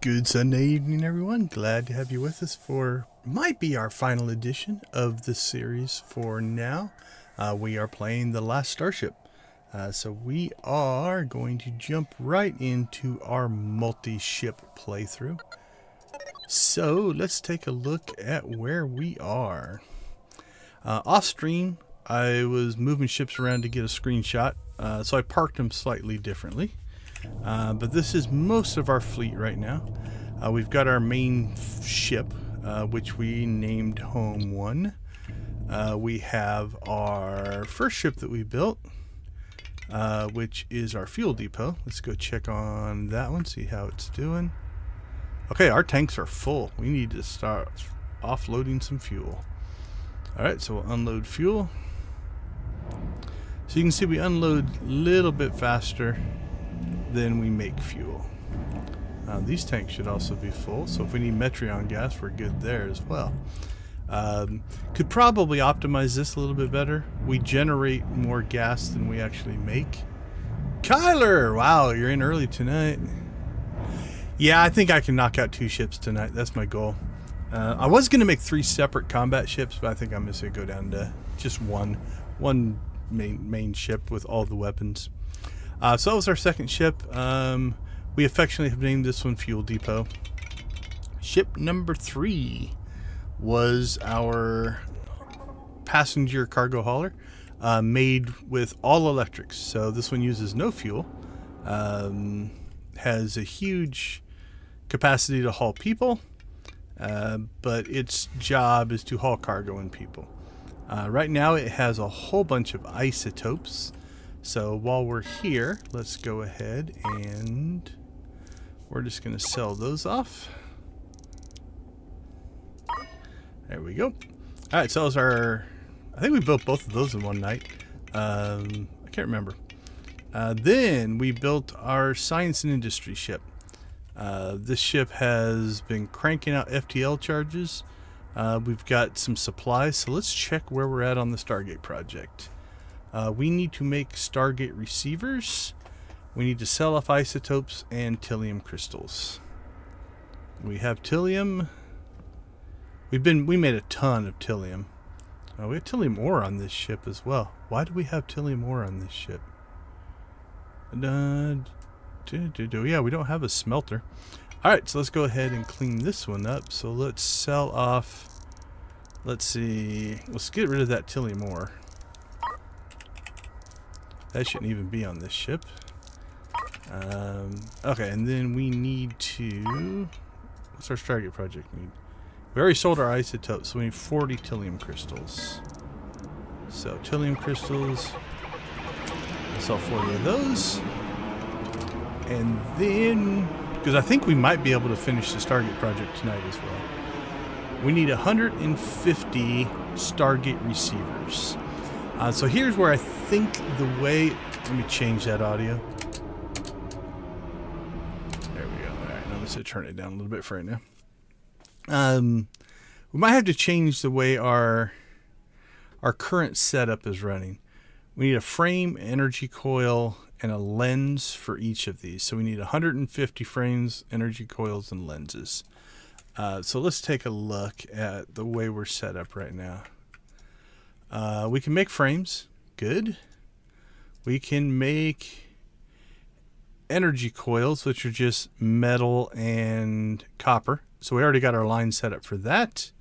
Good Sunday evening, everyone. Glad to have you with us for might be our final edition of the series for now. We are playing the Last Starship. So we are going to jump right into our multi-ship playthrough. So let's take a look at where we are. Off stream, I was moving ships around to get a screenshot, so I parked them slightly differently. But this is most of our fleet right now. We've got our main ship, which we named Home 1. We have our first ship that we built, which is our fuel depot. Let's go check on that one, see how it's doing. Okay, our tanks are full. We need to start offloading some fuel. Alright, so we'll unload fuel. So you can see we unload a little bit faster than we make fuel. These tanks should also be full, so if we need Metreon gas, we're good there as well. Could probably optimize this a little bit better. We generate more gas than we actually make. Kyler! Wow, you're in early tonight. Yeah, I think I can knock out 2 ships tonight. That's my goal. I was going to make 3 separate combat ships, but I think I'm just going to go down to just one main ship with all the weapons. So that was our second ship. We affectionately have named this one Fuel Depot. Ship number 3 was our passenger cargo hauler, made with all electrics. So this one uses no fuel, has a huge capacity to haul people, but its job is to haul cargo and people. Right now it has a whole bunch of isotopes. So while we're here, let's go ahead and we're just going to sell those off. There we go. Alright, so that was our... I think we built both of those in one night. I can't remember. Then we built our science and industry ship. This ship has been cranking out FTL charges. We've got some supplies, so let's check where we're at on the Stargate project. We need to make Stargate receivers. We need to sell off isotopes and Tilium crystals. We have Tilium. We made a ton of Tilium. We have Tilium ore on this ship as well. Why do we have Tilium ore on this ship? Yeah, we don't have a smelter. Alright, so let's go ahead and clean this one up. So let's sell off. Let's see. Let's get rid of that Tilium ore. That shouldn't even be on this ship. Okay, and then we need to... What's our Stargate project need? We already sold our isotopes, so we need 40 Tilium crystals. So, Tilium crystals. I'll sell 40 of those. And then... Because I think we might be able to finish the Stargate project tonight as well. We need 150 Stargate receivers. So here's where I think the way... Let me change that audio. There we go. Alright, now let's turn it down a little bit for right now. We might have to change the way our current setup is running. We need a frame, energy coil, and a lens for each of these. So we need 150 frames, energy coils, and lenses. So let's take a look at the way we're set up right now. We can make frames. Good. We can make energy coils, which are just metal and copper. So we already got our line set up for that.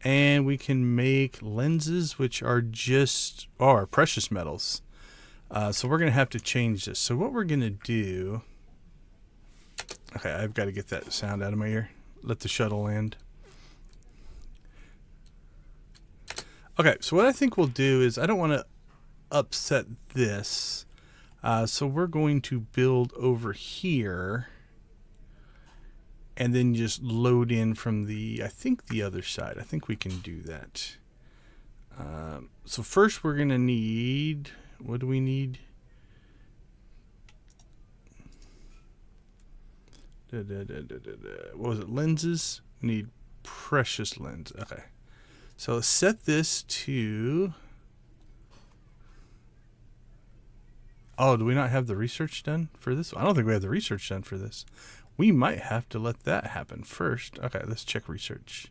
And we can make lenses, which are just our precious metals. So we're going to have to change this. So what we're going to do... Okay, I've got to get that sound out of my ear. Let the shuttle land. Okay, so what I think we'll do is, I don't want to upset this. So we're going to build over here. And then just load in from the, I think the other side. I think we can do that. So first we're going to need, what do we need? What was it? Lenses? We need precious lens. Okay. So let's set this to... Oh, do we not have the research done for this? I don't think we have the research done for this. We might have to let that happen first. Okay, let's check research.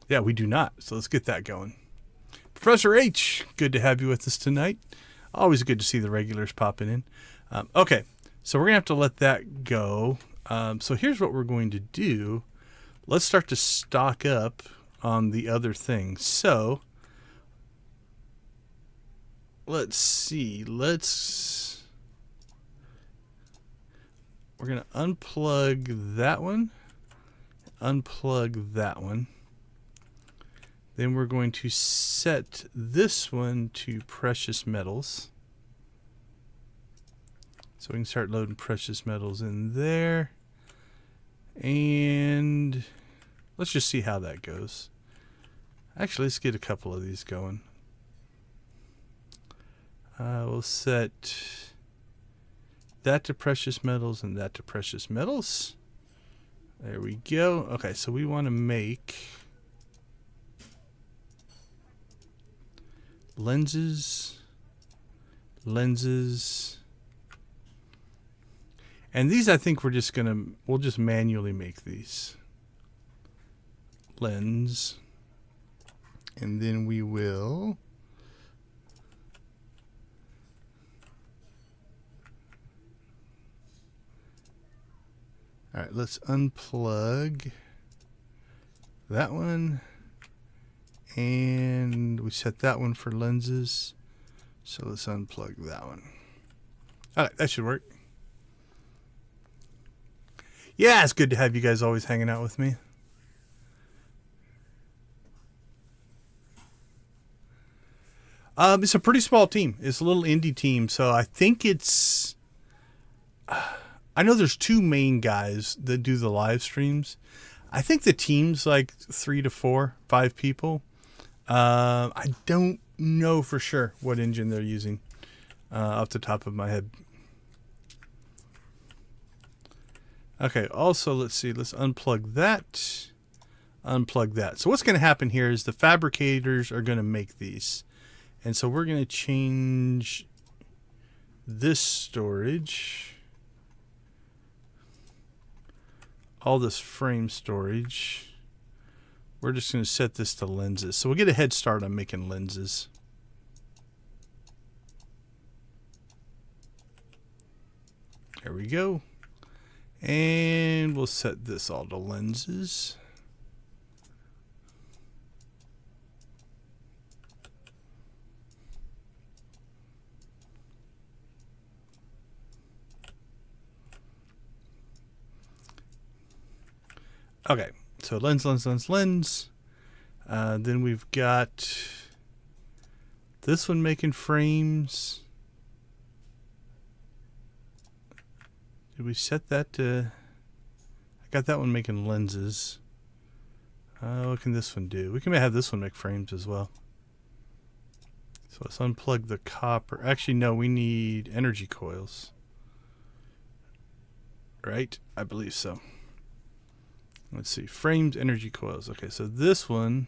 Yeah, we do not. So let's get that going. Professor H, good to have you with us tonight. Always good to see the regulars popping in. Okay, so we're going to have to let that go. So here's what we're going to do. Let's start to stock up on the other things. So let's see. We're going to unplug that one. Unplug that one. Then we're going to set this one to precious metals. So we can start loading precious metals in there. And let's just see how that goes. Actually, let's get a couple of these going. We'll set that to precious metals and that to precious metals. There we go. Okay, so we want to make lenses. And these, I think we'll just manually make these. Lens. And then we will all right, let's unplug that one. And we set that one for lenses. So let's unplug that one. All right, that should work. Yeah, it's good to have you guys always hanging out with me. It's a pretty small team. It's a little indie team. So I think it's... I know there's two main guys that do the live streams. I think the team's like 3 to 4, 5 people. I don't know for sure what engine they're using off the top of my head. Okay, also, let's see. Let's unplug that. Unplug that. So what's going to happen here is the fabricators are going to make these. And so we're going to change this storage. All this frame storage. We're just going to set this to lenses. So we'll get a head start on making lenses. There we go. And we'll set this all to lenses. Okay, so lens. Then we've got this one making frames. Did we set that to... I got that one making lenses. What can this one do? We can have this one make frames as well. So let's unplug the copper. Actually, no, we need energy coils. Right? I believe so. Let's see. Frames, energy coils. Okay, so this one...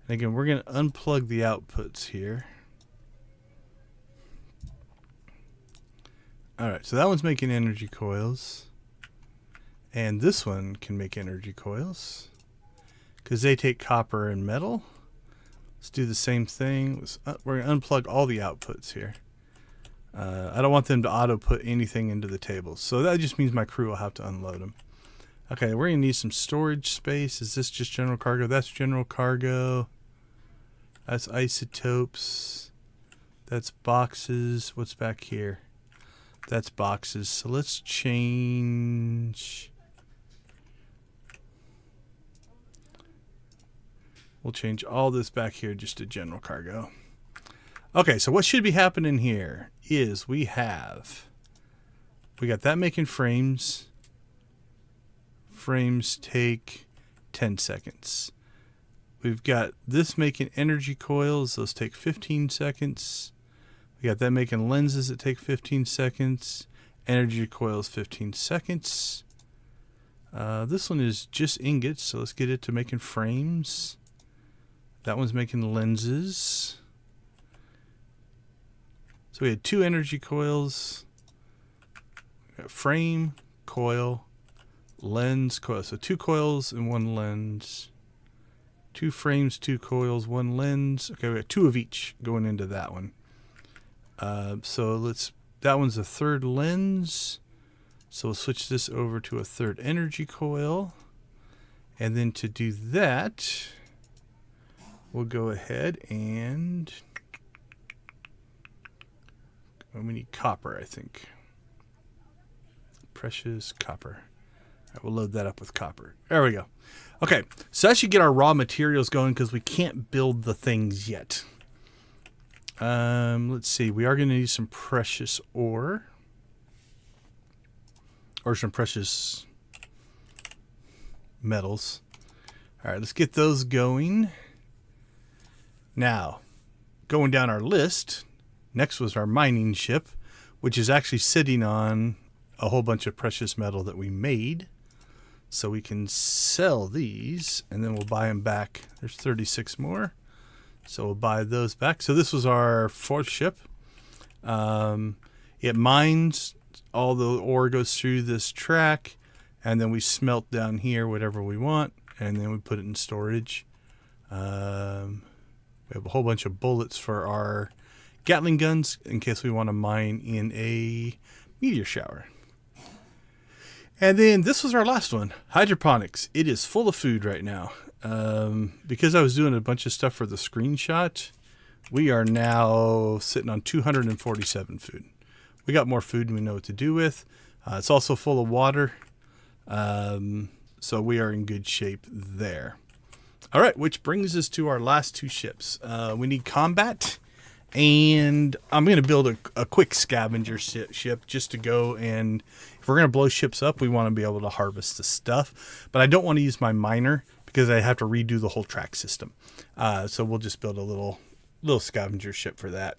And again, we're going to unplug the outputs here. Alright, so that one's making energy coils. And this one can make energy coils. Because they take copper and metal. Let's do the same thing. We're going to unplug all the outputs here. I don't want them to auto put anything into the tables. So that just means my crew will have to unload them. Okay, we're going to need some storage space. Is this just general cargo? That's general cargo. That's isotopes. That's boxes. What's back here? That's boxes. So let's change. We'll change all this back here just to general cargo. Okay, so what should be happening here is we got that making frames. Frames take 10 seconds. We've got this making energy coils. Those take 15 seconds. We got that making lenses that take 15 seconds. Energy coils, 15 seconds. This one is just ingots, so let's get it to making frames. That one's making lenses. So we had 2 energy coils. Frame, coil, lens, coil. So 2 coils and 1 lens. 2 frames, 2 coils, 1 lens. Okay, we got 2 of each going into that one. That one's a 3rd lens. So we'll switch this over to a 3rd energy coil. And then to do that, we'll go ahead and we need copper, I think. Precious copper. All right, we'll load that up with copper. There we go. Okay, so that should get our raw materials going because we can't build the things yet. Let's see. We are going to need some precious ore. Or some precious metals. All right, let's get those going. Now, going down our list, next was our mining ship, which is actually sitting on a whole bunch of precious metal that we made. So we can sell these, and then we'll buy them back. There's 36 more. So we'll buy those back. So this was our 4th ship. It mines. All the ore goes through this track, and then we smelt down here whatever we want, and then we put it in storage. We have a whole bunch of bullets for our Gatling guns in case we want to mine in a meteor shower. And then this was our last one, hydroponics. It is full of food right now. Because I was doing a bunch of stuff for the screenshot, we are now sitting on 247 food. We got more food than we know what to do with. It's also full of water. So we are in good shape there. All right, which brings us to our last 2 ships. We need combat. And I'm going to build a quick scavenger ship just to go, and if we're going to blow ships up, we want to be able to harvest the stuff. But I don't want to use my miner because I have to redo the whole track system. So we'll just build a little scavenger ship for that.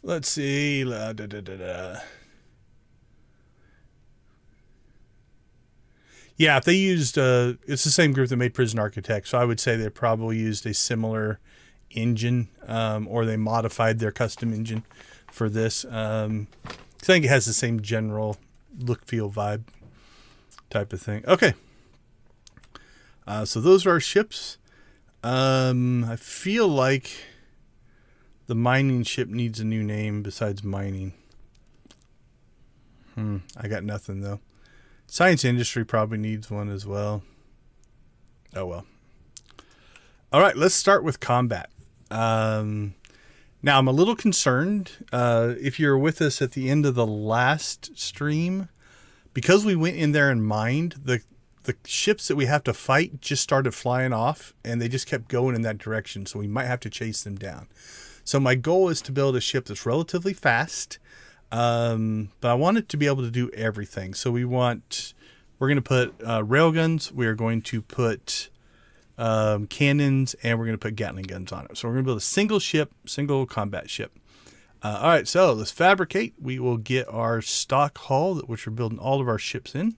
Let's see. Yeah, if they used, it's the same group that made Prison Architect, so I would say they probably used a similar engine, or they modified their custom engine for this. I think it has the same general look, feel, vibe type of thing. Okay. So those are our ships. I feel like the mining ship needs a new name besides mining. I got nothing though. Science industry probably needs one as well. Oh well. All right, let's start with combat. Now I'm a little concerned. If you're with us at the end of the last stream, because we went in there and mined, the ships that we have to fight just started flying off, and they just kept going in that direction. So we might have to chase them down. So my goal is to build a ship that's relatively fast, but I want it to be able to do everything. So we're going to put railguns. We are going to put cannons, and we're going to put Gatling guns on it. So we're going to build a single combat ship. All right, so let's fabricate. We will get our stock hull, which we're building all of our ships in,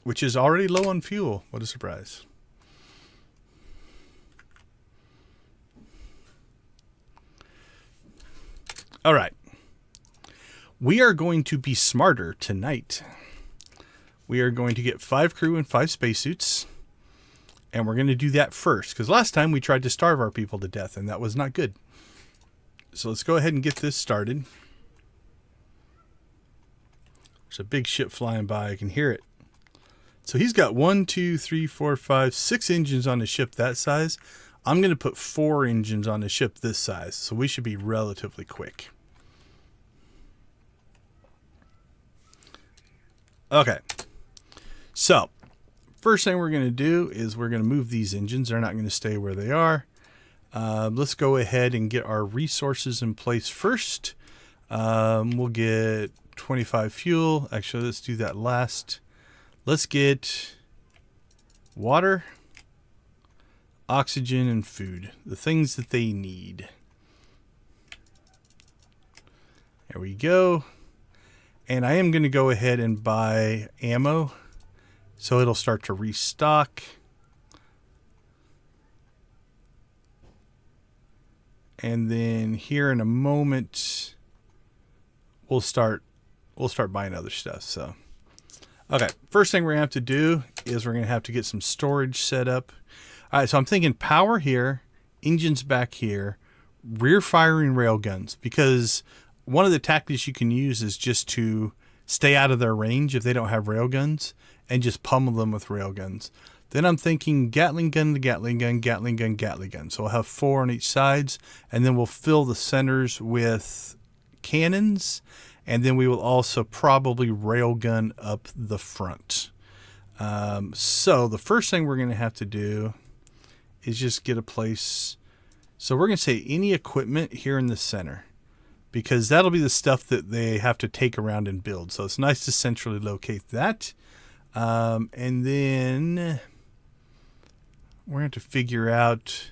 which is already low on fuel. What a surprise. All right. We are going to be smarter tonight. We are going to get 5 crew and 5 spacesuits. And we're going to do that first, because last time we tried to starve our people to death, and that was not good. So let's go ahead and get this started. There's a big ship flying by. I can hear it. So he's got 1, 2, 3, 4, 5, 6 engines on a ship that size. I'm going to put 4 engines on a ship this size, so we should be relatively quick. Okay. So first thing we're going to do is we're going to move these engines. They're not going to stay where they are. Let's go ahead and get our resources in place first. We'll get 25 fuel. Actually, let's do that last. Let's get water, oxygen, and food. The things that they need. There we go. And I am going to go ahead and buy ammo, so it'll start to restock. And then here in a moment, we'll start buying other stuff. So, okay, first thing we're gonna have to do is we're gonna have to get some storage set up. All right, so I'm thinking power here, engines back here, rear firing railguns, because one of the tactics you can use is just to stay out of their range if they don't have railguns and just pummel them with railguns. Then I'm thinking Gatling gun to Gatling gun, Gatling gun, Gatling gun. So we'll have 4 on each sides, and then we'll fill the centers with cannons, and then we will also probably railgun up the front. So the first thing we're going to have to do is just get a place. So we're going to say any equipment here in the center, because that'll be the stuff that they have to take around and build. So it's nice to centrally locate that. And then we're going to figure out,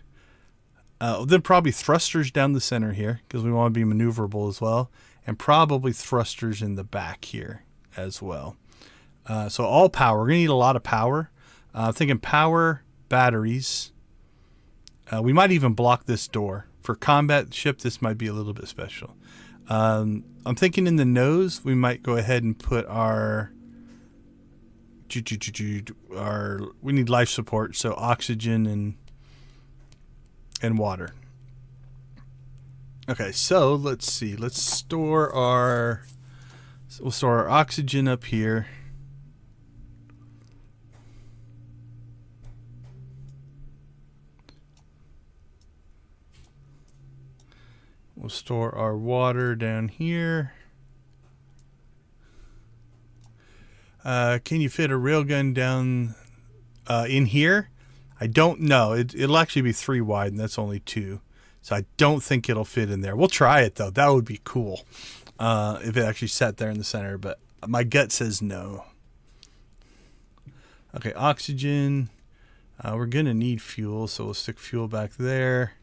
then probably thrusters down the center here, because we want to be maneuverable as well. And probably thrusters in the back here as well. So all power. We're going to need a lot of power. Thinking power, batteries. We might even block this door. For combat ship, this might be a little bit special. I'm thinking in the nose, we might go ahead and put we need life support, so oxygen and water. Okay, so let's see. We'll store our oxygen up here. We'll store our water down here. Can you fit a railgun down in here? I don't know. It'll actually be 3 wide, and that's only 2. So I don't think it'll fit in there. We'll try it, though. That would be cool if it actually sat there in the center. But my gut says no. Okay, oxygen. We're going to need fuel, so we'll stick fuel back there.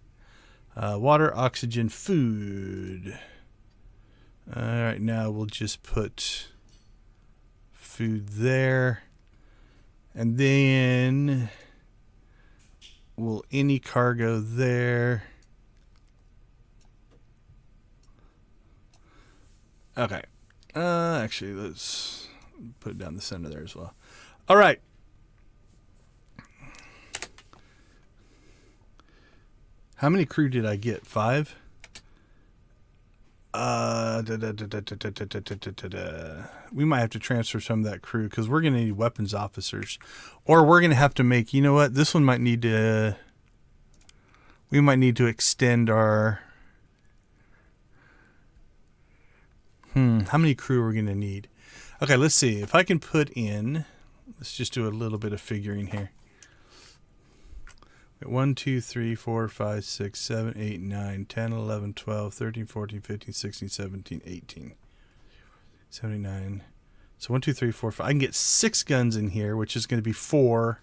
Water, oxygen, food. All right, now we'll just put food there. And then we'll any cargo there. Okay. Actually, let's put it down the center there as well. All right. How many crew did I get? 5? We might have to transfer some of that crew because we're going to need weapons officers. Or we're going to have to make, you know what? This one might need to, we might need to extend our, how many crew are we going to need? Okay, let's see. If I can put in, let's just do a little bit of figuring here. 1, 2, 3, 4, 5, 6, 7, 8, 9, 10, 11, 12, 13, 14, 15, 16, 17, 18, 79. So 1, 2, 3, 4, 5. I can get 6 guns in here, which is going to be 4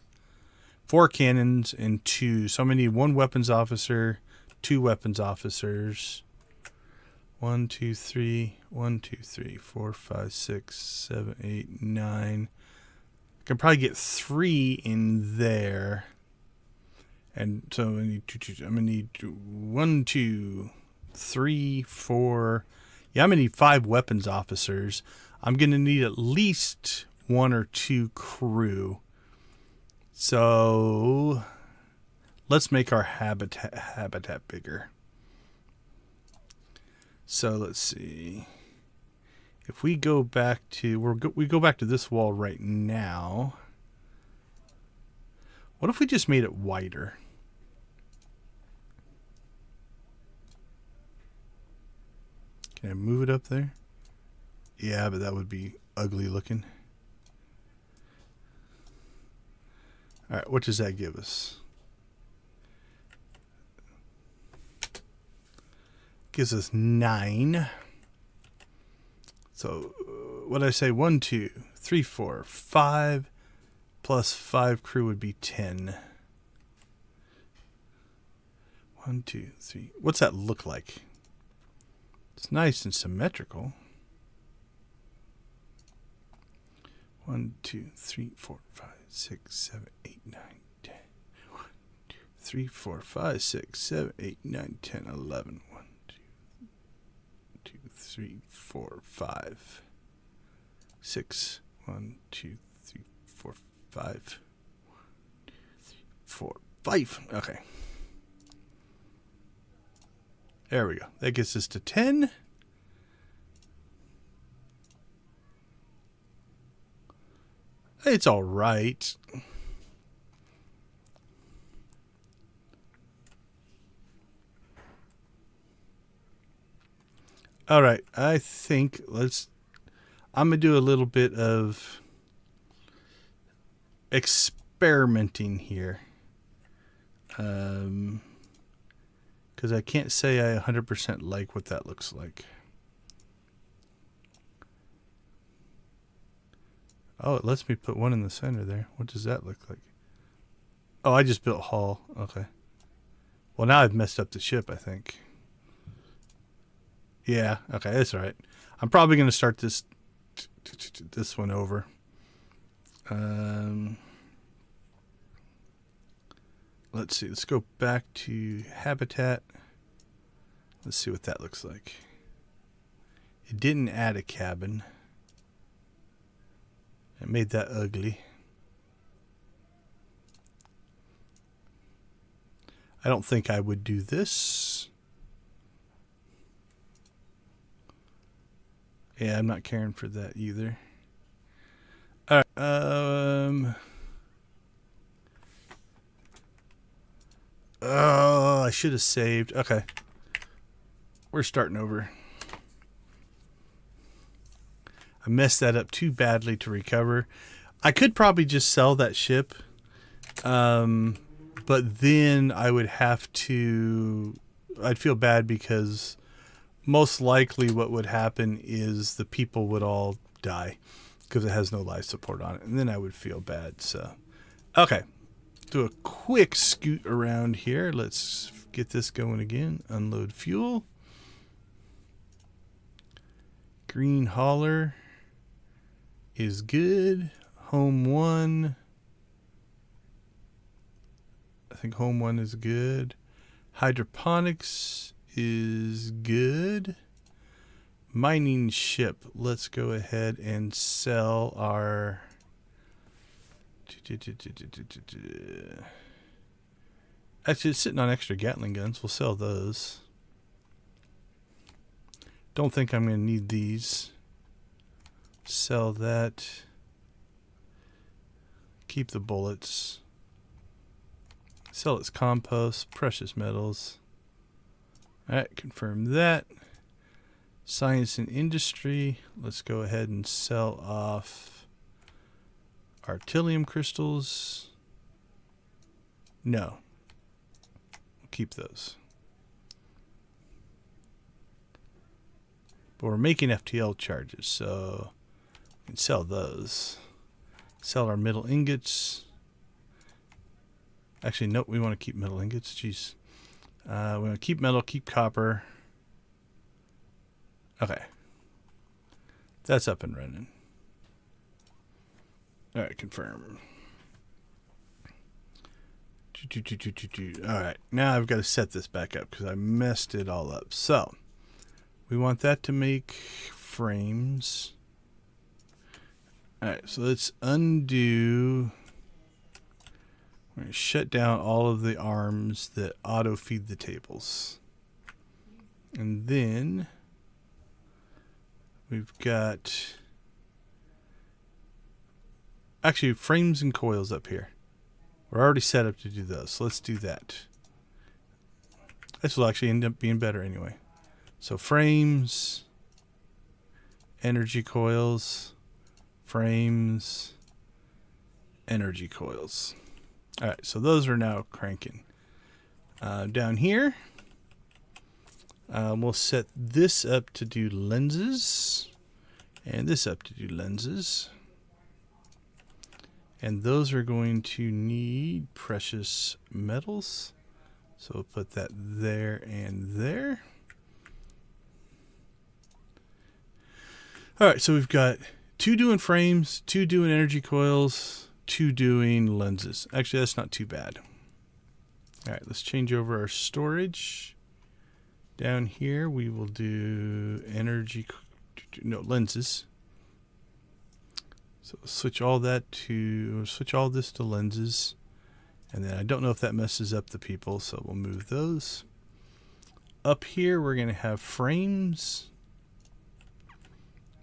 cannons and 2. So I'm going to need 1 weapons officer, 2 weapons officers. 1, 2, 3, 1, 2, 3, 4, 5, 6, 7, 8, 9. I can probably get 3 in there. And so I need I'm gonna need 1, 2, 3, 4. Yeah, I'm gonna need 5 weapons officers. I'm gonna need at least 1 or 2 crew. So let's make our habitat bigger. So let's see. If we go back to we go back to this wall right now. What if we just made it wider? Can I move it up there? Yeah, but that would be ugly looking. All right, what does that give us? Gives us 9. So what did I say? 1, 2, 3, 4, 5 plus 5 crew would be 10. 1, 2, 3. What's that look like? It's nice and symmetrical. 1, 2, 3, 4, 5, 6, 7, 8, 9, 10. 1, 2, 3, 4, 5, 6, 7, 8, 9, 10, 11. 1, 2, 2, 3, 4, 5, 6. 1, 2, 3, 4, 5. 4, 5. Okay. There we go. That gets us to 10. It's all right. All right. I think I'm going to do a little bit of experimenting here. Because I can't say I 100% like what that looks like. Oh, it lets me put one in the center there. What does that look like? Oh, I just built hull. Okay. Well, now I've messed up the ship, I think. Yeah, okay, that's all right. I'm probably going to start this one over. Let's see. Let's go back to habitat. Let's see what that looks like. It didn't add a cabin. It made that ugly. I don't think I would do this. Yeah, I'm not caring for that either. All right. Oh, I should have saved. Okay. We're starting over. I messed that up too badly to recover. I could probably just sell that ship. But then I would have to... I'd feel bad because most likely what would happen is the people would all die because it has no life support on it. And then I would feel bad. So, okay. Do a quick scoot around here. Let's get this going again. Unload fuel. Green hauler is good. Home 1. I think home 1 is good. Hydroponics is good. Mining ship. Let's go ahead and sell our... Actually, it's sitting on extra Gatling guns. We'll sell those. Don't think I'm going to need these. Sell that. Keep the bullets. Sell its compost, precious metals. Alright, confirm that. Science and industry. Let's go ahead and sell off artillery crystals. No. We'll keep those. But we're making FTL charges, so we can sell those. Sell our metal ingots. Actually, nope, we want to keep metal ingots. Jeez. We want to keep metal, keep copper. Okay. That's up and running. Alright, confirm. Alright, now I've got to set this back up because I messed it all up. So, we want that to make frames. Alright, so let's undo... We're going to shut down all of the arms that auto-feed the tables. And then we've got... Actually, frames and coils up here. We're already set up to do those, so let's do that. This will actually end up being better anyway. So frames, energy coils, frames, energy coils. Alright, so those are now cranking. Down here, we'll set this up to do lenses, and this up to do lenses. And those are going to need precious metals. So we'll put that there and there. Alright, so we've got 2 doing frames, 2 doing energy coils, 2 doing lenses. Actually, that's not too bad. Alright, let's change over our storage Down here we will do energy, no, lenses. So switch all this to lenses. And then I don't know if that messes up the people, so we'll move those. Up here we're going to have frames.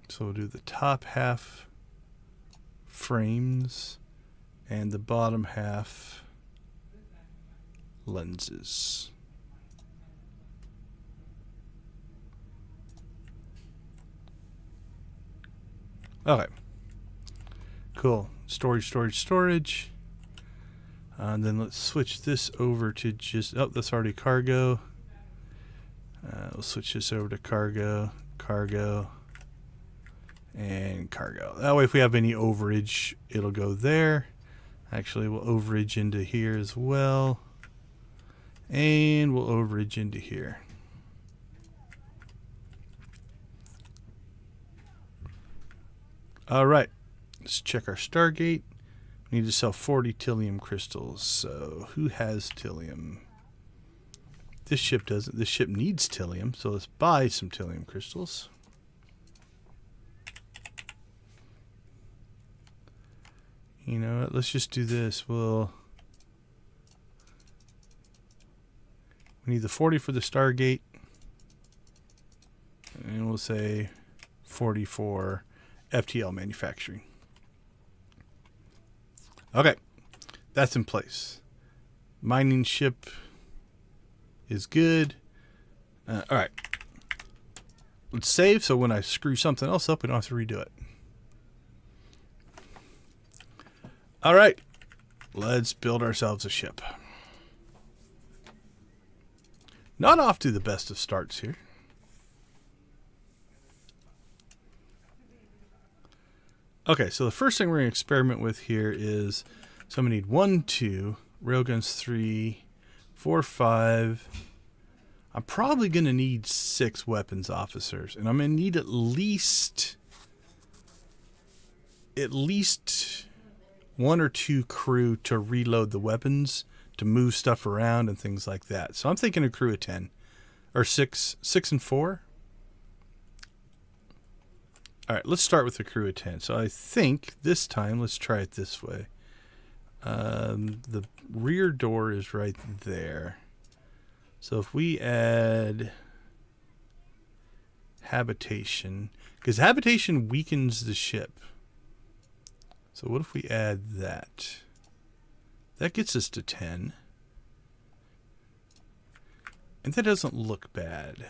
So we'll do the top half frames and the bottom half lenses. Okay. Cool. Storage. And then let's switch this over to just, oh, that's already cargo. We'll switch this over to cargo, and cargo. That way if we have any overage, it'll go there. Actually, we'll overage into here as well. And we'll overage into here. All right, let's check our Stargate. We need to sell 40 Tillium crystals. So who has Tillium? This ship doesn't. This ship needs Tillium, so let's buy some Tillium crystals. You know what? Let's just do this. We need the 40 for the Stargate. And we'll say 40 for FTL manufacturing. Okay. That's in place. Mining ship is good. All right. Let's save so when I screw something else up, we don't have to redo it. All right. Let's build ourselves a ship. Not off to the best of starts here. Okay, so the first thing we're going to experiment with here is, so I'm going to need 1, 2, railguns 3, 4, 5. I'm probably going to need 6 weapons officers, and I'm going to need at least 1 or 2 crew to reload the weapons, to move stuff around and things like that. So I'm thinking a crew of 10 or 6 and 4. All right, let's start with a crew of 10. So I think this time, let's try it this way. The rear door is right there. So if we add habitation, because habitation weakens the ship. So what if we add that? That gets us to 10. And that doesn't look bad.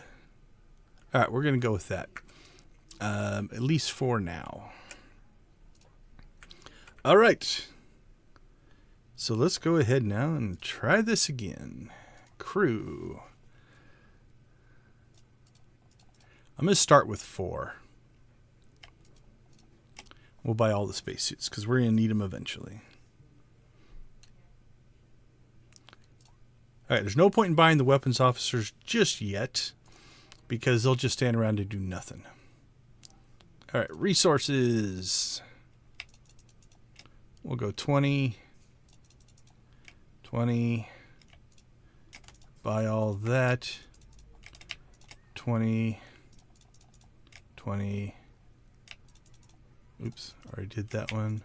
All right, we're going to go with that. At least 4 now. All right. So let's go ahead now and try this again. Crew. I'm going to start with 4. We'll buy all the spacesuits because we're going to need them eventually. All right, there's no point in buying the weapons officers just yet because they'll just stand around and do nothing. All right, resources. We'll go 20. 20. Buy all that. 20. 20. Oops, already did that one.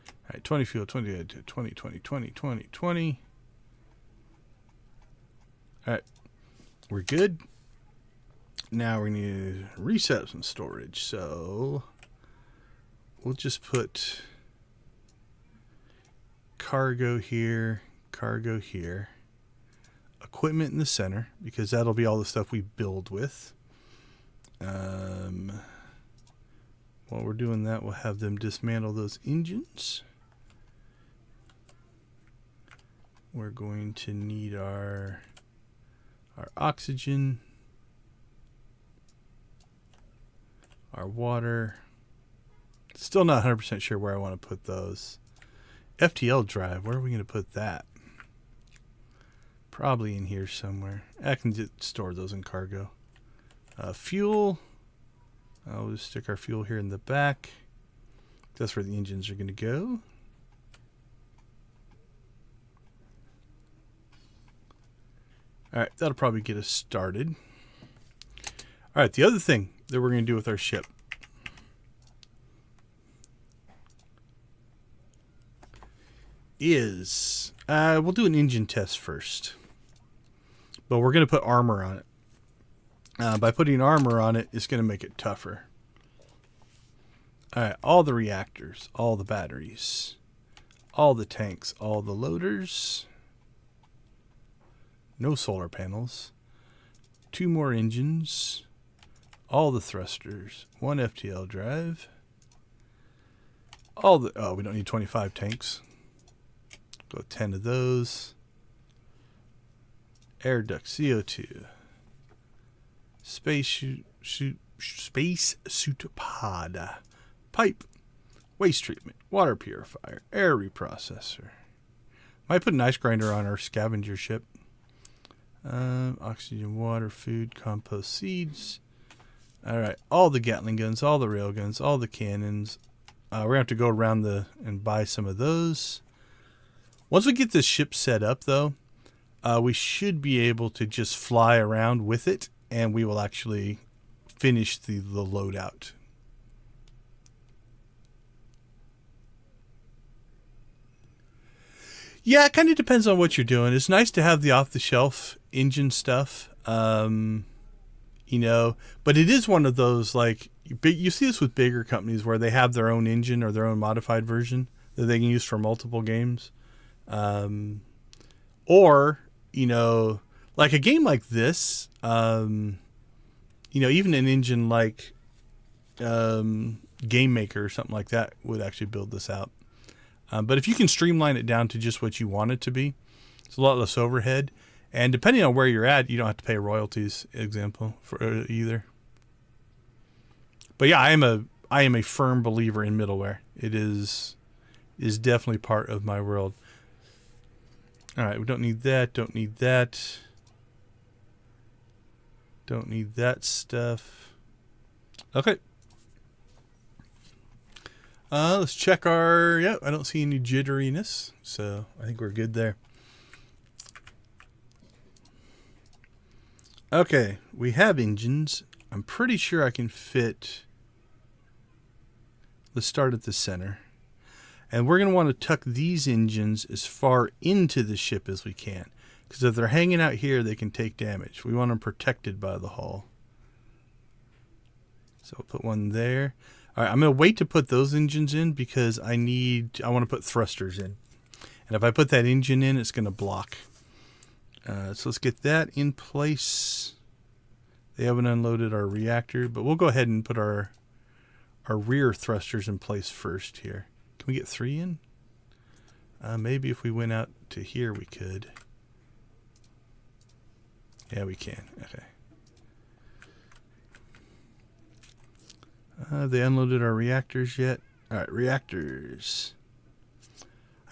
All right, 20 fuel, 20, 20, 20, 20, 20, 20. All right, we're good. Now we need to reset some storage. So we'll just put cargo here, equipment in the center, because that'll be all the stuff we build with. While we're doing that, we'll have them dismantle those engines. We're going to need our oxygen, our water. Still not 100% sure where I want to put those. FTL drive, where are we going to put that? Probably in here somewhere. I can just store those in cargo. Fuel. I'll just stick our fuel here in the back. That's where the engines are going to go. All right, that'll probably get us started. All right, the other thing that we're going to do with our ship is we'll do an engine test first. But we're going to put armor on it. By putting armor on it, it's going to make it tougher. All right, all the reactors, all the batteries, all the tanks, all the loaders. No solar panels. 2 more engines. All the thrusters. 1 FTL drive. All the... Oh, we don't need 25 tanks. Go 10 of those. Air duct, CO2. Space suit pod. Pipe. Waste treatment. Water purifier. Air reprocessor. Might put an ice grinder on our scavenger ship. Oxygen, water, food, compost, seeds. Alright, all the Gatling guns, all the railguns, all the cannons. We're going to have to go around and buy some of those. Once we get this ship set up, though, we should be able to just fly around with it, and we will actually finish the loadout. Yeah, it kind of depends on what you're doing. It's nice to have the off-the-shelf engine stuff, you know, but it is one of those, like, you see this with bigger companies where they have their own engine or their own modified version that they can use for multiple games. Or, you know, like a game like this, you know, even an engine like Game Maker or something like that would actually build this out. But if you can streamline it down to just what you want it to be, it's a lot less overhead. And depending on where you're at, you don't have to pay royalties, example, for either. But yeah, I am a firm believer in middleware. It is definitely part of my world. All right, we don't need that. Don't need that. Don't need that stuff. Okay. Let's check our... Yeah, I don't see any jitteriness, so I think we're good there. Okay, we have engines. I'm pretty sure I can fit... Let's start at the center. And we're going to want to tuck these engines as far into the ship as we can. Because if they're hanging out here, they can take damage. We want them protected by the hull. So I'll put one there. All right, I'm going to wait to put those engines in because I want to put thrusters in. And if I put that engine in, it's going to block. So let's get that in place. They haven't unloaded our reactor, but we'll go ahead and put our rear thrusters in place first here. Can we get 3 in? Maybe if we went out to here, we could. Yeah, we can. Okay. They unloaded our reactors yet? All right, reactors.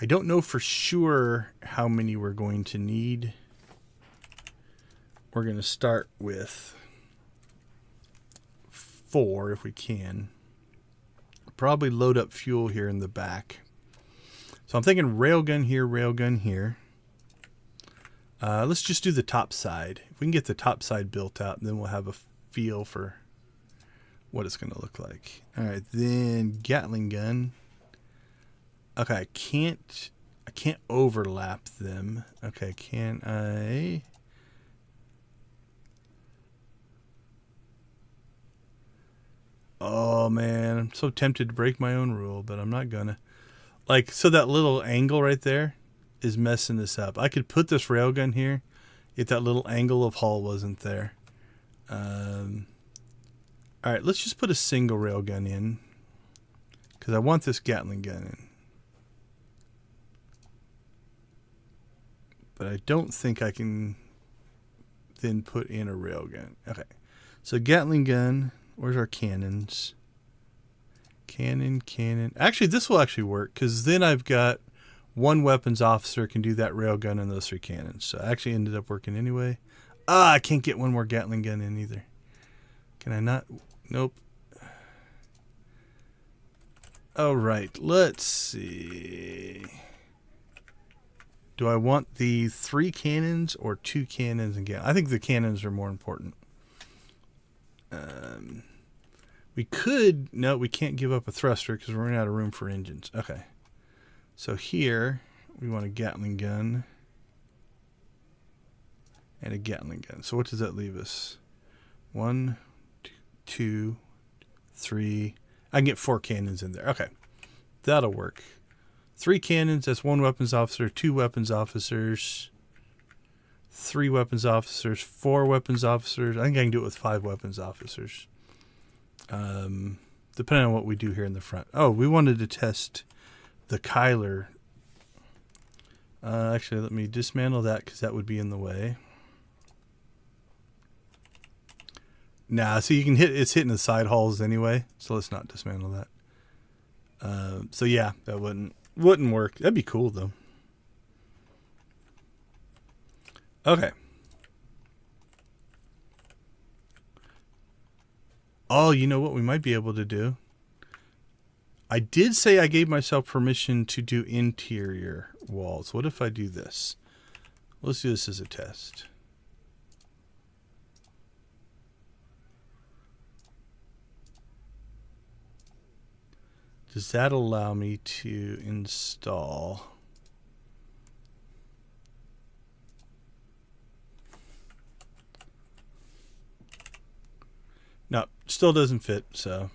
I don't know for sure how many we're going to need. We're going to start with 4 if we can. Probably load up fuel here in the back. So I'm thinking railgun here, railgun here. Let's just do the top side. If we can get the top side built out, then we'll have a feel for what it's going to look like. All right, then Gatling gun. Okay, I can't overlap them. Okay, can I? Oh man, I'm so tempted to break my own rule, but I'm not gonna. Like, so that little angle right there is messing this up. I could put this railgun here if that little angle of hull wasn't there. All right, let's just put a single railgun in because I want this Gatling gun in. But I don't think I can then put in a railgun. Okay, so Gatling gun. Where's our cannons? Cannon. Actually, this will actually work because then I've got one weapons officer can do that railgun and those 3 cannons. So I actually ended up working anyway. I can't get one more Gatling gun in either. Can I not? Nope. All right, let's see. Do I want the 3 cannons or 2 cannons again? I think the cannons are more important. We could... No, we can't give up a thruster because we're running out of room for engines. Okay. So here, we want a Gatling gun. And a Gatling gun. So what does that leave us? 1, 2, 3. I can get 4 cannons in there. Okay. That'll work. 3 cannons, that's 1 weapons officer, 2 weapons officers, 3 weapons officers, 4 weapons officers. I think I can do it with 5 weapons officers. Depending on what we do here in the front. Oh, we wanted to test the Kyler. Actually, let me dismantle that because that would be in the way. Nah, so you can hit, it's hitting the side hulls anyway, so let's not dismantle that. So yeah, that wouldn't work. That'd be cool though. Okay. Oh, you know what we might be able to do? I did say I gave myself permission to do interior walls. What if I do this? Let's do this as a test. Does that allow me to install? No, still doesn't fit, so.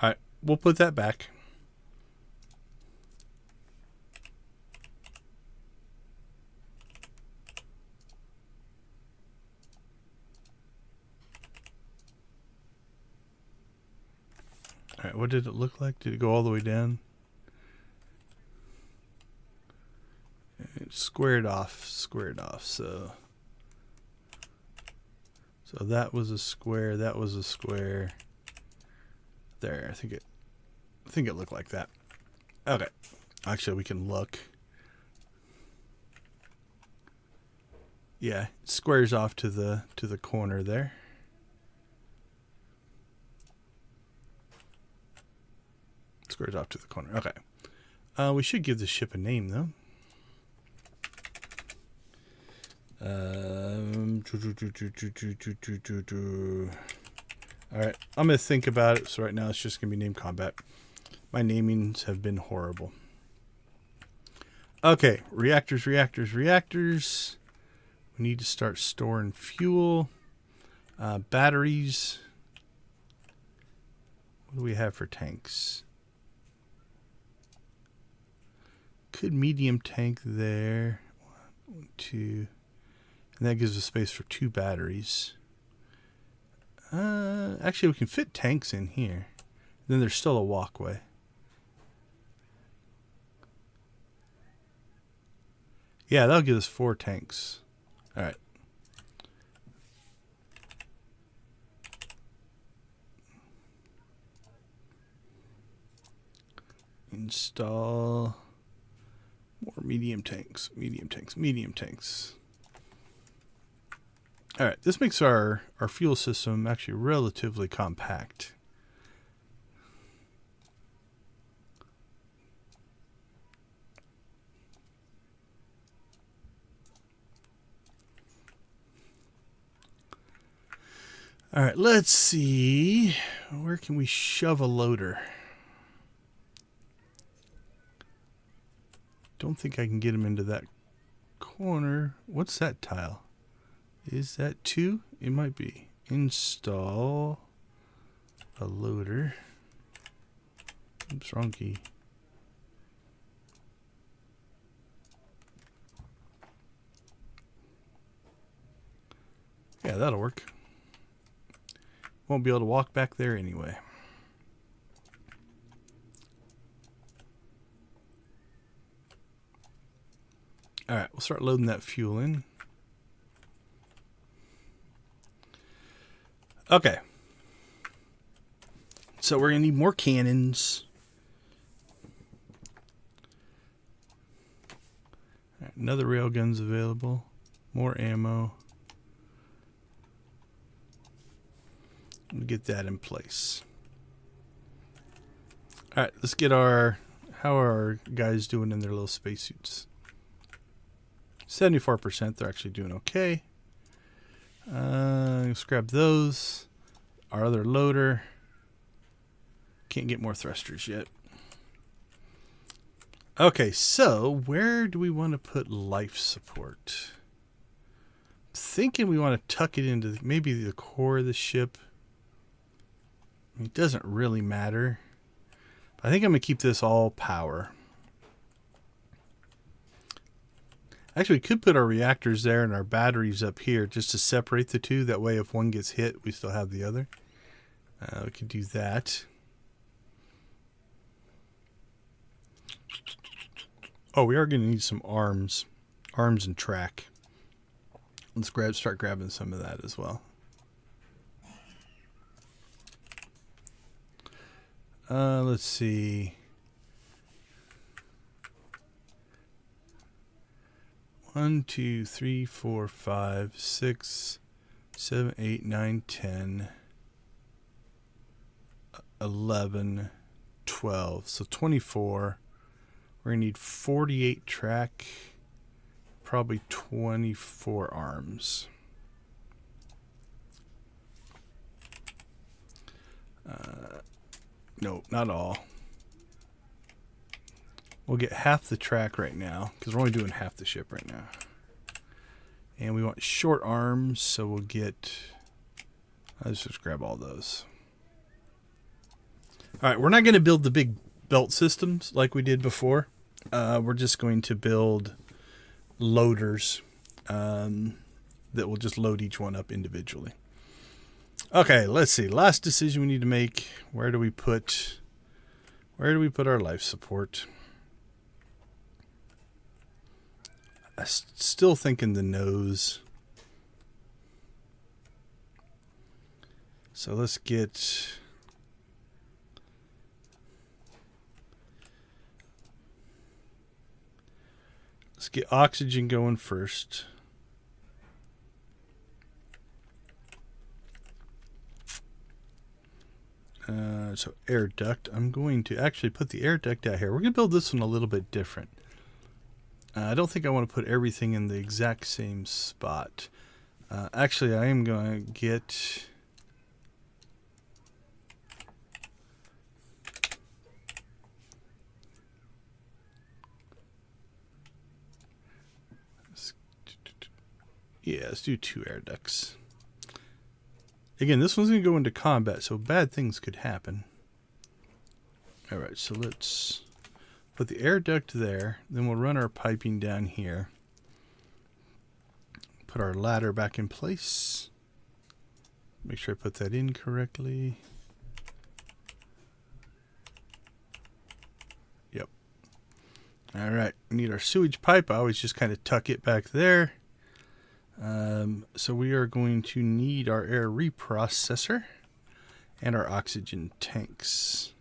Alright, we'll put that back. Alright, what did it look like? Did it go all the way down? It squared off, so that was a square, that was a square. There, I think it looked like that. Okay. Actually, we can look. Yeah, it squares off to the corner there. Squares off to the corner. Okay. We should give the ship a name though. Alright, I'm going to think about it. So right now it's just going to be named Combat. My namings have been horrible. Okay, reactors. We need to start storing fuel. Batteries. What do we have for tanks? Could medium tank there. 1, 2. And that gives us space for 2 batteries. Actually, we can fit tanks in here. Then there's still a walkway. Yeah, that'll give us 4 tanks. All right. Install more medium tanks. All right, this makes our fuel system actually relatively compact. All right, let's see. Where can we shove a loader? Don't think I can get him into that corner. What's that tile? Is that 2? It might be. Install a loader. Oops, wrong key. Yeah, that'll work. Won't be able to walk back there anyway. All right, we'll start loading that fuel in. Okay. So we're going to need more cannons. All right, another railgun's available. More ammo. We'll get that in place. All right, let's get how are our guys doing in their little spacesuits? 74%, they're actually doing okay. Let's grab those. our other loader. Can't get more thrusters yet. Okay, so where do we want to put life support? I'm thinking we want to tuck it into maybe the core of the ship. It doesn't really matter. But I think I'm going to keep this all power. Actually, we could put our reactors there and our batteries up here just to separate the two. That way, if one gets hit, we still have the other. We could do that. Oh, we are going to need some arms. Arms and track. Let's start grabbing some of that as well. Let's see. 1, 2, 3, 4, 5, 6, 7, 8, 9, 10, 11, 12. So 24. We're going to need 48 track, probably 24 arms. No, not all. We'll get half the track right now because we're only doing half the ship right now. And we want short arms, so we'll get... Let's just grab all those. All right, we're not going to build the big belt systems like we did before. We're just going to build loaders that will just load each one up individually. Okay, let's see. Last decision we need to make. Where do we put our life support? I'm still thinking the nose. So let's get oxygen going first. So air duct. I'm going to actually put the air duct out here. We're going to build this one a little bit different. I don't think I want to put everything in the exact same spot. Actually, I am going to get... Yeah, let's do 2 air ducts. Again, this one's going to go into combat, so bad things could happen. Alright, so let's put the air duct there. Then we'll run our piping down here. Put our ladder back in place. Make sure I put that in correctly. Yep. Alright, we need our sewage pipe. I always just kind of tuck it back there. So we are going to need our air reprocessor and our oxygen tanks.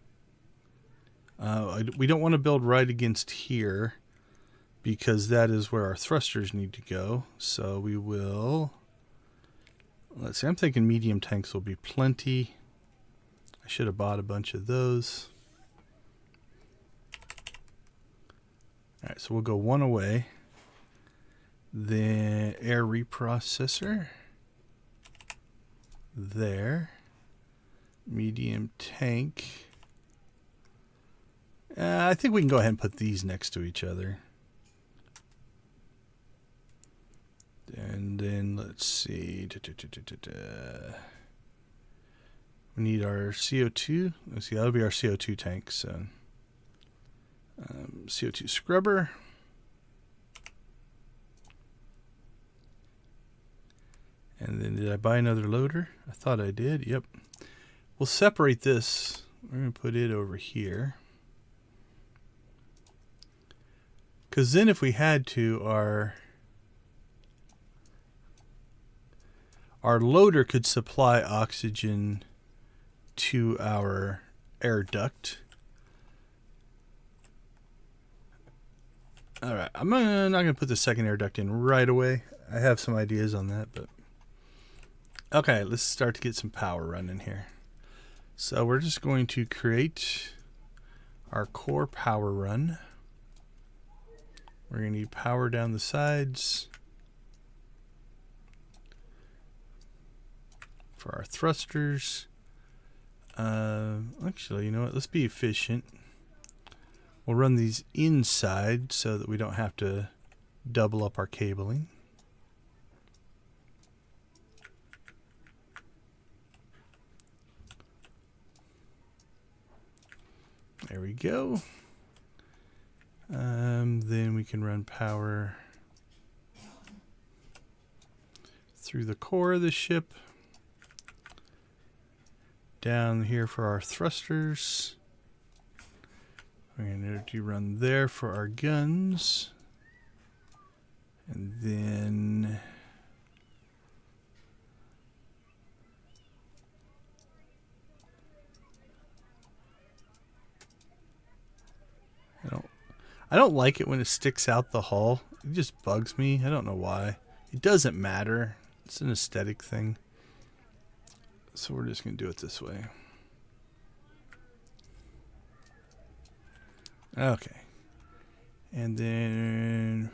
We don't want to build right against here because that is where our thrusters need to go. So we will, let's see, I'm thinking medium tanks will be plenty. I should have bought a bunch of those. All right, so we'll go one away. The air reprocessor there, medium tank. I think we can go ahead and put these next to each other. And then let's see. We need our CO2. Let's see, that'll be our CO2 tank. So CO2 scrubber. And then did I buy another loader? I thought I did. Yep. We'll separate this. We're going to put it over here. Because then if we had to, our loader could supply oxygen to our air duct. All right. I'm not going to put the second air duct in right away. I have some ideas on that, but... Okay, let's start to get some power running here. So we're just going to create our core power run. We're going to need power down the sides for our thrusters. Actually, you know what? Let's be efficient. We'll run these inside so that we don't have to double up our cabling. There we go. Then we can run power through the core of the ship. Down here for our thrusters. We're going to run there for our guns. And then I don't like it when it sticks out the hull. It just bugs me. I don't know why. It doesn't matter. It's an aesthetic thing. So we're just going to do it this way. Okay. And then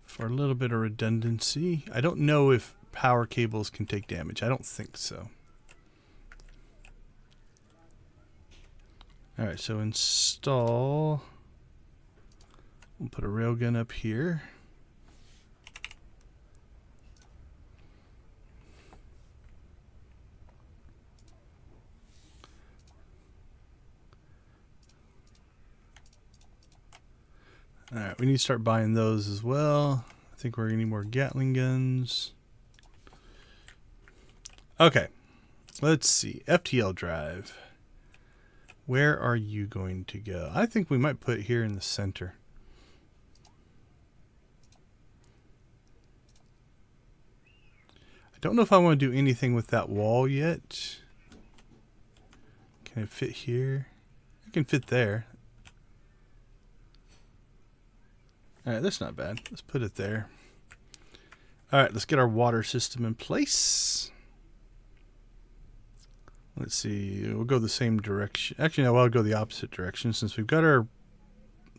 for a little bit of redundancy, I don't know if power cables can take damage. I don't think so. Alright, so install. We'll put a railgun up here. Alright, we need to start buying those as well. I think we're going to need more Gatling guns. Okay, let's see. FTL drive. Where are you going to go? I think we might put it here in the center. I don't know if I want to do anything with that wall yet. Can it fit here? It can fit there. Alright, that's not bad. Let's put it there. Alright, let's get our water system in place. Let's see. We'll go the same direction. Actually, no, I'll go the opposite direction. Since we've got our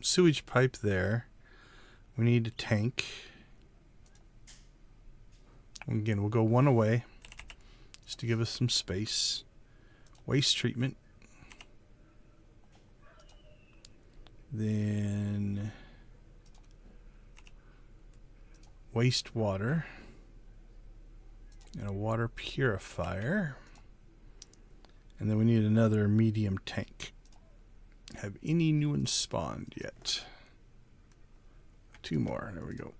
sewage pipe there, we need a tank. Again, we'll go one away just to give us some space. Waste treatment. Then wastewater. And a water purifier. And then we need another medium tank. Have any new ones spawned yet? 2 more. There we go.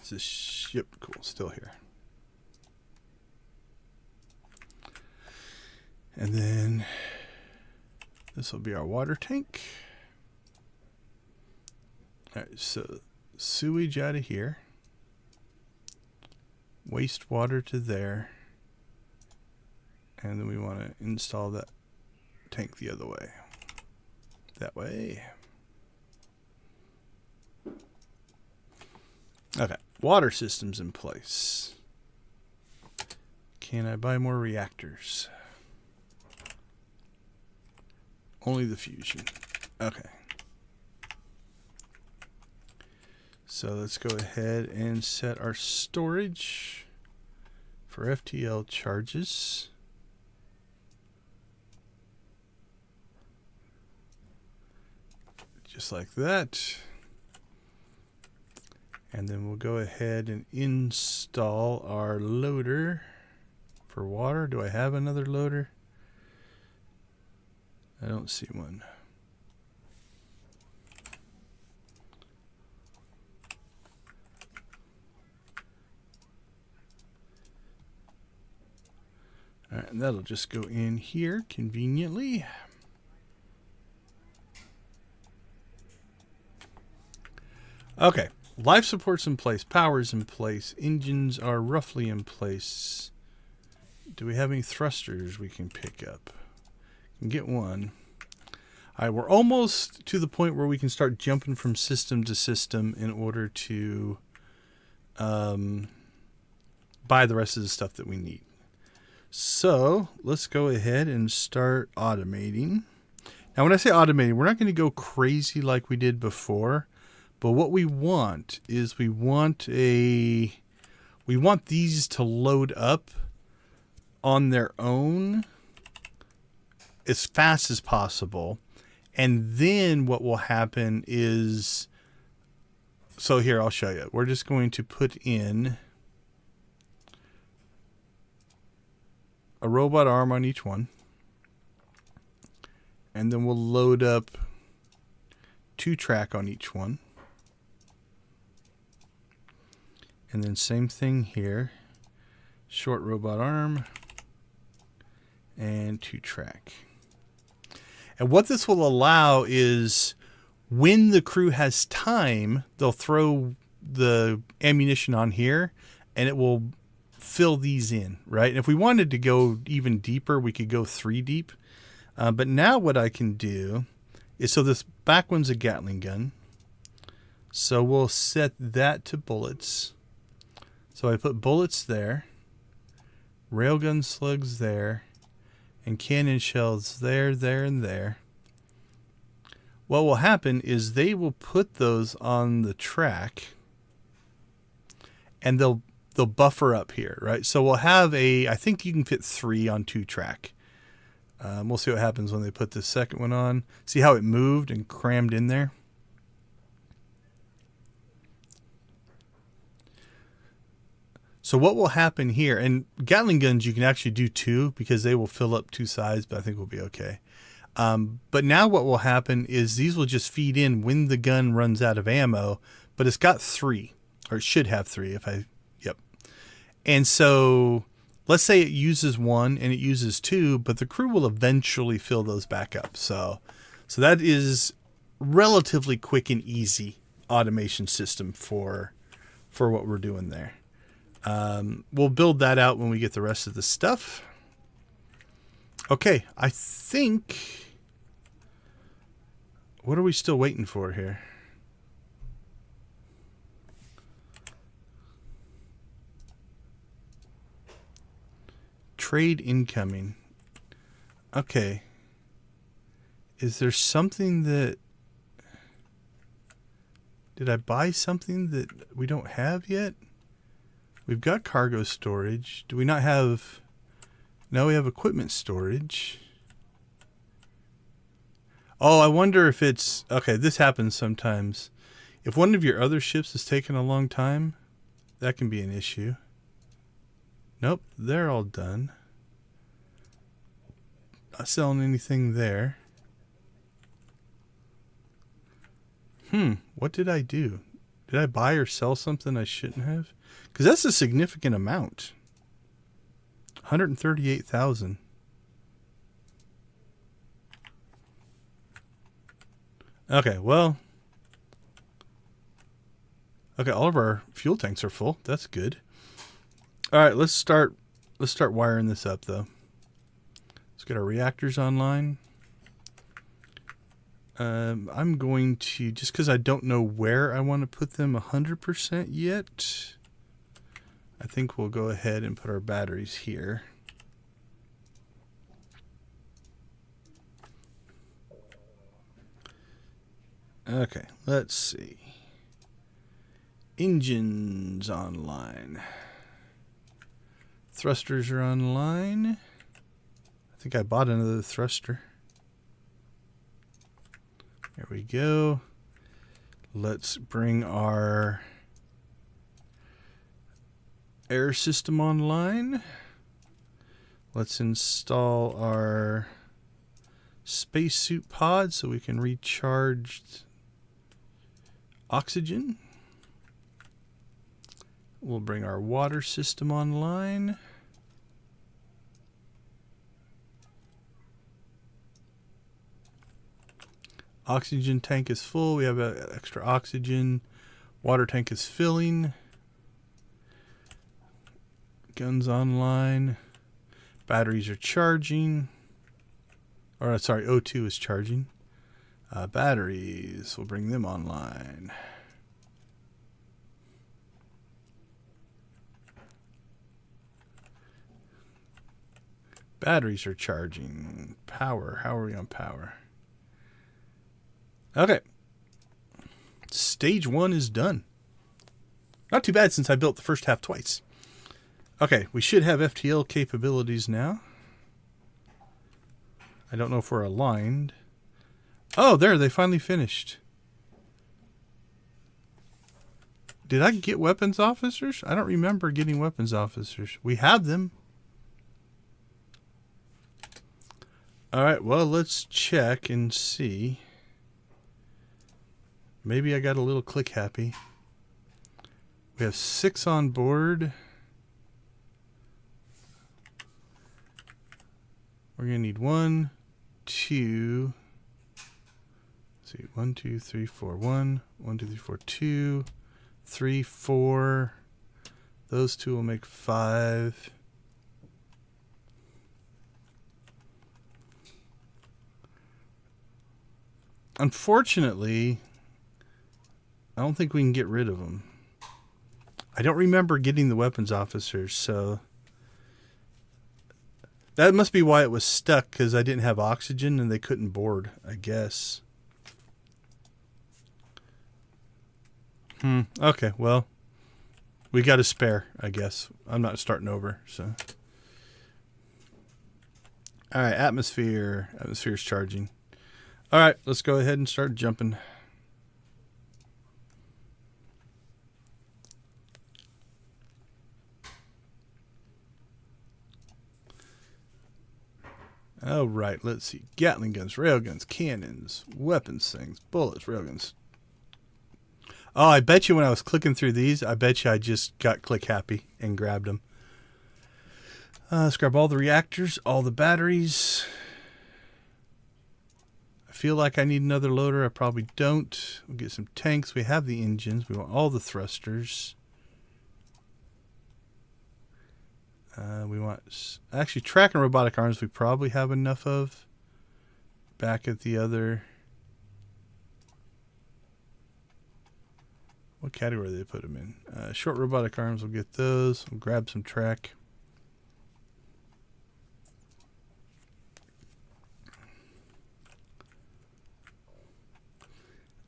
Is this ship? Cool. Still here. And then this will be our water tank. Alright, so sewage out of here. Wastewater to there. And then we want to install that tank the other way. That way. Okay, water system's in place. Can I buy more reactors? Only the fusion. Okay. So let's go ahead and set our storage for FTL charges. Just like that. And then we'll go ahead and install our loader for water. Do I have another loader? I don't see one. All right, and that'll just go in here conveniently. Okay, life support's in place, power's in place, engines are roughly in place. Do we have any thrusters we can pick up? Can get one. All right, we're almost to the point where we can start jumping from system to system in order to buy the rest of the stuff that we need. So let's go ahead and start automating. Now, when I say automating, we're not going to go crazy like we did before. But what we want is we want these to load up on their own as fast as possible. And then what will happen is, so here, I'll show you. We're just going to put in a robot arm on each one. And then we'll load up 2-track on each one. And then same thing here. Short robot arm and 2-track. And what this will allow is when the crew has time, they'll throw the ammunition on here and it will fill these in, right? And if we wanted to go even deeper, we could go 3 deep. But now what I can do is, so this back one's a Gatling gun. So we'll set that to bullets. So I put bullets there, railgun slugs there, and cannon shells there, there, and there. What will happen is they will put those on the track, and they'll buffer up here, right? So we'll have I think you can fit 3 on 2-track. We'll see what happens when they put the second one on. See how it moved and crammed in there? So what will happen here, and Gatling guns you can actually do 2 because they will fill up 2 sides, but I think we'll be okay. But now what will happen is these will just feed in when the gun runs out of ammo, but it's got 3, or it should have 3 yep. And so let's say it uses 1 and it uses 2, but the crew will eventually fill those back up. So that is relatively quick and easy automation system for what we're doing there. We'll build that out when we get the rest of the stuff. Okay, I think... What are we still waiting for here? Trade incoming. Okay. Is there something that... Did I buy something that we don't have yet? We've got cargo storage. Do we not have... No, we have equipment storage. Oh, I wonder if it's... Okay, this happens sometimes. If one of your other ships is taking a long time, that can be an issue. Nope, they're all done. Not selling anything there. What did I do? Did I buy or sell something I shouldn't have? Because that's a significant amount. 138,000. Okay, well. Okay, all of our fuel tanks are full. That's good. All right, let's start wiring this up though. Let's get our reactors online. I'm going to, just because I don't know where I want to put them 100% yet, I think we'll go ahead and put our batteries here. Okay, let's see. Engines online. Thrusters are online. I think I bought another thruster. There we go. Let's bring our air system online. Let's install our spacesuit pod so we can recharge oxygen. We'll bring our water system online. Oxygen tank is full. We have extra oxygen. Water tank is filling. Guns online. Batteries are charging. Or sorry, O2 is charging. Batteries, we'll bring them online. Batteries are charging. Power, how are we on power? Okay. Stage 1 is done. Not too bad since I built the first half twice. Okay, we should have FTL capabilities now. I don't know if we're aligned. Oh, there, they finally finished. Did I get weapons officers? I don't remember getting weapons officers. We have them. Alright, well, let's check and see. Maybe I got a little click happy. We have 6 on board. We're going to need 1, 2. Let's see, 1, 2, 3, 4. 1, 1, 2, 3, 4, 2, 3, 4. Those 2 will make 5. Unfortunately, I don't think we can get rid of them. I don't remember getting the weapons officers, so that must be why it was stuck, because I didn't have oxygen and they couldn't board, I guess. Okay, well, we got a spare, I guess. I'm not starting over, so. All right, atmosphere. Atmosphere's charging. All right, let's go ahead and start jumping. All right, let's see. Gatling guns, railguns, cannons, weapons things, bullets, railguns. Oh, I bet you when I was clicking through these, I bet you I just got click happy and grabbed them. Let's grab all the reactors, all the batteries. I feel like I need another loader. I probably don't. We'll get some tanks. We have the engines. We want all the thrusters. We want... Actually, track and robotic arms we probably have enough of. Back at the other... What category did they put them in? Short robotic arms, we'll get those. We'll grab some track.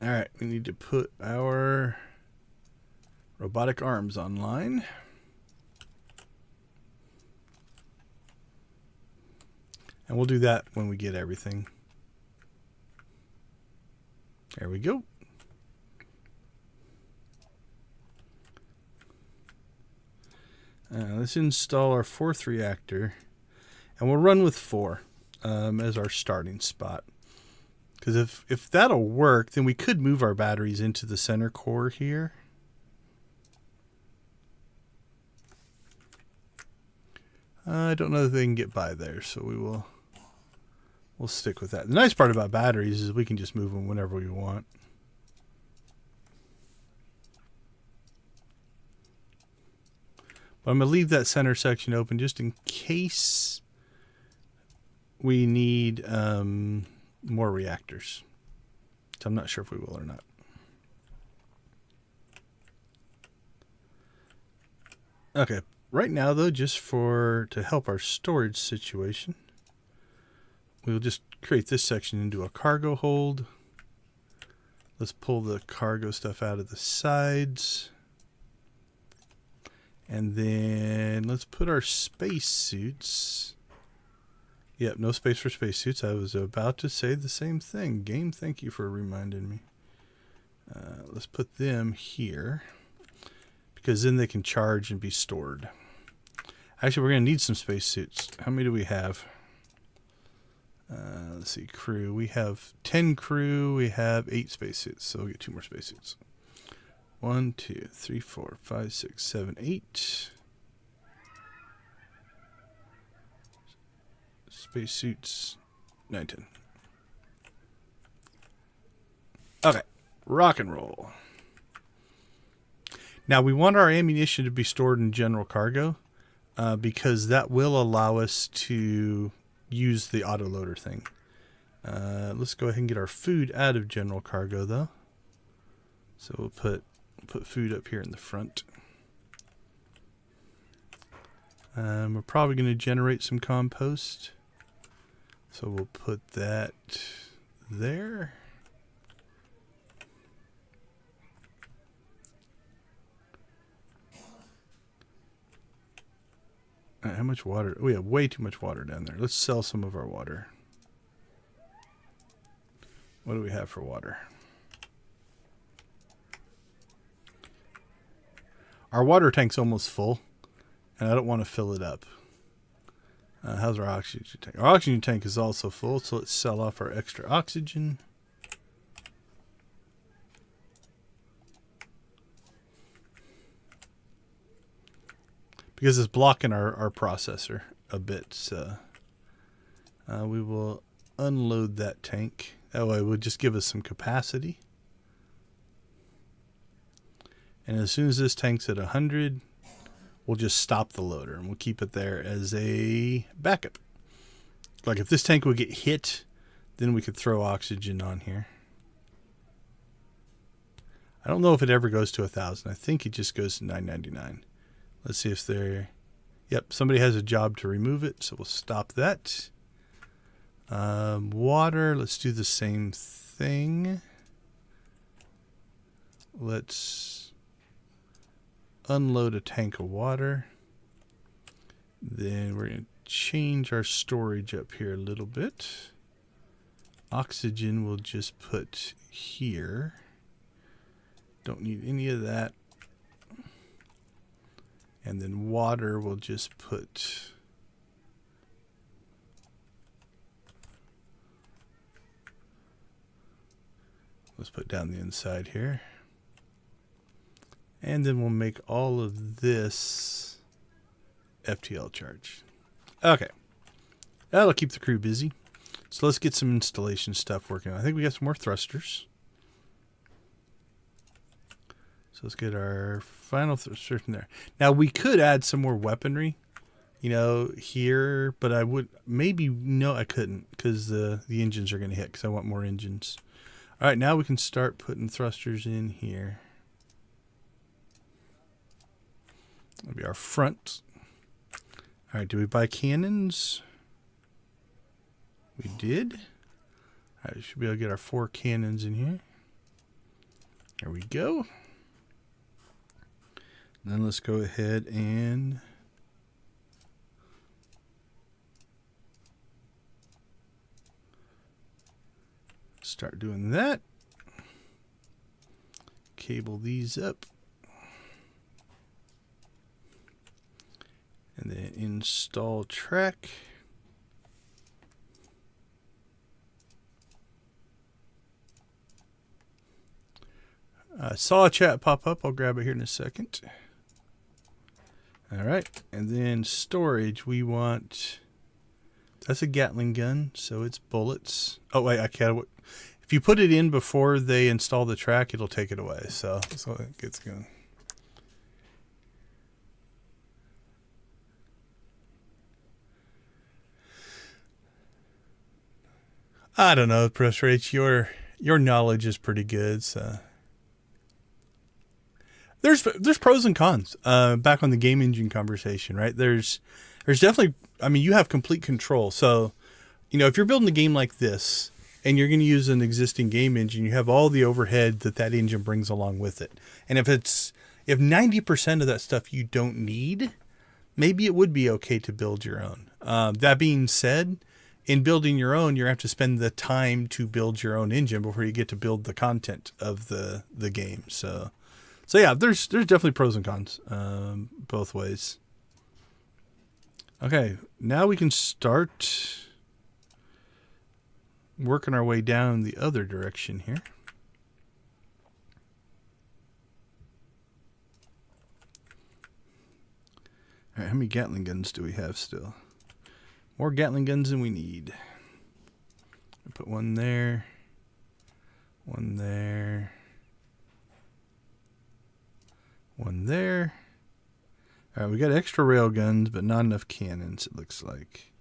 Alright, we need to put our robotic arms online. And we'll do that when we get everything. There we go. Let's install our 4th reactor. And we'll run with 4 as our starting spot. Because if that'll work, then we could move our batteries into the center core here. I don't know if they can get by there, so we'll stick with that. The nice part about batteries is we can just move them whenever we want. But I'm going to leave that center section open just in case we need more reactors. So I'm not sure if we will or not. Okay, right now though, just to help our storage situation, we'll just create this section into a cargo hold. Let's pull the cargo stuff out of the sides. And then let's put our space suits. Yep, no space for space suits. I was about to say the same thing. Game, thank you for reminding me. Let's put them here, because then they can charge and be stored. Actually, we're going to need some space suits. How many do we have? Let's see, crew. We have 10 crew. We have 8 space suits, so we'll get 2 more space suits. 1, 2, 3, 4, 5, 6, 7, 8. Space suits. 9, 10. Okay, rock and roll. Now we want our ammunition to be stored in general cargo because that will allow us to use the autoloader thing. Let's go ahead and get our food out of general cargo though. So we'll put food up here in the front. We're probably going to generate some compost. So we'll put that there. How much water? We have way too much water down there. Let's sell some of our water. What do we have for water? Our water tank's almost full, and I don't want to fill it up. How's our oxygen tank? Our oxygen tank is also full, so let's sell off our extra oxygen. Because it's blocking our processor a bit, so we will unload that tank. That way it would just give us some capacity. And as soon as this tank's at 100, we'll just stop the loader and we'll keep it there as a backup. Like if this tank would get hit, then we could throw oxygen on here. I don't know if it ever goes to 1,000. I think it just goes to 999. Let's see if they're... Yep, somebody has a job to remove it, so we'll stop that. Water, let's do the same thing. Let's unload a tank of water. Then we're going to change our storage up here a little bit. Oxygen we'll just put here. Don't need any of that. And then water we'll just put... Let's put down the inside here. And then we'll make all of this FTL charge. Okay. That'll keep the crew busy. So let's get some installation stuff working. I think we got some more thrusters. So let's get our final thruster in there. Now we could add some more weaponry, you know, here, but I would maybe, no, I couldn't because the engines are going to hit because I want more engines. All right, now we can start putting thrusters in here. That'll be our front. All right, do we buy cannons? We did. All right, we should be able to get our 4 cannons in here. There we go. Then let's go ahead and start doing that. Cable these up. And then install track. I saw a chat pop up. I'll grab it here in a second. All right. And then storage, we want... That's a Gatling gun, so it's bullets. Oh, wait, I can't... If you put it in before they install the track, it'll take it away. So it gets going. I don't know, Press Rach, your knowledge is pretty good, so... There's pros and cons. Back on the game engine conversation, right? There's definitely, I mean, you have complete control. So, you know, if you're building a game like this and you're going to use an existing game engine, you have all the overhead that engine brings along with it. And if 90% of that stuff you don't need, maybe it would be okay to build your own. That being said, in building your own, you have to spend the time to build your own engine before you get to build the content of the game. So yeah, there's definitely pros and cons, both ways. Okay, now we can start working our way down the other direction here. All right, how many Gatling guns do we have still? More Gatling guns than we need. I'll put one there, one there. One there. All right, we got extra rail guns, but not enough cannons, it looks like.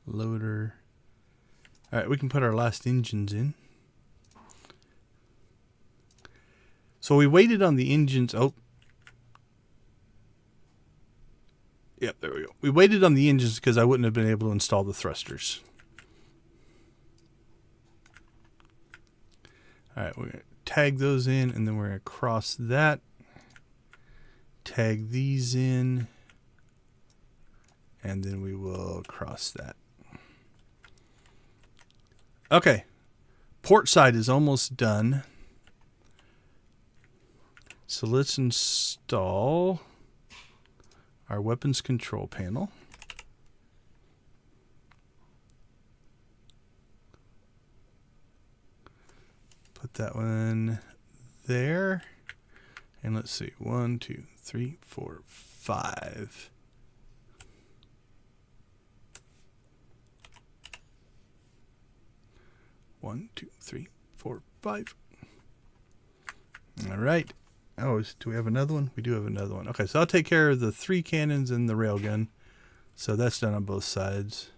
Loader. All right, we can put our last engines in. So we waited on the engines. Oh. Yep, there we go. We waited on the engines because I wouldn't have been able to install the thrusters. All right, we're going to tag those in, and then we're going to cross that. tag these in, and then we will cross that. Okay, port side is almost done. So let's install our weapons control panel. Put that one there. And let's see, 1, 2, 3, 4, 5. One, two, three, 4, 5. All right. Oh, do we have another one? We do have another one. Okay, so I'll take care of the 3 cannons and the railgun. So that's done on both sides.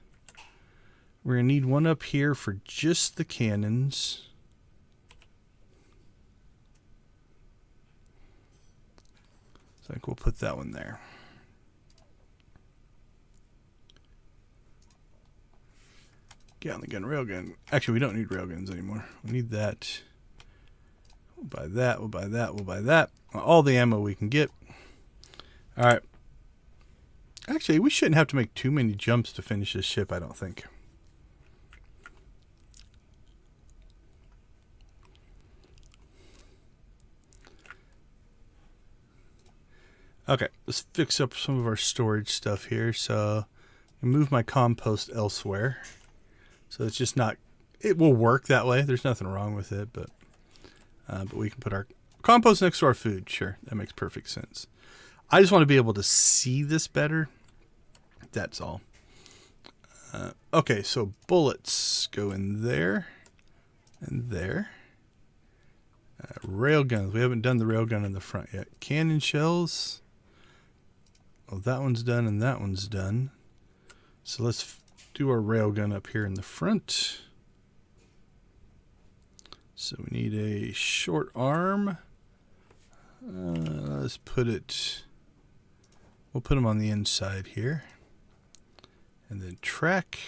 We're going to need one up here for just the cannons. So I think we'll put that one there. Gatling gun, railgun. Actually, we don't need railguns anymore. We need that. We'll buy that, we'll buy that, we'll buy that. All the ammo we can get. All right. Actually, we shouldn't have to make too many jumps to finish this ship, I don't think. Okay, let's fix up some of our storage stuff here. So, I move my compost elsewhere. So it's just not, it will work that way. There's nothing wrong with it, but we can put our compost next to our food. Sure, that makes perfect sense. I just want to be able to see this better. That's all. Okay, so bullets go in there and there. Railguns. We haven't done the railgun in the front yet. Cannon shells. Oh, that one's done and that one's done. So let's do our railgun up here in the front. So we need a short arm. Let's put it, we'll put them on the inside here. And then track.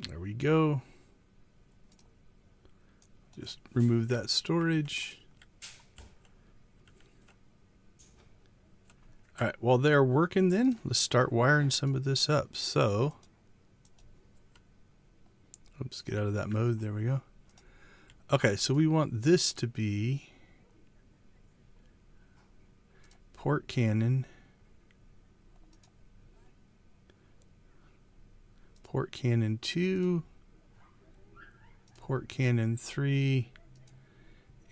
There we go. Just remove that storage. All right, while they're working then, let's start wiring some of this up. So, oops, get out of that mode. There we go. Okay, so we want this to be port cannon, port cannon 2, port cannon 3,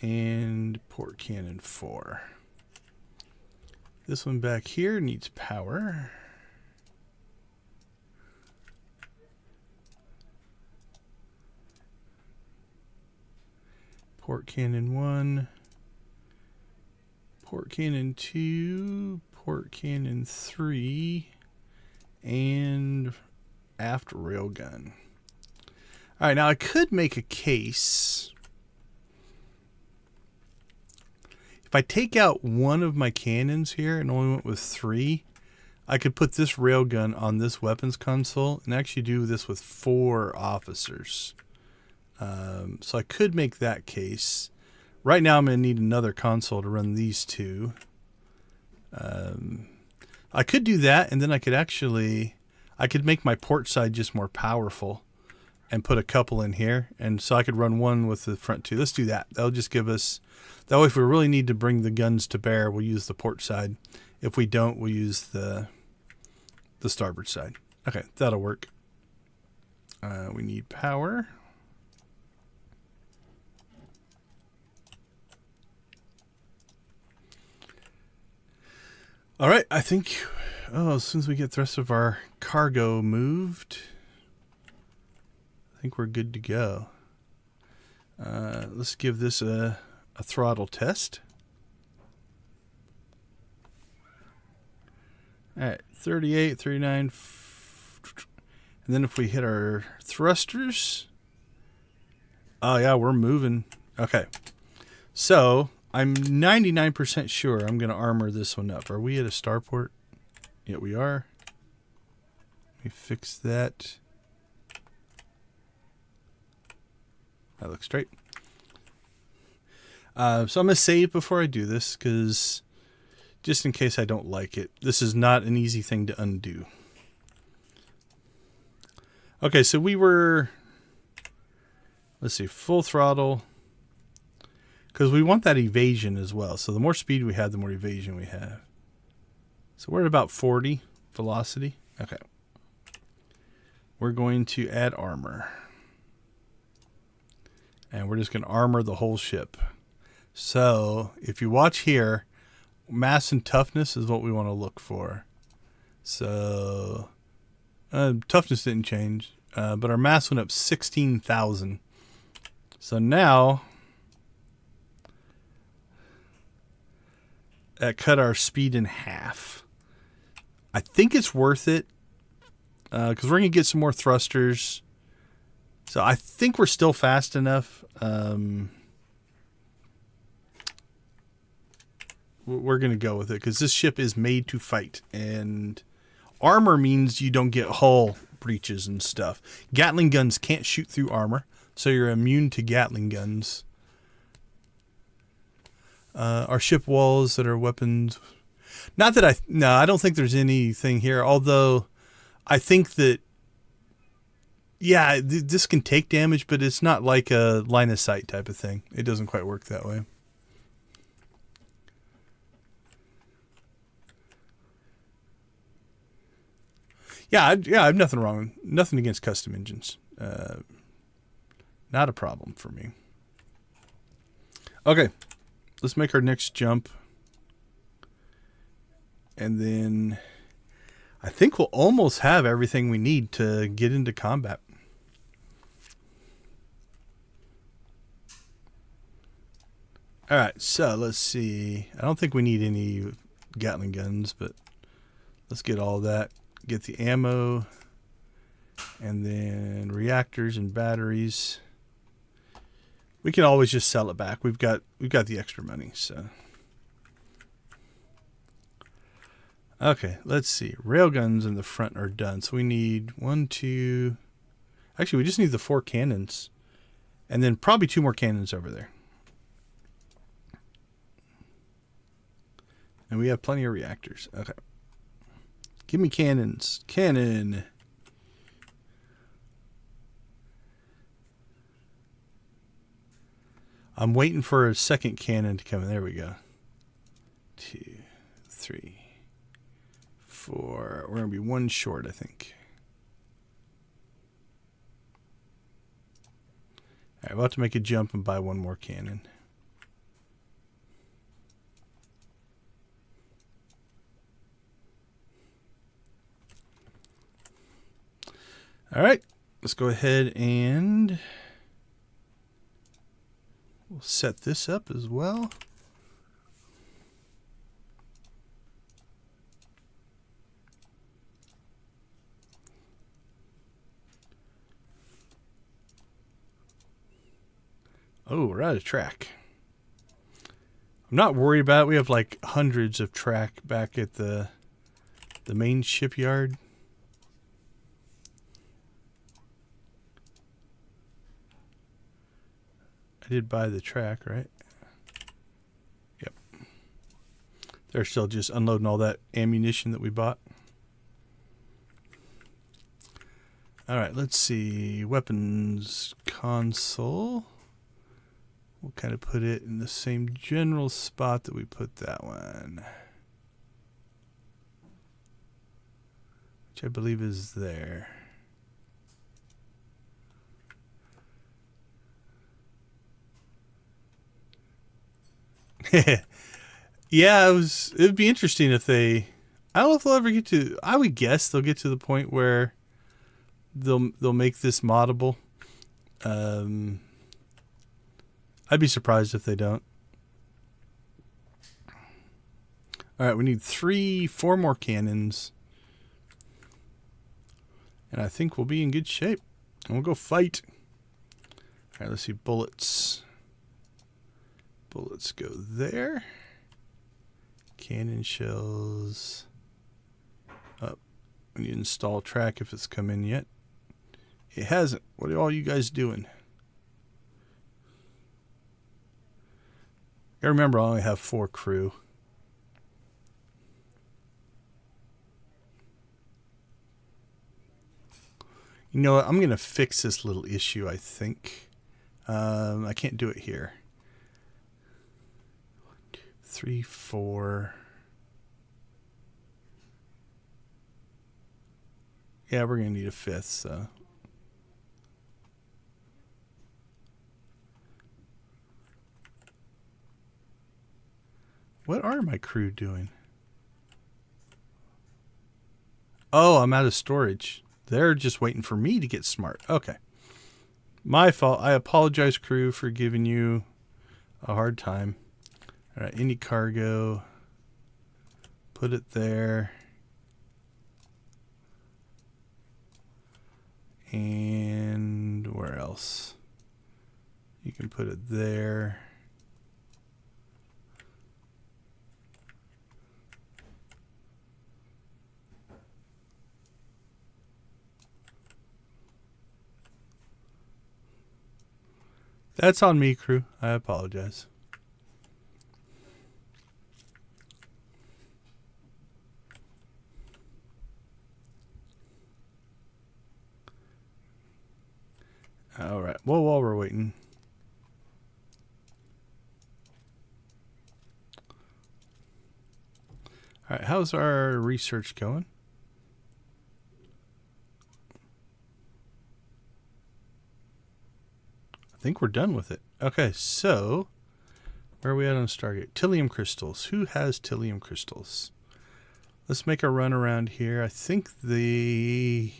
and port cannon 4. This one back here needs power. Port cannon 1, port cannon 2, port cannon 3, and aft railgun. All right, now I could make a case. If I take out one of my cannons here and only went with 3, I could put this railgun on this weapons console and actually do this with 4 officers. So I could make that case. Right now I'm going to need another console to run these 2. I could do that, and then I could make my port side just more powerful and put a couple in here. And so I could run one with the front 2. Let's do that. That'll just give us, that way if we really need to bring the guns to bear, we'll use the port side. If we don't, we'll use the starboard side. Okay, that'll work. We need power. All right, I think, as soon as we get the rest of our cargo moved, I think we're good to go. Let's give this a throttle test. All right, 38, 39. And then if we hit our thrusters, oh yeah, we're moving. Okay, so I'm 99% sure I'm going to armor this one up. Are we at a starport? Yeah, we are. Let me fix that. That looks straight. So I'm going to save before I do this, because just in case I don't like it. This is not an easy thing to undo. Okay, so we were, let's see, full throttle, because we want that evasion as well. So the more speed we have, the more evasion we have. So we're at about 40 velocity. Okay. We're going to add armor. And we're just going to armor the whole ship. So if you watch here, mass and toughness is what we want to look for. So toughness didn't change, but our mass went up 16,000. So now that cut our speed in half. I think it's worth it because we're going to get some more thrusters. So I think we're still fast enough. We're going to go with it because this ship is made to fight. And armor means you don't get hull breaches and stuff. Gatling guns can't shoot through armor, so you're immune to Gatling guns. Our ship walls that are weapons. Not that I don't think there's anything here. Although I think that, yeah, this can take damage, but it's not like a line of sight type of thing. It doesn't quite work that way. Yeah, I have nothing against custom engines. Not a problem for me. Okay, let's make our next jump. And then I think we'll almost have everything we need to get into combat. All right, so let's see. I don't think we need any Gatling guns, but let's get all that. Get the ammo, and then reactors and batteries. We can always just sell it back. We've got the extra money, so. Okay, let's see. Railguns in the front are done. So we need 1, 2. Actually, we just need the 4 cannons. And then probably 2 more cannons over there. And we have plenty of reactors. Okay. Give me cannons. Cannon. I'm waiting for a second cannon to come in. There we go. 2, 3, 4. We're going to be 1 short, I think. All right, we'll have to make a jump and buy 1 more cannon. All right, let's go ahead and we'll set this up as well. Oh, we're out of track. I'm not worried about it. We have like hundreds of track back at the main shipyard. I did buy the track, right? Yep. They're still just unloading all that ammunition that we bought. All right, let's see. Weapons console. We'll kind of put it in the same general spot that we put that one, which I believe is there. Yeah, it'd be interesting if they, I don't know if they'll ever get to, I would guess they'll get to the point where they'll make this moddable. I'd be surprised if they don't. All right, we need 4 more cannons. And I think we'll be in good shape. And we'll go fight. All right, let's see. Bullets. Bullets go there. Cannon shells. Oh, we need to install track if it's come in yet. It hasn't. What are all you guys doing? Gotta remember, I only have 4 crew. You know what? I'm going to fix this little issue, I think. I can't do it here. 1, 2, 3, 4. Yeah, we're going to need a 5th, so. What are my crew doing? Oh, I'm out of storage. They're just waiting for me to get smart. Okay. My fault. I apologize, crew, for giving you a hard time. All right, any cargo. Put it there. And where else? You can put it there. That's on me, crew. I apologize. All right. Well, while we're waiting. All right. How's our research going? I think we're done with it. Okay, so where are we at on Stargate? Tilium crystals. Who has tilium crystals? Let's make a run around here. I think the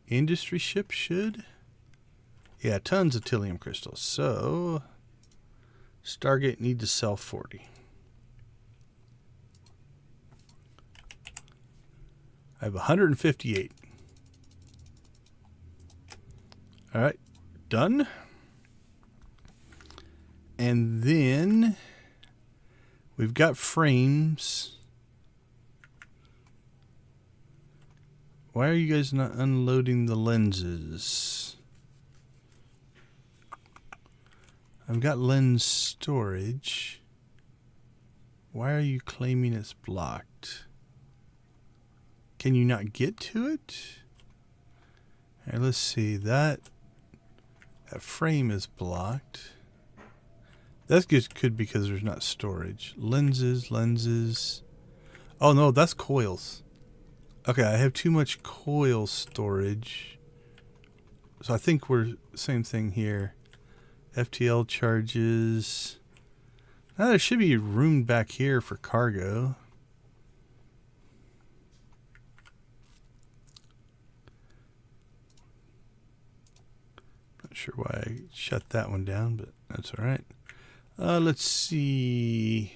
industry ship should. Yeah, tons of tilium crystals. So Stargate need to sell 40. I have 158. All right, done. And then we've got frames. Why are you guys not unloading the lenses? I've got lens storage. Why are you claiming it's blocked? Can you not get to it? All right, let's see. That frame is blocked. That's good because there's not storage. Lenses. Oh no, that's coils. Okay, I have too much coil storage. So I think we're same thing here. FTL charges. Now there should be room back here for cargo. Not sure why I shut that one down, but that's all right. Let's see.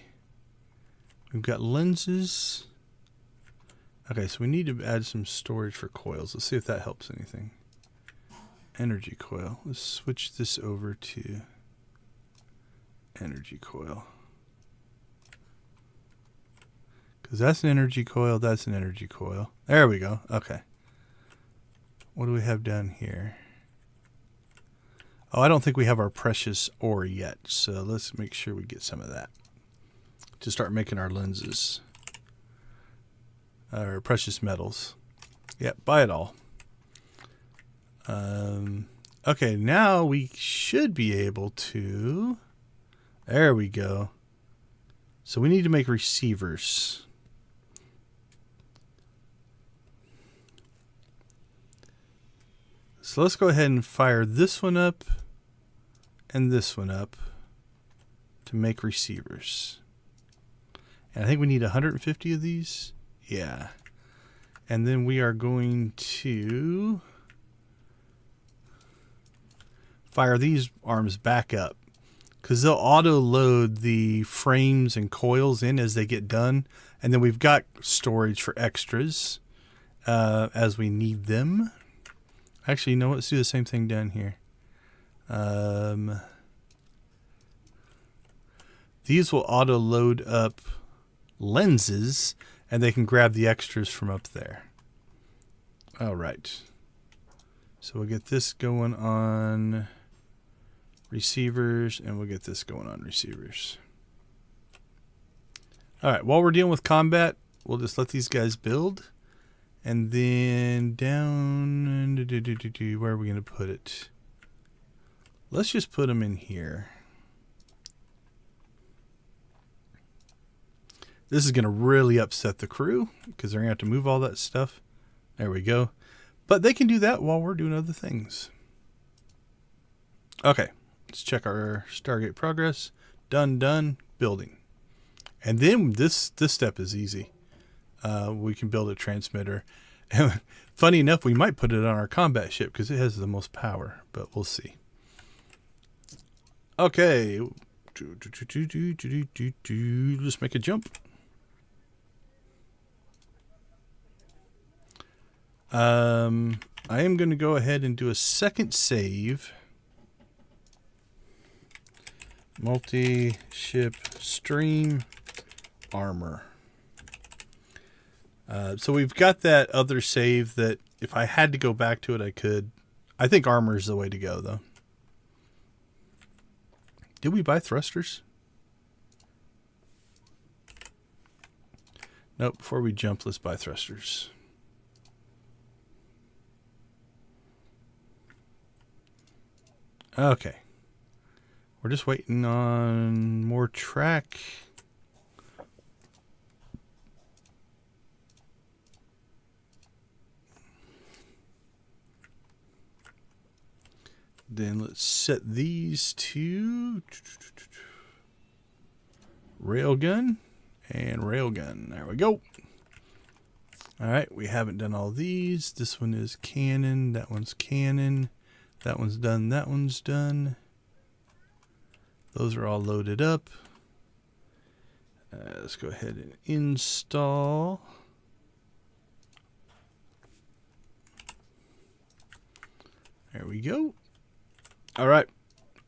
We've got lenses. Okay, so we need to add some storage for coils. Let's see if that helps anything. Energy coil. Let's switch this over to energy coil. Because that's an energy coil, that's an energy coil. There we go. Okay. What do we have down here? Oh, I don't think we have our precious ore yet, so let's make sure we get some of that to start making our lenses. Our precious metals. Yep, buy it all. Okay, now we should be able to... There we go. So we need to make receivers. So let's go ahead and fire this one up and this one up to make receivers. And I think we need 150 of these. Yeah. And then we are going to fire these arms back up because they'll auto load the frames and coils in as they get done. And then we've got storage for extras as we need them. Actually, you know what? Let's do the same thing down here. These will auto load up lenses and they can grab the extras from up there. All right. So we'll get this going on receivers and we'll get this going on receivers. All right, while we're dealing with combat, we'll just let these guys build. And then down, where are we going to put it? Let's just put them in here. This is going to really upset the crew because they're going to have to move all that stuff. There we go. But they can do that while we're doing other things. Okay, let's check our Stargate progress. Done, building. And then this step is easy. We can build a transmitter. And funny enough, we might put it on our combat ship because it has the most power, but we'll see. Okay. Let's make a jump. I am going to go ahead and do a second save. Multi-ship stream armor. So we've got that other save that if I had to go back to it, I could. I think armor is the way to go, though. Did we buy thrusters? Nope. Before we jump, let's buy thrusters. Okay. We're just waiting on more track. Then let's set these to railgun and railgun. There we go. All right, we haven't done all these. This one is cannon. That one's cannon. That one's done. That one's done. Those are all loaded up. Let's go ahead and install. There we go. All right,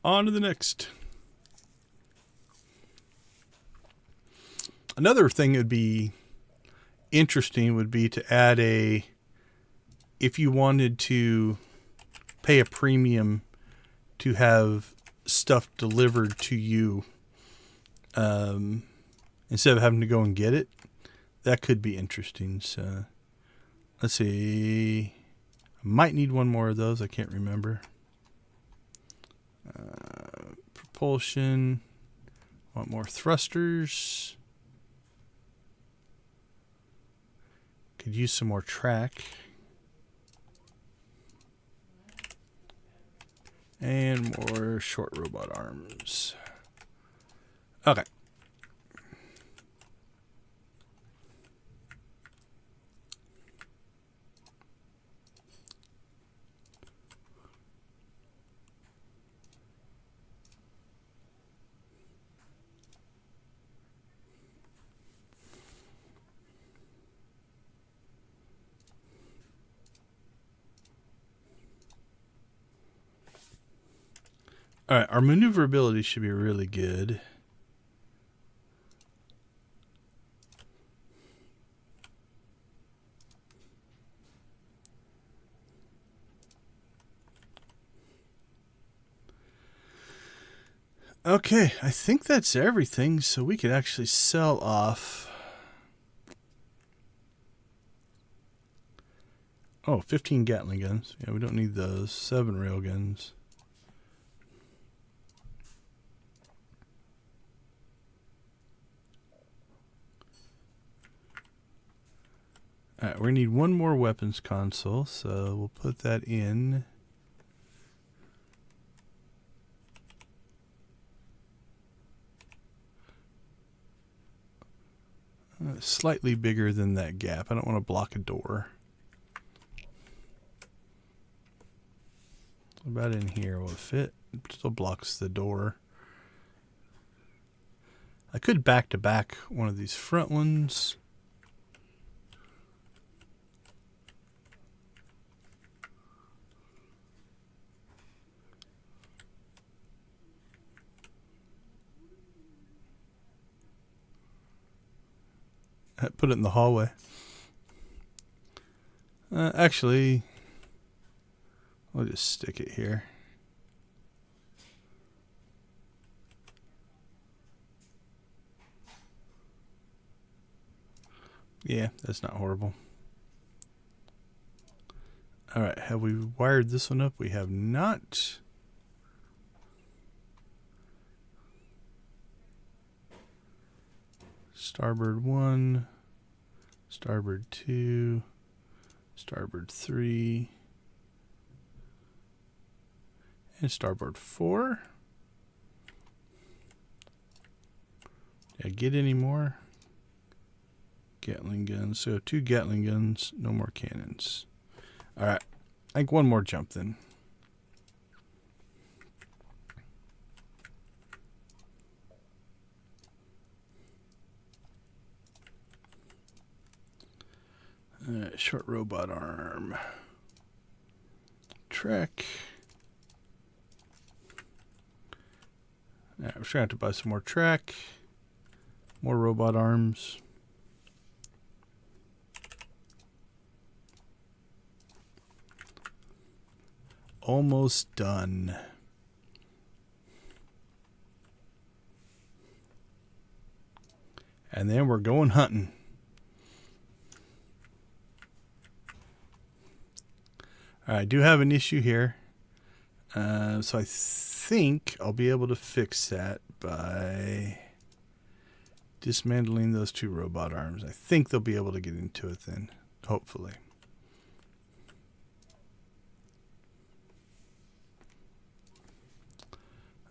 on to the next. Another thing that would be interesting would be to add if you wanted to pay a premium to have stuff delivered to you instead of having to go and get it. That could be interesting. So let's see. I might need one more of those. I can't remember. Propulsion. Want more thrusters. Could use some more track. And more short robot arms. Okay. All right, our maneuverability should be really good. Okay, I think that's everything, so we could actually sell off. Oh, 15 Gatling guns. Yeah, we don't need those. 7 railguns. All right, we need one more weapons console, so we'll put that in. Slightly bigger than that gap. I don't want to block a door. What about in here? Will it fit? It still blocks the door. I could back to back one of these front ones. Put it in the hallway. Actually, I'll just stick it here. Yeah, that's not horrible. All right, have we wired this one up? We have not. Starboard 1, starboard 2, starboard 3, and starboard 4. Did I get any more? Gatling guns. So 2 Gatling guns, no more cannons. All right, I think one more jump then. Short robot arm. Trek. We're going to have to buy some more track. More robot arms. Almost done. And then we're going hunting. I do have an issue here. So I think I'll be able to fix that by dismantling those 2 robot arms. I think they'll be able to get into it then, hopefully.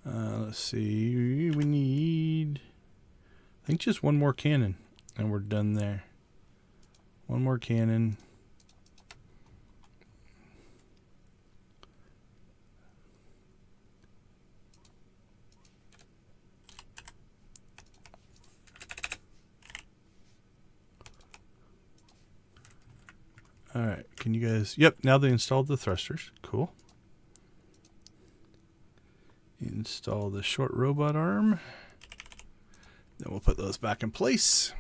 Let's see. We need, I think, just one more cannon, and we're done there. One more cannon. All right, can you guys... Yep, now they installed the thrusters. Cool. Install the short robot arm. Then we'll put those back in place.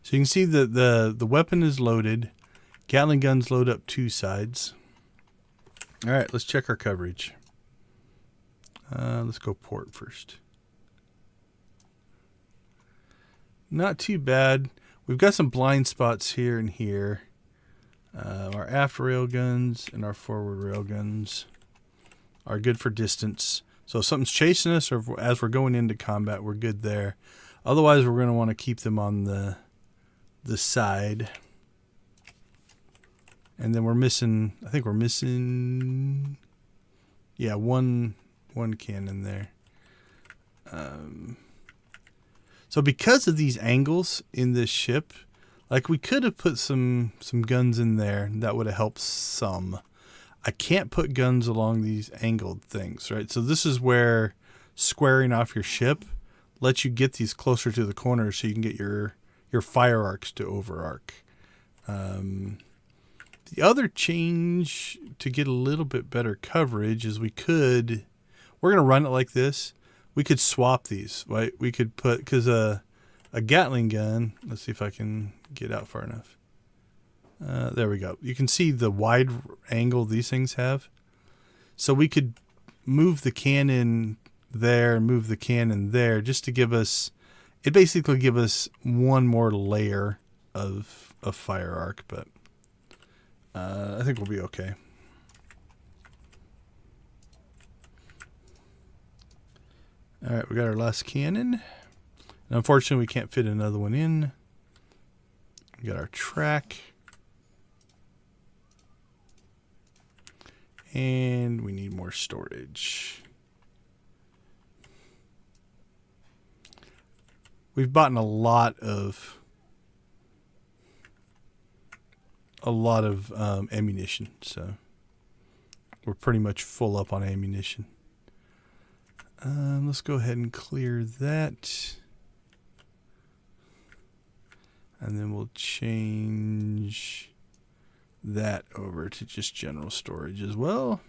So you can see that the weapon is loaded. Gatling guns load up 2 sides. All right, let's check our coverage. Let's go port first. Not too bad. We've got some blind spots here and here. Our aft rail guns and our forward rail guns are good for distance. So if something's chasing us or as we're going into combat, we're good there. Otherwise, we're going to want to keep them on the side. And then we're missing, I think we're missing, yeah, one cannon there. So because of these angles in this ship, like we could have put some guns in there. That would have helped some. I can't put guns along these angled things, right? So this is where squaring off your ship lets you get these closer to the corner so you can get your fire arcs to over arc. The other change to get a little bit better coverage is we're going to run it like this. We could swap these, right? We could put, because a Gatling gun, let's see if I can get out far enough. There we go. You can see the wide angle these things have. So we could move the cannon there and move the cannon there just to give us, it basically give us one more layer of fire arc, but I think we'll be okay. All right, we got our last cannon. And unfortunately, we can't fit another one in. We got our track. And we need more storage. We've bought a lot of ammunition, so we're pretty much full up on ammunition. Let's go ahead and clear that. And then we'll change that over to just general storage as well.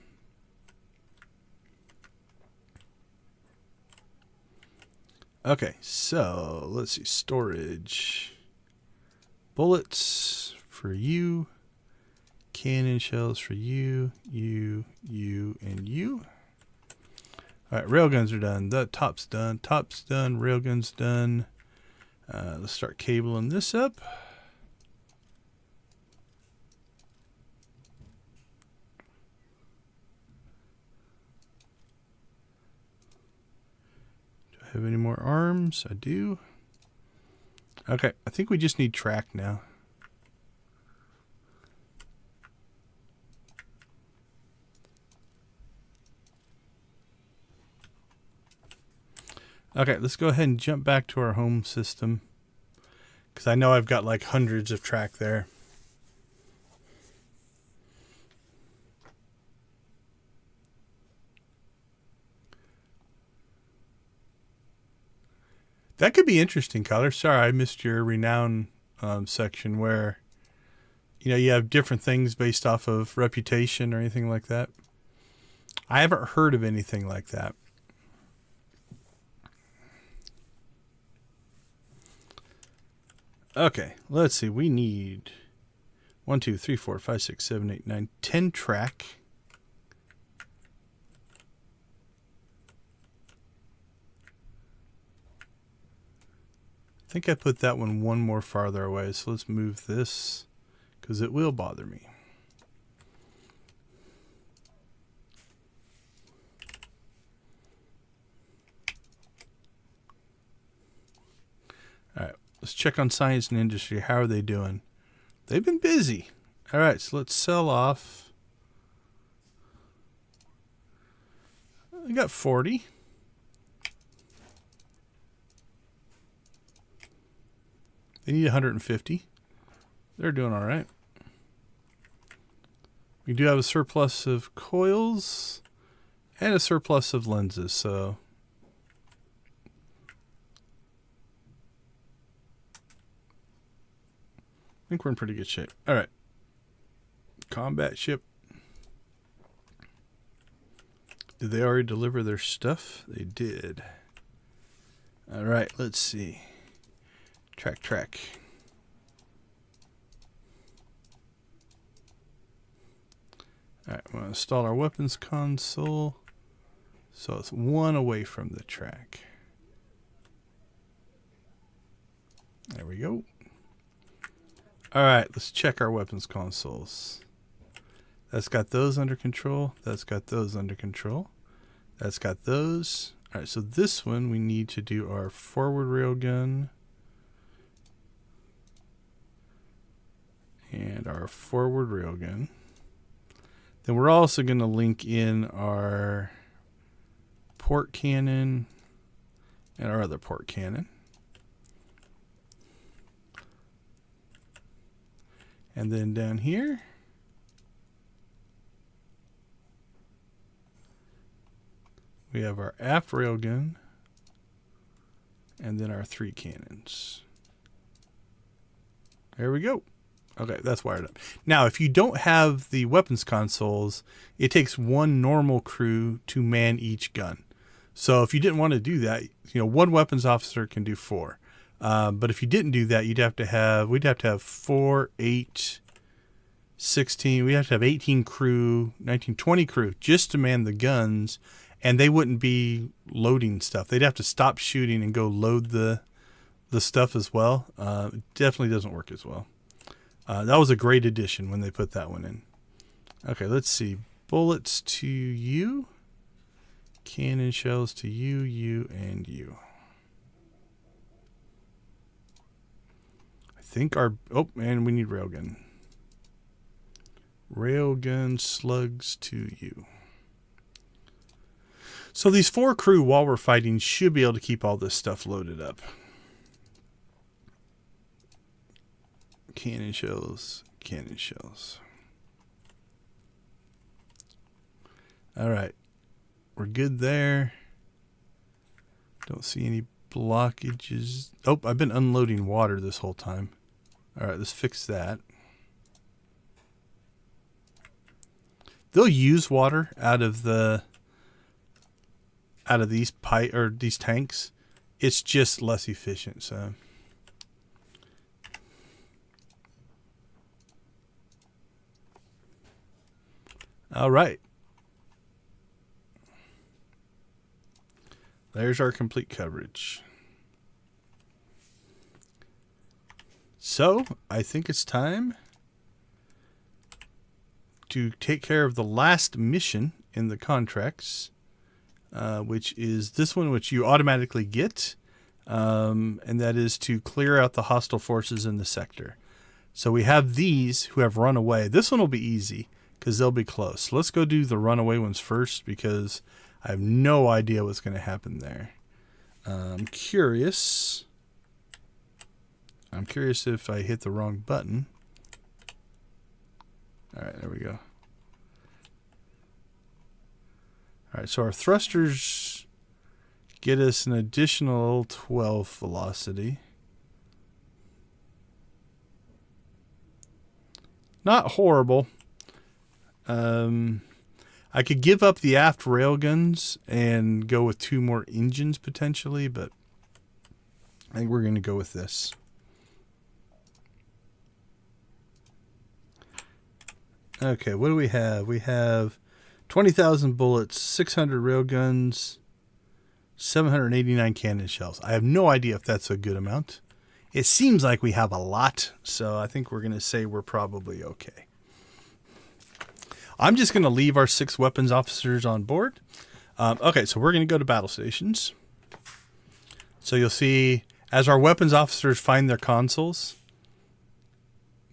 Okay, so let's see. Storage. Bullets for you. Cannon shells for you, you, and you. All right, railguns are done. The top's done. Top's done. Railgun's done. Let's start cabling this up. Do I have any more arms? I do. Okay, I think we just need track now. Okay, let's go ahead and jump back to our home system, because I know I've got like hundreds of track there. That could be interesting, Color. Sorry, I missed your renown section where, you know, you have different things based off of reputation or anything like that. I haven't heard of anything like that. Okay, let's see. We need 1, 2, 3, 4, 5, 6, 7, 8, 9, 10 track. I think I put that one more farther away, so let's move this because it will bother me. All right, let's check on science and industry. How are they doing? They've been busy. All right, so let's sell off. I got 40. They need 150. They're doing all right. We do have a surplus of coils and a surplus of lenses, so I think we're in pretty good shape. All right. Combat ship. Did they already deliver their stuff? They did. All right, let's see. Track. All right, we're going to install our weapons console. So it's one away from the track. There we go. All right, let's check our weapons consoles. That's got those under control. That's got those under control. That's got those. All right, so this one we need to do our forward railgun and our forward railgun. Then we're also going to link in our port cannon and our other port cannon. And then down here, we have our aft railgun and then our 3 cannons. There we go. Okay, that's wired up. Now, if you don't have the weapons consoles, it takes one normal crew to man each gun. So if you didn't want to do that, you know, one weapons officer can do 4. But if you didn't do that, we'd have to have 4, 8, 16. We'd have to have 18 crew, 19, 20 crew just to man the guns, and they wouldn't be loading stuff. They'd have to stop shooting and go load the stuff as well. It definitely doesn't work as well. That was a great addition when they put that one in. Okay, let's see. Bullets to you. Cannon shells to you, you, and you. I think our... Oh, and we need railgun. Railgun slugs to you. So these 4 crew, while we're fighting, should be able to keep all this stuff loaded up. Cannon shells, cannon shells. All right. We're good there. Don't see any blockages. Oh, I've been unloading water this whole time. All right, let's fix that. They'll use water out of these these tanks. It's just less efficient, so. All right. There's our complete coverage. So, I think it's time to take care of the last mission in the contracts, which is this one, which you automatically get, and that is to clear out the hostile forces in the sector. So we have these who have run away. This one will be easy because they'll be close. Let's go do the runaway ones first because I have no idea what's going to happen there. I'm curious if I hit the wrong button. All right, there we go. All right, so our thrusters get us an additional 12 velocity. Not horrible. I could give up the aft railguns and go with 2 more engines potentially, but I think we're going to go with this. Okay, what do we have? We have 20,000 bullets, 600 railguns, 789 cannon shells. I have no idea if that's a good amount. It seems like we have a lot, so I think we're going to say we're probably okay. I'm just going to leave our 6 weapons officers on board. Okay, so we're going to go to battle stations. So you'll see, as our weapons officers find their consoles,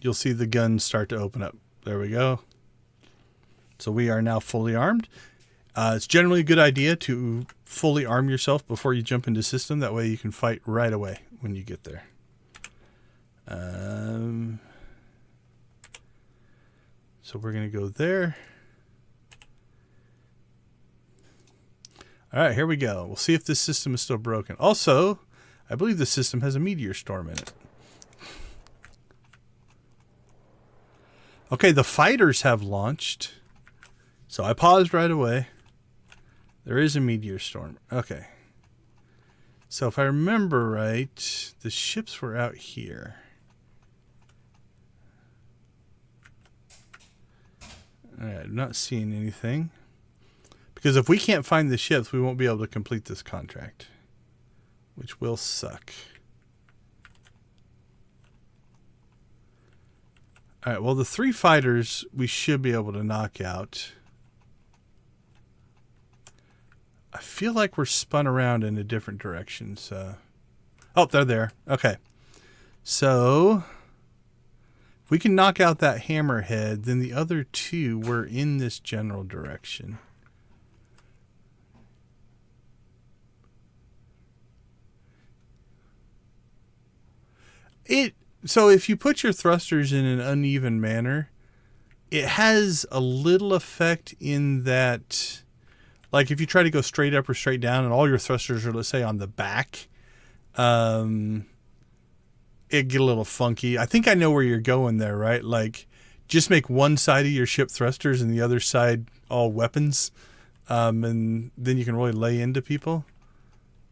you'll see the guns start to open up. There we go. So we are now fully armed. It's generally a good idea to fully arm yourself before you jump into system. That way you can fight right away when you get there. So we're going to go there. All right, here we go. We'll see if this system is still broken. Also, I believe the system has a meteor storm in it. Okay, the fighters have launched. So I paused right away. There is a meteor storm. Okay. So if I remember right, the ships were out here. All right, I'm not seeing anything. Because if we can't find the ships, we won't be able to complete this contract. Which will suck. All right, well, the 3 fighters we should be able to knock out. I feel like we're spun around in a different direction. So, oh, they're there. Okay. So, if we can knock out that hammerhead, then the other 2 were in this general direction. So if you put your thrusters in an uneven manner, it has a little effect in that, like if you try to go straight up or straight down and all your thrusters are, let's say, on the back, it get a little funky. I think I know where you're going there, right? Like just make one side of your ship thrusters and the other side all weapons, and then you can really lay into people.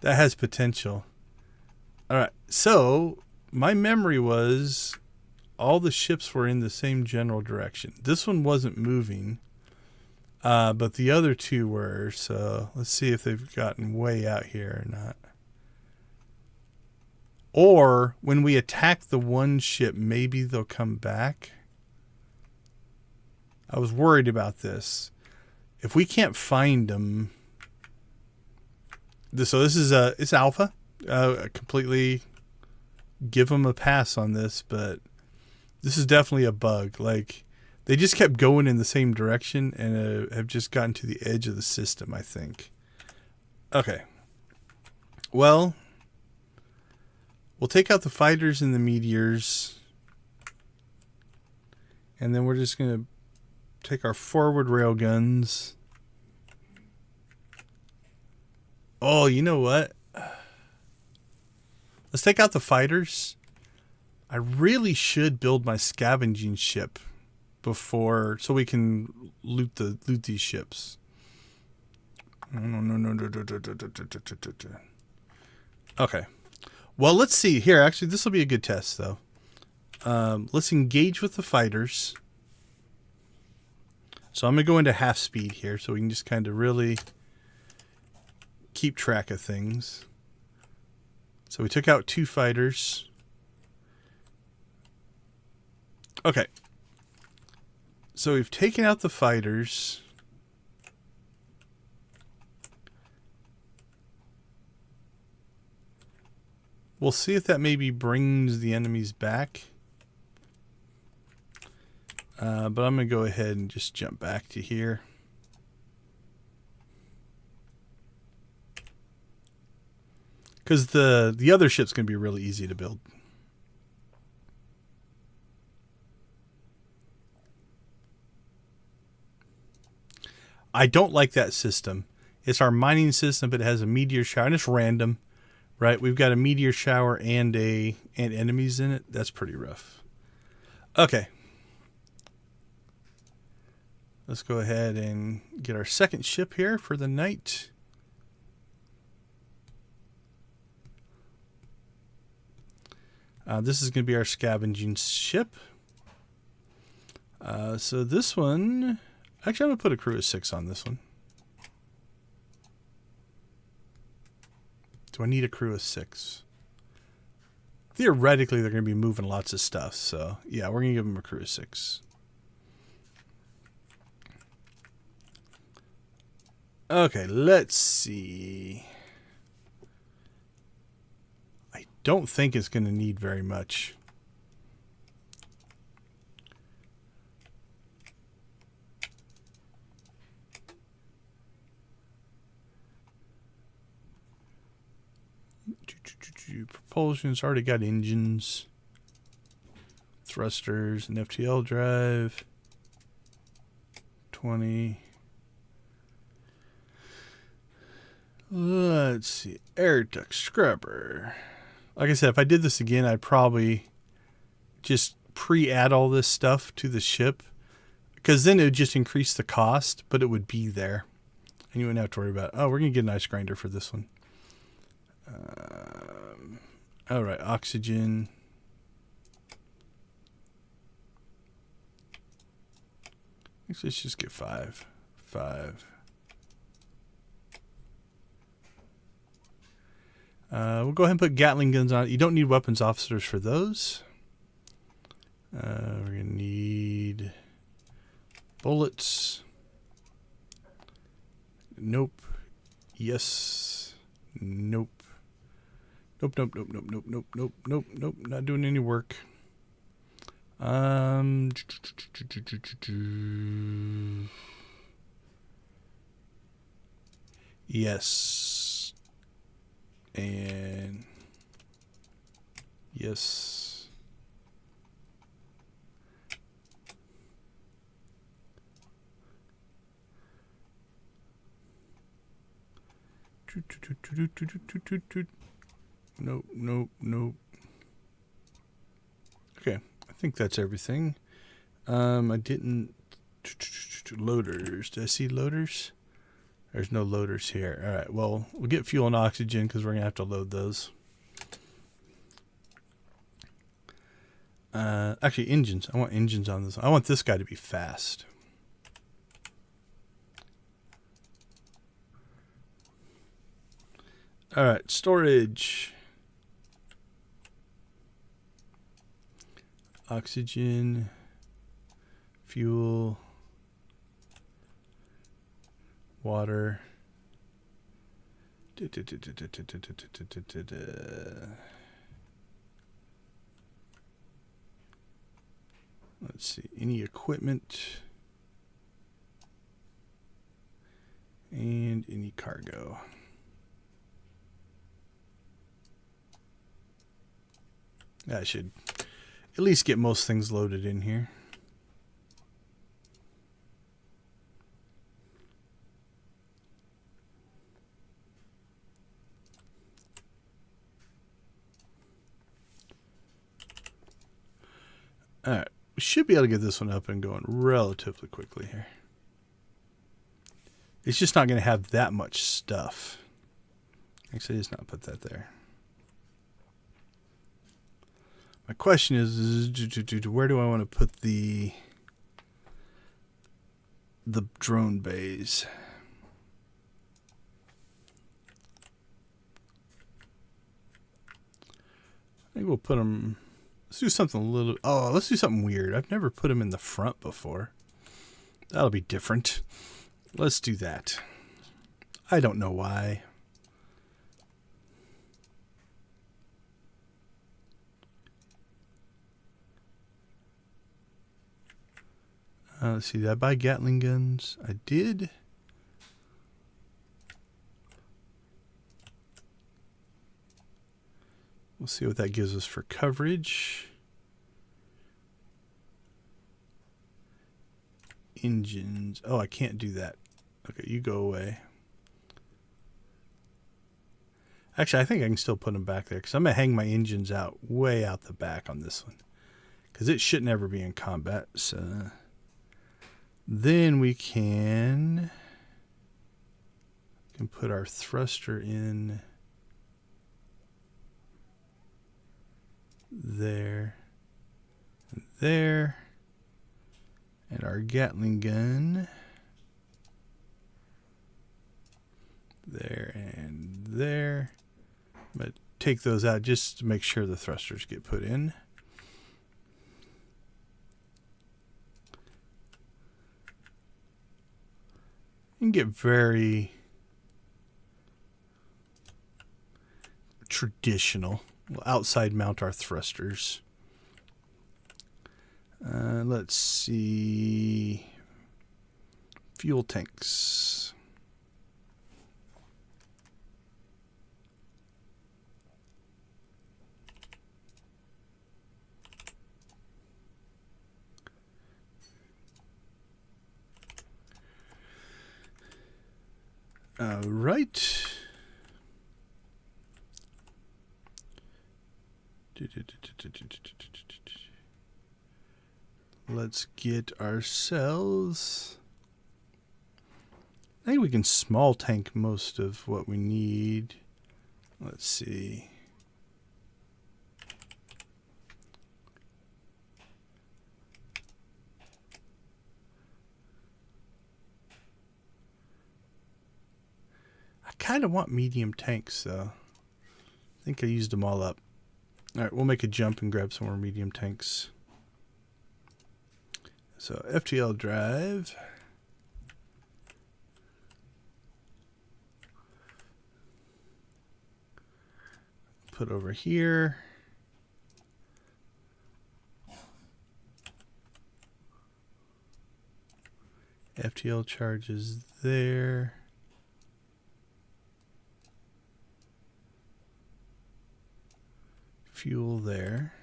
That has potential. All right, so my memory was all the ships were in the same general direction. This one wasn't moving, but the other 2 were. So let's see if they've gotten way out here or not. Or when we attack the one ship, maybe they'll come back. I was worried about this. If we can't find them, so this is it's Alpha. Completely give them a pass on this, but this is definitely a bug. Like they just kept going in the same direction and have just gotten to the edge of the system, I think. Okay. Well, we'll take out the fighters and the meteors, and then we're just going to take our forward railguns. Oh, you know what? Let's take out the fighters. I really should build my scavenging ship before, so we can loot these ships. No. Okay. Well, let's see here. Actually, this will be a good test, though. Let's engage with the fighters. So I'm going to go into half speed here so we can just kind of really keep track of things. So we took out 2 fighters. Okay. So we've taken out the fighters. We'll see if that maybe brings the enemies back. But I'm going to go ahead and just jump back to here. Because the other ship's going to be really easy to build. I don't like that system. It's our mining system, but it has a meteor shower, and it's random. Right, we've got a meteor shower and enemies in it. That's pretty rough. Okay. Let's go ahead and get our second ship here for the night. This is going to be our scavenging ship. So this one... Actually, I'm going to put a crew of 6 on this one. Do I need a crew of 6? Theoretically, they're going to be moving lots of stuff. So, yeah, we're going to give them a crew of 6. Okay, let's see. I don't think it's going to need very much. Propulsion's already got engines, thrusters, an FTL drive, 20. Let's see, air duct scrubber. Like I said, if I did this again, I'd probably just pre-add all this stuff to the ship, because then it would just increase the cost, but it would be there, and you wouldn't have to worry about, oh, we're going to get an ice grinder for this one. All right, oxygen. Let's just get 5. 5. We'll go ahead and put Gatling guns on it. You don't need weapons officers for those. We're going to need bullets. Nope. Yes. Nope. Nope, nope, nope, nope, nope, nope, nope, nope, nope. Not doing any work. Yes. And yes. Nope, nope, nope. Okay, I think that's everything. I didn't... Loaders. Did I see loaders? There's no loaders here. All right, well, we'll get fuel and oxygen because we're going to have to load those. Actually, engines. I want engines on this. I want this guy to be fast. All right, storage. Oxygen, fuel, water. Let's see, any equipment and any cargo. I should at least get most things loaded in here. All right, we should be able to get this one up and going relatively quickly here. It's just not going to have that much stuff. Actually, just not put that there. My question is where do I want to put the drone bays? I think we'll put them Let's do something a little... Oh, let's do something weird. I've never put them in the front before. That'll be different. Let's do that. I don't know why. Let's see. Did I buy Gatling guns? I did. We'll see what that gives us for coverage. Engines. Oh, I can't do that. Okay, you go away. Actually, I think I can still put them back there because I'm going to hang my engines out way out the back on this one because it should never be in combat. So then we can put our thruster in there and there, and our Gatling gun there and there. I'm going to take those out just to make sure the thrusters get put in. You can get very traditional. We'll outside mount our thrusters. Let's see. Fuel tanks. Right. Let's get ourselves... I think we can small tank most of what we need. Let's see. I kind of want medium tanks, though. I think I used them all up. All right, we'll make a jump and grab some more medium tanks. So FTL drive. Put over here. FTL charges there. Fuel there.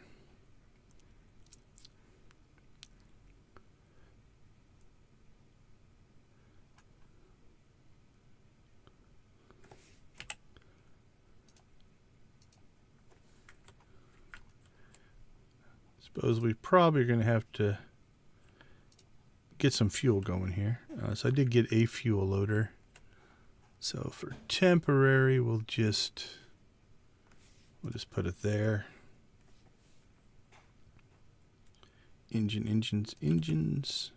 Suppose we probably are going to have to get some fuel going here. So I did get a fuel loader. So for temporary, we'll just put it there. Engines.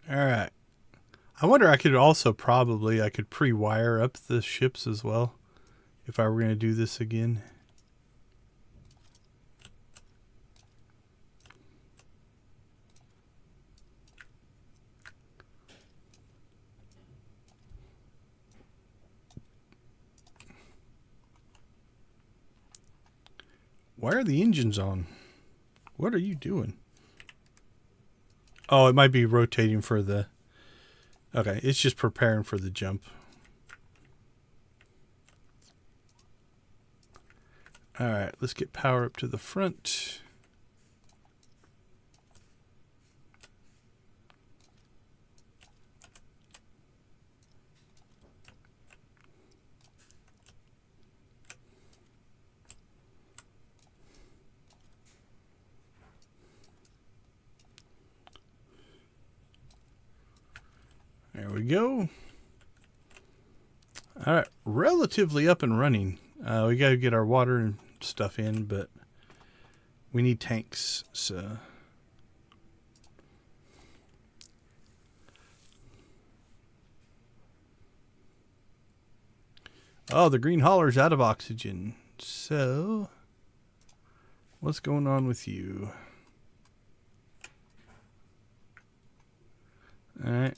All right. I wonder I could also I could pre-wire up the ships as well if I were going to do this again. Why are the engines on? What are you doing? Oh, it might be rotating for the... Okay, it's just preparing for the jump. All right, let's get power up to the front. we go. All right, relatively up and running. We got to get our water and stuff in, but we need tanks, so... Oh, the green hauler's out of oxygen. So, what's going on with you? All right.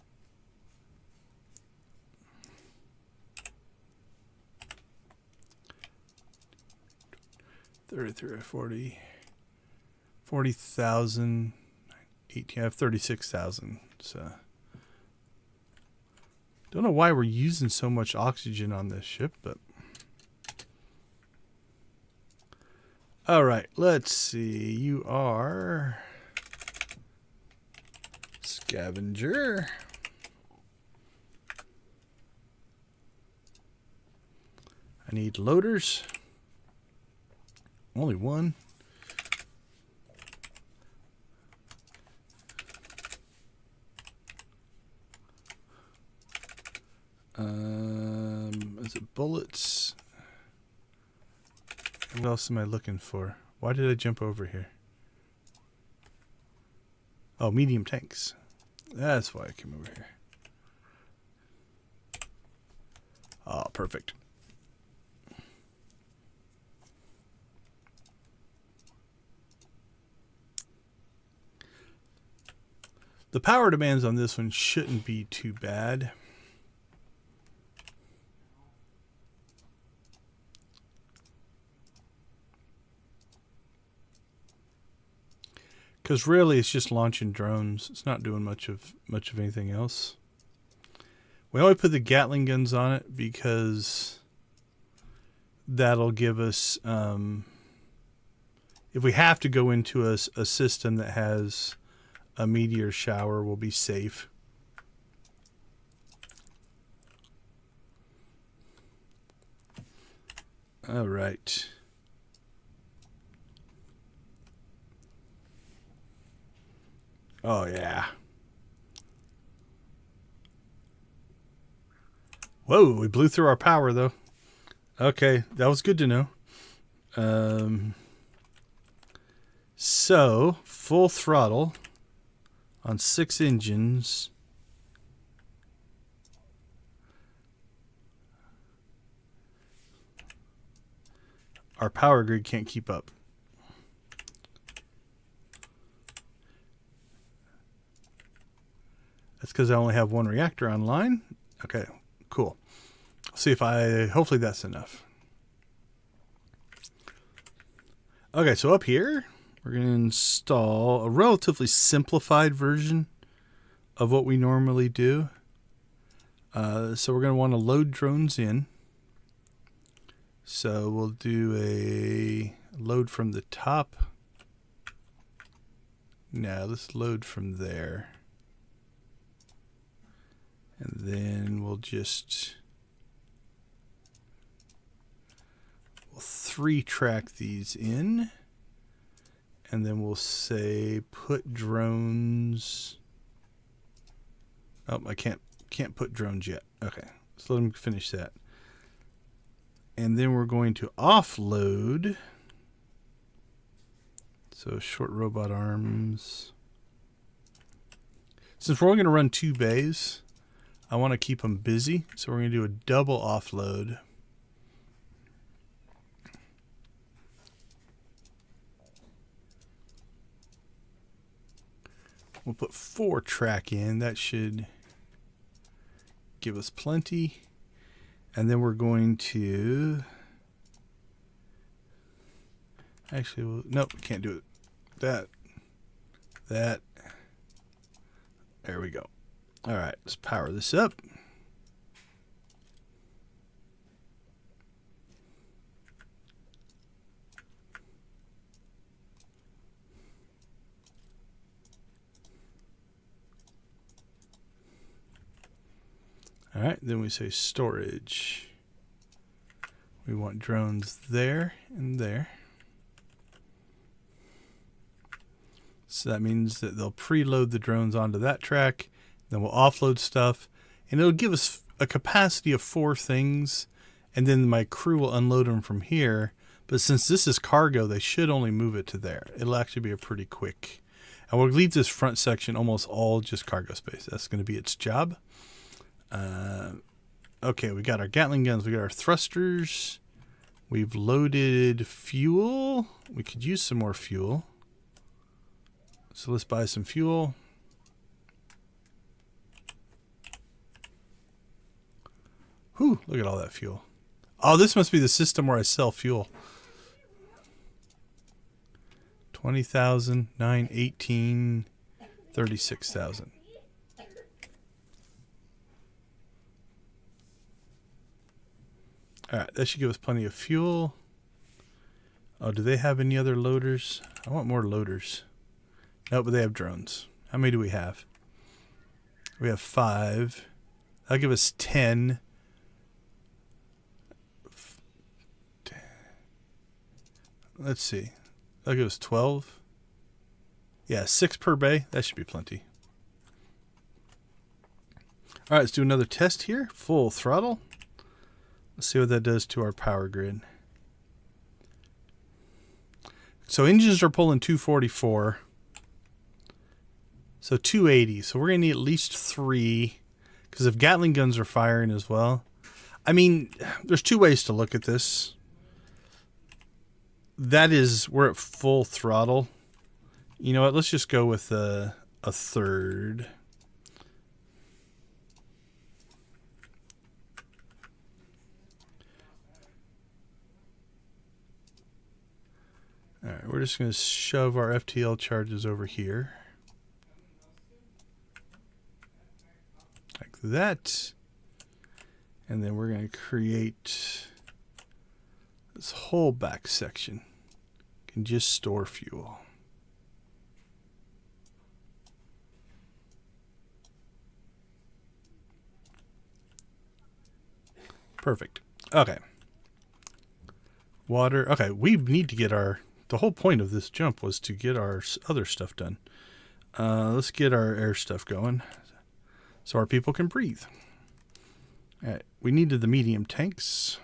$33, $40, 40,000, 18. I have 36,000. So, don't know why we're using so much oxygen on this ship, but. All right, let's see. You are Scavenger. I need loaders. Only one. Is it bullets? What else am I looking for? Why did I jump over here? Oh, medium tanks. That's why I came over here. Oh, perfect. The power demands on this one shouldn't be too bad. Because really, it's just launching drones. It's not doing much of anything else. We only put the Gatling guns on it because that'll give us, if we have to go into a system that has a meteor shower, we'll be safe. All right. Oh, yeah. Whoa, we blew through our power, though. Okay, that was good to know. So, full throttle on 6 engines. Our power grid can't keep up. That's because I only have one reactor online. Okay, cool. See if hopefully that's enough. Okay, so up here, we're going to install a relatively simplified version of what we normally do. So we're going to want to load drones in. So we'll do a load from the top. Now let's load from there. And then we'll 3-track these in. And then we'll say put drones. Oh, I can't put drones yet. Okay, so let me finish that. And then we're going to offload. So short robot arms. Since we're only going to run 2 bays, I want to keep them busy, so we're going to do a double offload. We'll put 4-track in. That should give us plenty. And then we're going to... Actually, nope, we can't do it. That. There we go. All right, let's power this up. All right, then we say storage. We want drones there and there. So that means that they'll preload the drones onto that track. Then we'll offload stuff, and it'll give us a capacity of 4 things, and then my crew will unload them from here. But since this is cargo, they should only move it to there. It'll actually be a pretty quick. And we'll leave this front section almost all just cargo space. That's going to be its job. Okay, we got our Gatling guns. We got our thrusters. We've loaded fuel. We could use some more fuel. So let's buy some fuel. Whew, look at all that fuel. Oh, this must be the system where I sell fuel. 20,000, 9, 18, 36,000. All right, that should give us plenty of fuel. Oh, do they have any other loaders? I want more loaders. No, but they have drones. How many do we have? We have 5. That'll give us 10. Let's see. That'll give us 12. Yeah, 6 per bay. That should be plenty. All right, let's do another test here. Full throttle. Let's see what that does to our power grid. So engines are pulling 244. So 280. So we're going to need at least 3. Because if Gatling guns are firing as well. I mean, there's 2 ways to look at this. That is, we're at full throttle. You know what? Let's just go with a third. All right, we're just going to shove our FTL charges over here. Like that. And then we're going to create this whole back section. Can just store fuel. Perfect. Okay. Water. Okay, we need to get our... The whole point of this jump was to get our other stuff done. Let's get our air stuff going so our people can breathe. All right, we needed the medium tanks.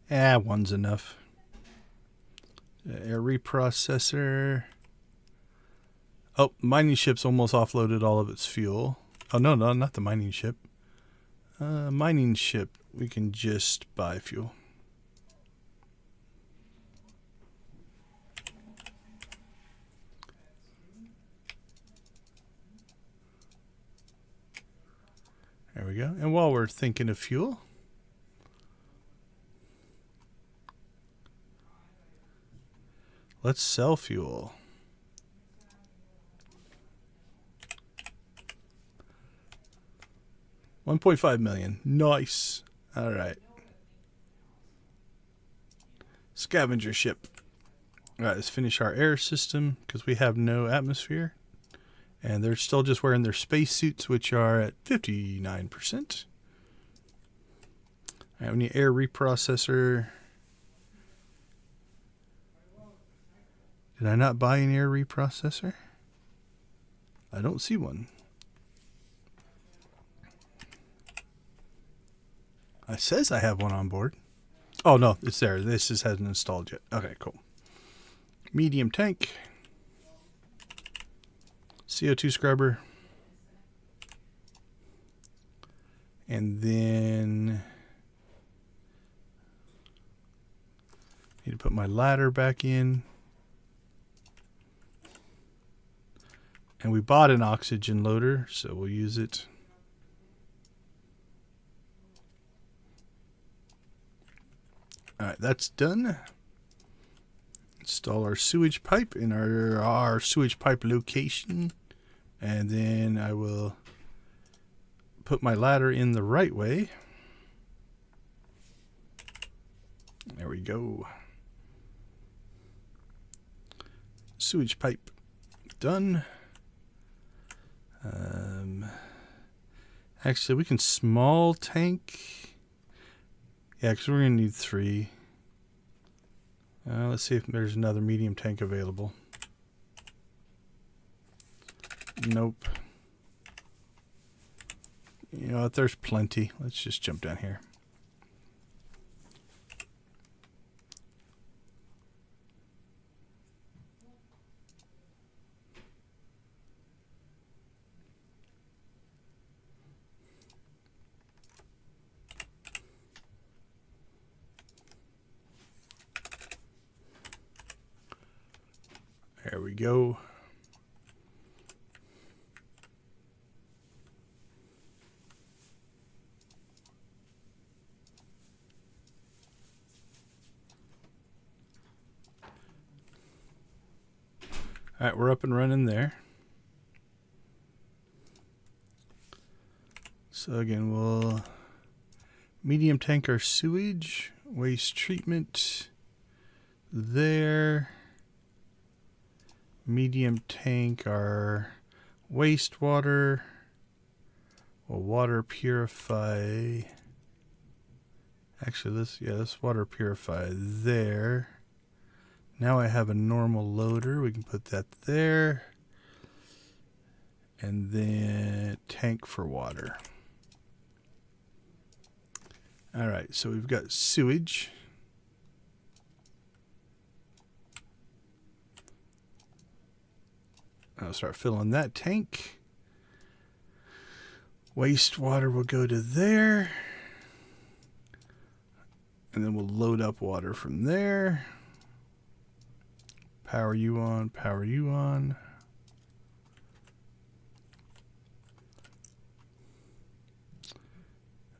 One's enough. Air reprocessor. Oh, mining ship's almost offloaded all of its fuel. Oh, no, not the mining ship. Mining ship, we can just buy fuel. There we go. And while we're thinking of fuel, let's sell fuel. $1.5 million. Nice. All right. Scavenger ship. All right, let's finish our air system because we have no atmosphere. And they're still just wearing their spacesuits, which are at 59%. All right, we need air reprocessor. Did I not buy an air reprocessor? I don't see one. It says I have one on board. Oh, no, it's there. This just hasn't installed yet. Okay, cool. Medium tank. CO2 scrubber. And then need to put my ladder back in. And we bought an oxygen loader, so we'll use it. All right, that's done. Install our sewage pipe in our sewage pipe location. And then I will put my ladder in the right way. There we go. Sewage pipe done. Actually, we can small tank. Yeah, because we're going to need 3. Let's see if there's another medium tank available. Nope. You know what? There's plenty. Let's just jump down here. There we go. All right, we're up and running there. So again, we'll medium tank our sewage, waste treatment there. Medium tank our wastewater. We'll water purify. Actually, let's water purify there. Now I have a normal loader. We can put that there. And then tank for water. All right, so we've got sewage. I'll start filling that tank. Wastewater will go to there. And then we'll load up water from there. Power you on, power you on.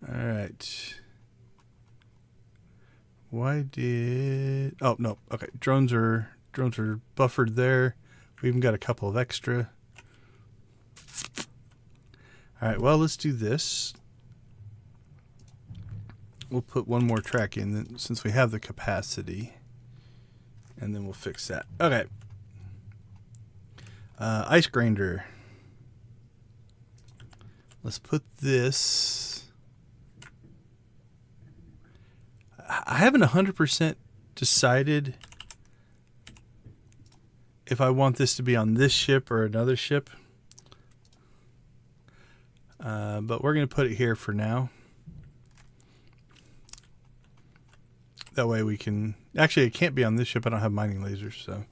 All right. Why did... Oh, no. Okay, drones are buffered there. We even got a couple of extra. All right, well, let's do this. We'll put one more track in then, since we have the capacity. And then we'll fix that. Okay. Ice grinder. Let's put this... I haven't 100% decided if I want this to be on this ship or another ship. But we're going to put it here for now. That way we can... Actually, it can't be on this ship. I don't have mining lasers, so...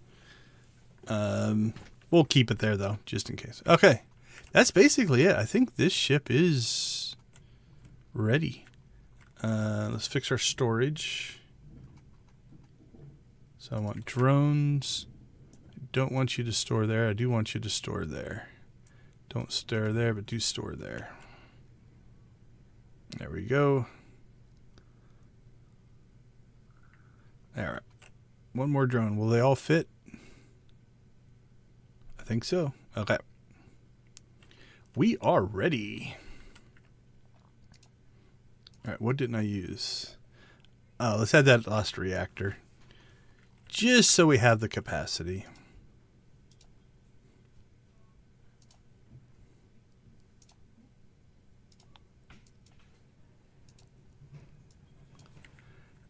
we'll keep it there, though, just in case. Okay. That's basically it. I think this ship is ready. Let's fix our storage. So I want drones. I don't want you to store there. I do want you to store there. Don't store there, but do store there. There we go. All right. One more drone. Will they all fit? I think so. Okay. We are ready. All right. What didn't I use? Oh, let's add that last reactor. Just so we have the capacity.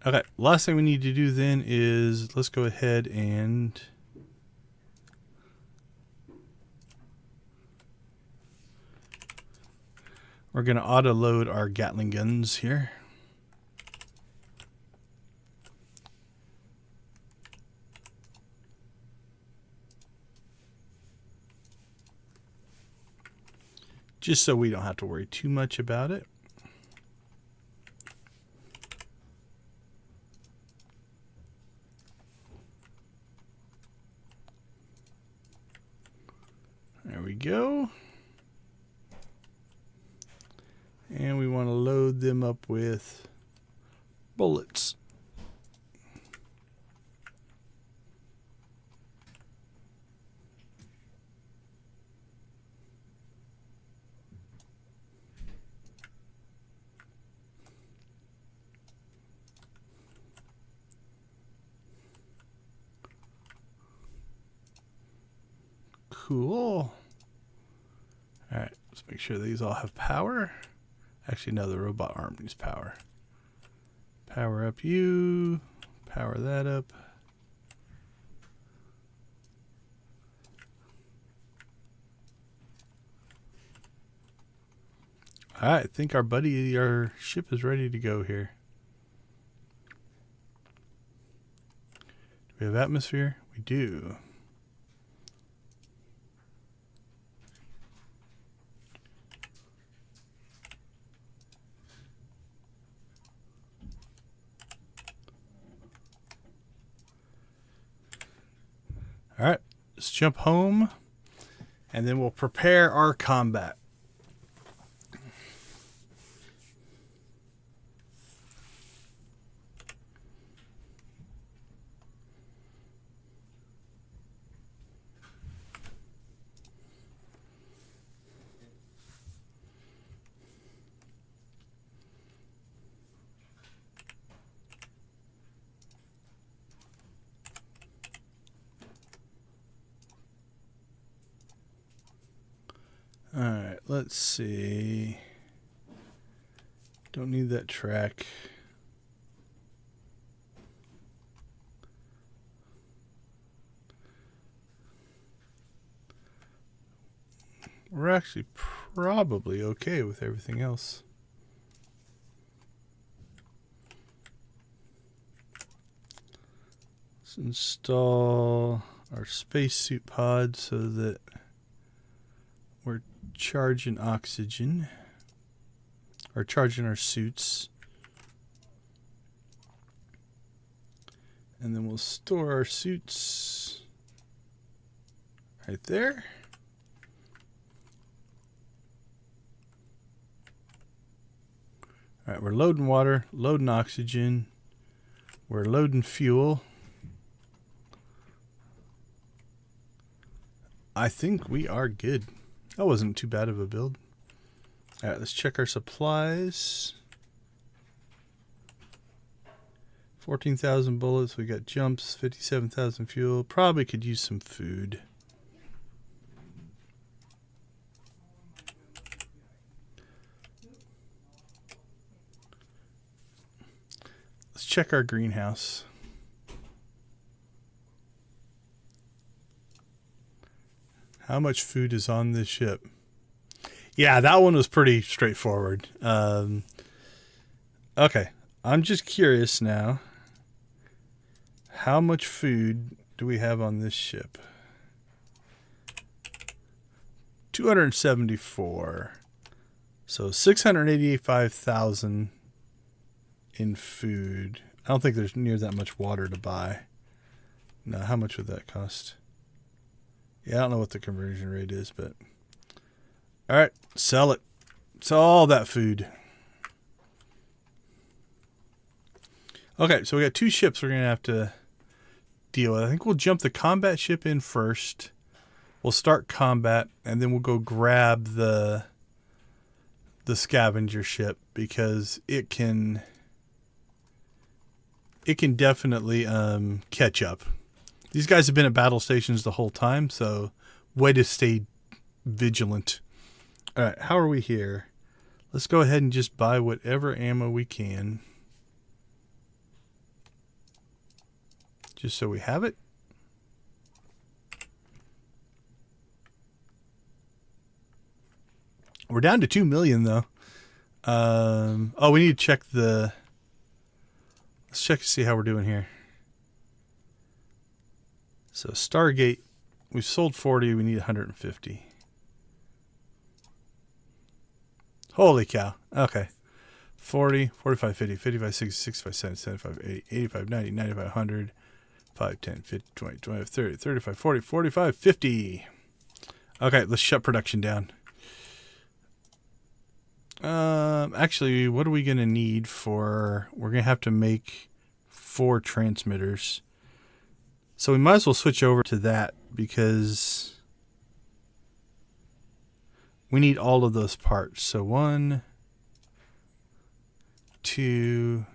Okay, last thing we need to do then is let's go ahead and we're going to auto load our Gatling guns here. Just so we don't have to worry too much about it. There we go. And we want to load them up with bullets. Cool. All right, let's make sure these all have power. Actually, no, the robot arm needs power. Power up you. Power that up. Alright, I think our ship is ready to go here. Do we have atmosphere? We do. Alright, let's jump home, and then we'll prepare our combat. Alright, let's see. Don't need that track. We're actually probably okay with everything else. Let's install our spacesuit pod so that we're charging oxygen, or charging our suits, and then we'll store our suits right there. All right, we're loading water, loading oxygen, we're loading fuel. I think we are good. That wasn't too bad of a build. All right, let's check our supplies. 14,000 bullets. We got jumps, 57,000 fuel. Probably could use some food. Let's check our greenhouse. How much food is on this ship? Yeah, that one was pretty straightforward. Okay, I'm just curious now. How much food do we have on this ship? 274. So 685,000 in food. I don't think there's near that much water to buy. No, how much would that cost? Yeah, I don't know what the conversion rate is, but... Alright, sell it. Sell all that food. Okay, so we got two ships we're going to have to deal with. I think we'll jump the combat ship in first. We'll start combat, and then we'll go grab the scavenger ship, because it can definitely catch up. These guys have been at battle stations the whole time, so way to stay vigilant. All right, how are we here? Let's go ahead and just buy whatever ammo we can, just so we have it. We're down to 2 million, though. Oh, we need to check the... Let's check to see how we're doing here. So Stargate, we've sold 40, we need 150. Holy cow. Okay. 40, 45, 50, 55, 60, 65, 70, 75, 80, 85, 90, 95, 100, 5, 10, 50, 20, 25, 30, 35, 40, 45, 50. Okay, let's shut production down. Actually, what are we going to need for... We're going to have to make 4 transmitters. So we might as well switch over to that, because we need all of those parts. So 1, 2,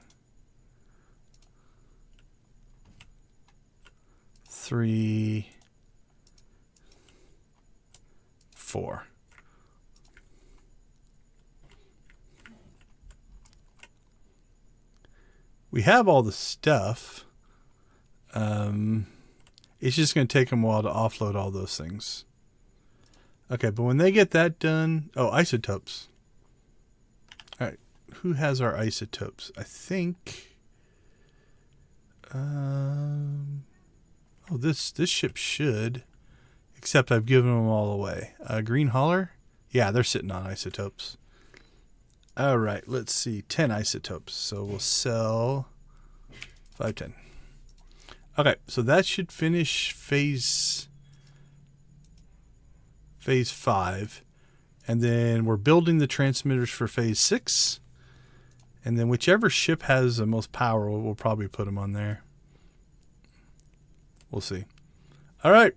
3, 4. We have all the stuff. It's just going to take them a while to offload all those things. Okay, but when they get that done... Oh, isotopes. All right. Who has our isotopes? I think... this ship should. Except I've given them all away. Green Holler? Yeah, they're sitting on isotopes. All right, let's see. 10 isotopes. So we'll sell 5, 10. Okay, so that should finish phase 5. And then we're building the transmitters for phase 6. And then whichever ship has the most power, we'll probably put them on there. We'll see. All right.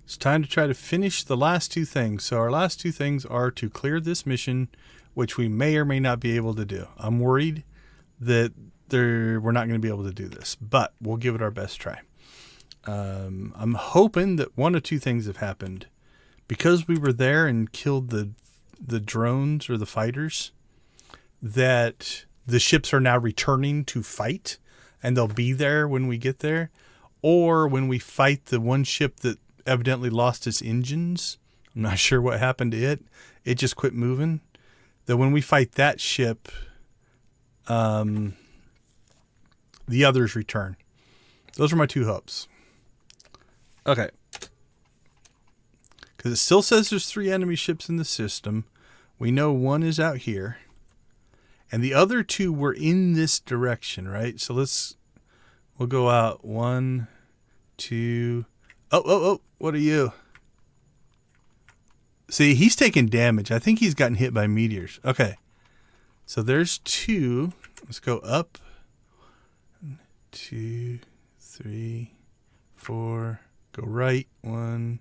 It's time to try to finish the last 2 things. So our last 2 things are to clear this mission, which we may or may not be able to do. I'm worried that we're not going to be able to do this, but we'll give it our best try. I'm hoping that 1 of 2 things have happened. Because we were there and killed the drones or the fighters, that the ships are now returning to fight, and they'll be there when we get there. Or when we fight the one ship that evidently lost its engines. I'm not sure what happened to it. It just quit moving. That when we fight that ship, the others return. Those are my 2 hopes. Okay. Because it still says there's 3 enemy ships in the system. We know 1 is out here. And the other 2 were in this direction, right? So we'll go out 1, 2... Oh, what are you? See, he's taking damage. I think he's gotten hit by meteors. Okay. So there's 2. Let's go up. 1, 2, 3, 4. Go right. 1,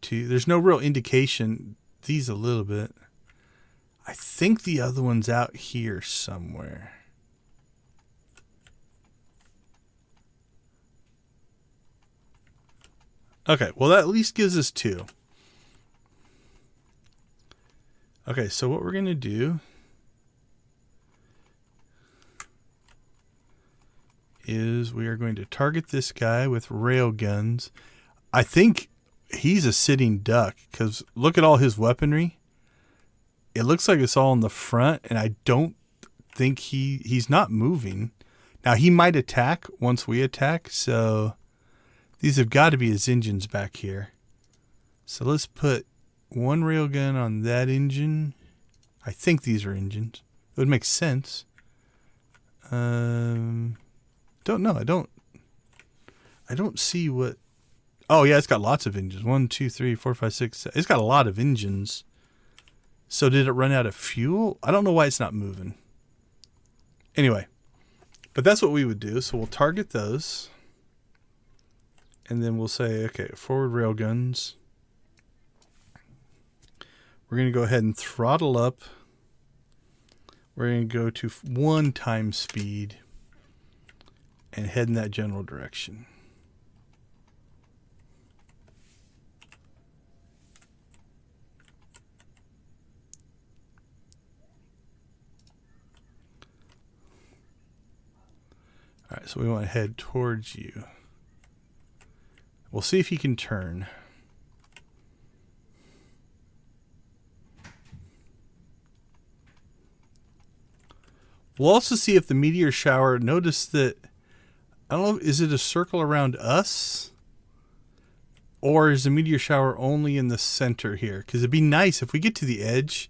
2. There's no real indication. These a little bit. I think the other one's out here somewhere. Okay, well, that at least gives us 2. Okay, so what we're going to do is we are going to target this guy with rail guns. I think he's a sitting duck because look at all his weaponry. It looks like it's all in the front, and I don't think he's not moving. Now, he might attack once we attack, so... These have got to be his engines back here. So let's put 1 railgun on that engine. I think these are engines. It would make sense. Don't know. I don't see what... Oh, yeah, it's got lots of engines. 1, 2, 3, 4, 5, 6. It's got a lot of engines. So did it run out of fuel? I don't know why it's not moving. Anyway. But that's what we would do. So we'll target those. And then we'll say, okay, forward railguns. We're going to go ahead and throttle up. We're going to go to 1 times speed and head in that general direction. All right, so we want to head towards you. We'll see if he can turn. We'll also see if the meteor shower, notice that, I don't know, is it a circle around us? Or is the meteor shower only in the center here? Because it'd be nice if we get to the edge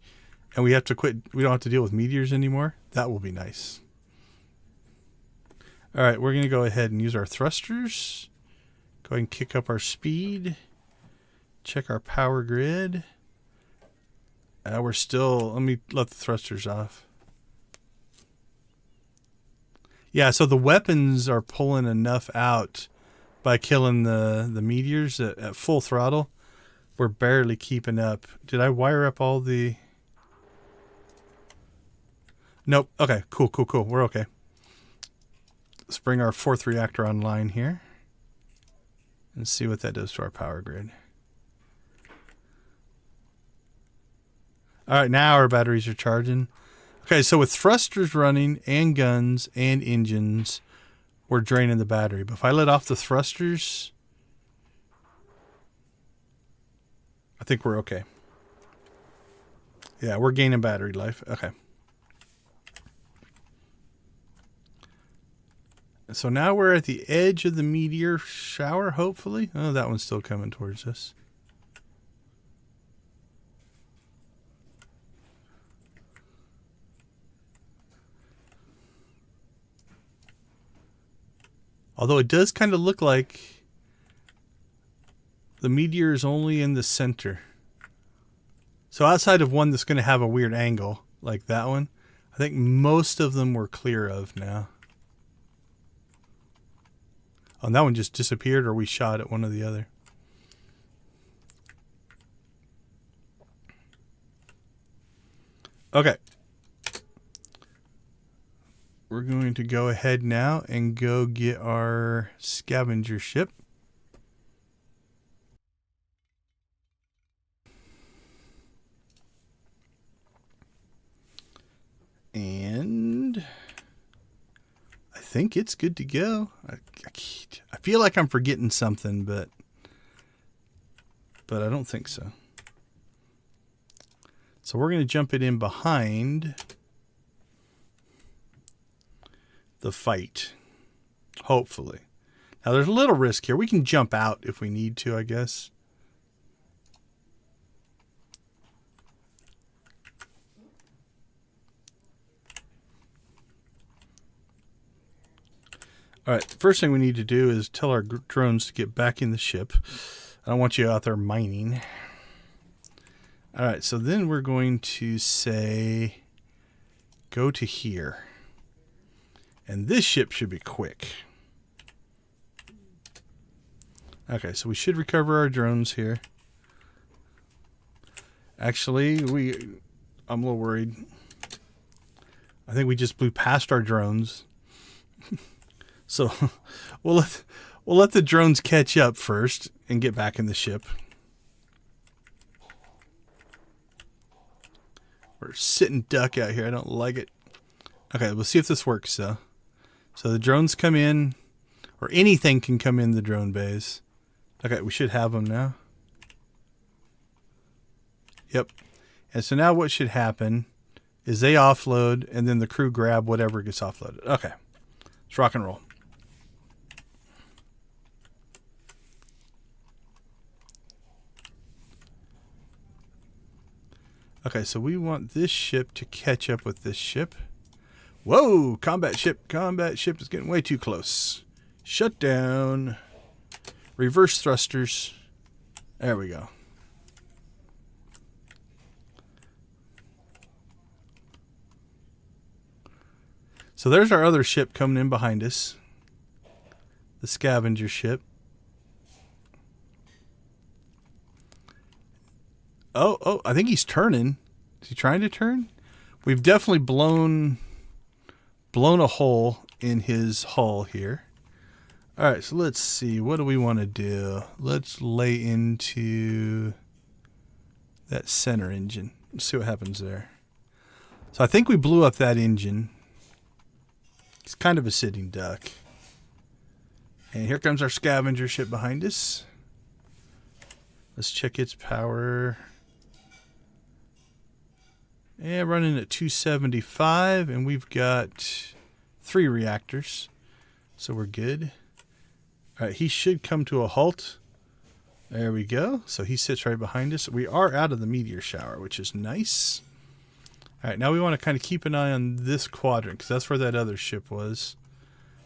and we have to quit, we don't have to deal with meteors anymore. That will be nice. All right, we're going to go ahead and use our thrusters. Go ahead and kick up our speed. Check our power grid. We're still... Let me let the thrusters off. Yeah, so the weapons are pulling enough out by killing the meteors at full throttle. We're barely keeping up. Did I wire up all the... Nope. Okay, cool. We're okay. Let's bring our 4th reactor online here. And see what that does to our power grid. All right, now our batteries are charging. Okay, so with thrusters running and guns and engines, we're draining the battery. But if I let off the thrusters, think we're okay. Yeah, we're gaining battery life. Okay. So now we're at the edge of the meteor shower, hopefully. Oh, that one's still coming towards us. Although it does kind of look like the meteor is only in the center. So outside of one that's going to have a weird angle, like that one, I think most of them we're clear of now. Oh, and that one just disappeared, or we shot at one or the other. Okay. We're going to go ahead now and go get our scavenger ship. And I think it's good to go. I feel like I'm forgetting something, but I don't think so. So we're going to jump it in behind the fight, hopefully. Now there's a little risk here. We can jump out if we need to, I guess. All right, first thing we need to do is tell our drones to get back in the ship. I don't want you out there mining. All right, so then we're going to say, go to here. And this ship should be quick. Okay, so we should recover our drones here. Actually, I'm a little worried. I think we just blew past our drones. So we'll let the drones catch up first and get back in the ship. We're sitting duck out here. I don't like it. Okay, we'll see if this works though. So the drones come in, or anything can come in the drone bays. Okay, we should have them now. Yep. And so now what should happen is they offload, and then the crew grab whatever gets offloaded. Okay, let's rock and roll. Okay, so we want this ship to catch up with this ship. Whoa, combat ship is getting way too close. Shut down. Reverse thrusters. There we go. So there's our other ship coming in behind us. The scavenger ship. Oh, I think he's turning. Is he trying to turn? We've definitely blown a hole in his hull here. All right, so let's see. What do we want to do? Let's lay into that center engine. Let's see what happens there. So I think we blew up that engine. It's kind of a sitting duck. And here comes our scavenger ship behind us. Let's check its power. And running at 275, and we've got 3 reactors, so we're good. All right, he should come to a halt. There we go. So he sits right behind us. We are out of the meteor shower, which is nice. All right, now we want to kind of keep an eye on this quadrant, because that's where that other ship was.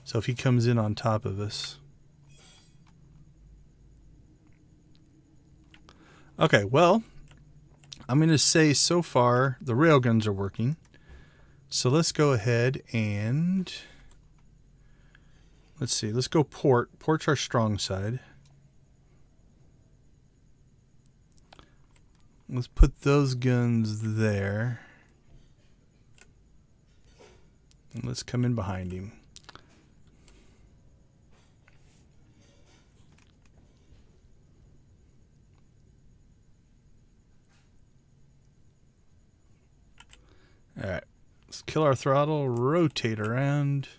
So if he comes in on top of us. Okay, well, I'm going to say so far the railguns are working. So let's go ahead and let's see. Let's go port. Port's our strong side. Let's put those guns there. And let's come in behind him. All right, let's kill our throttle, rotate around.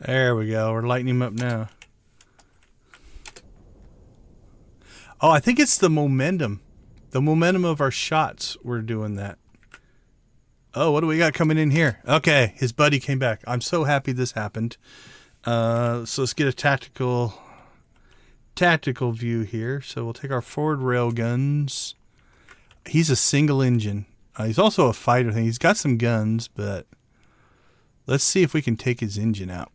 There we go. We're lighting him up now. Oh, I think it's the momentum. The momentum of our shots. We're doing that. Oh, what do we got coming in here? Okay, his buddy came back. I'm so happy this happened. So let's get a tactical view here. So we'll take our forward rail guns. He's a single engine. He's also a fighter thing. He's got some guns, but let's see if we can take his engine out.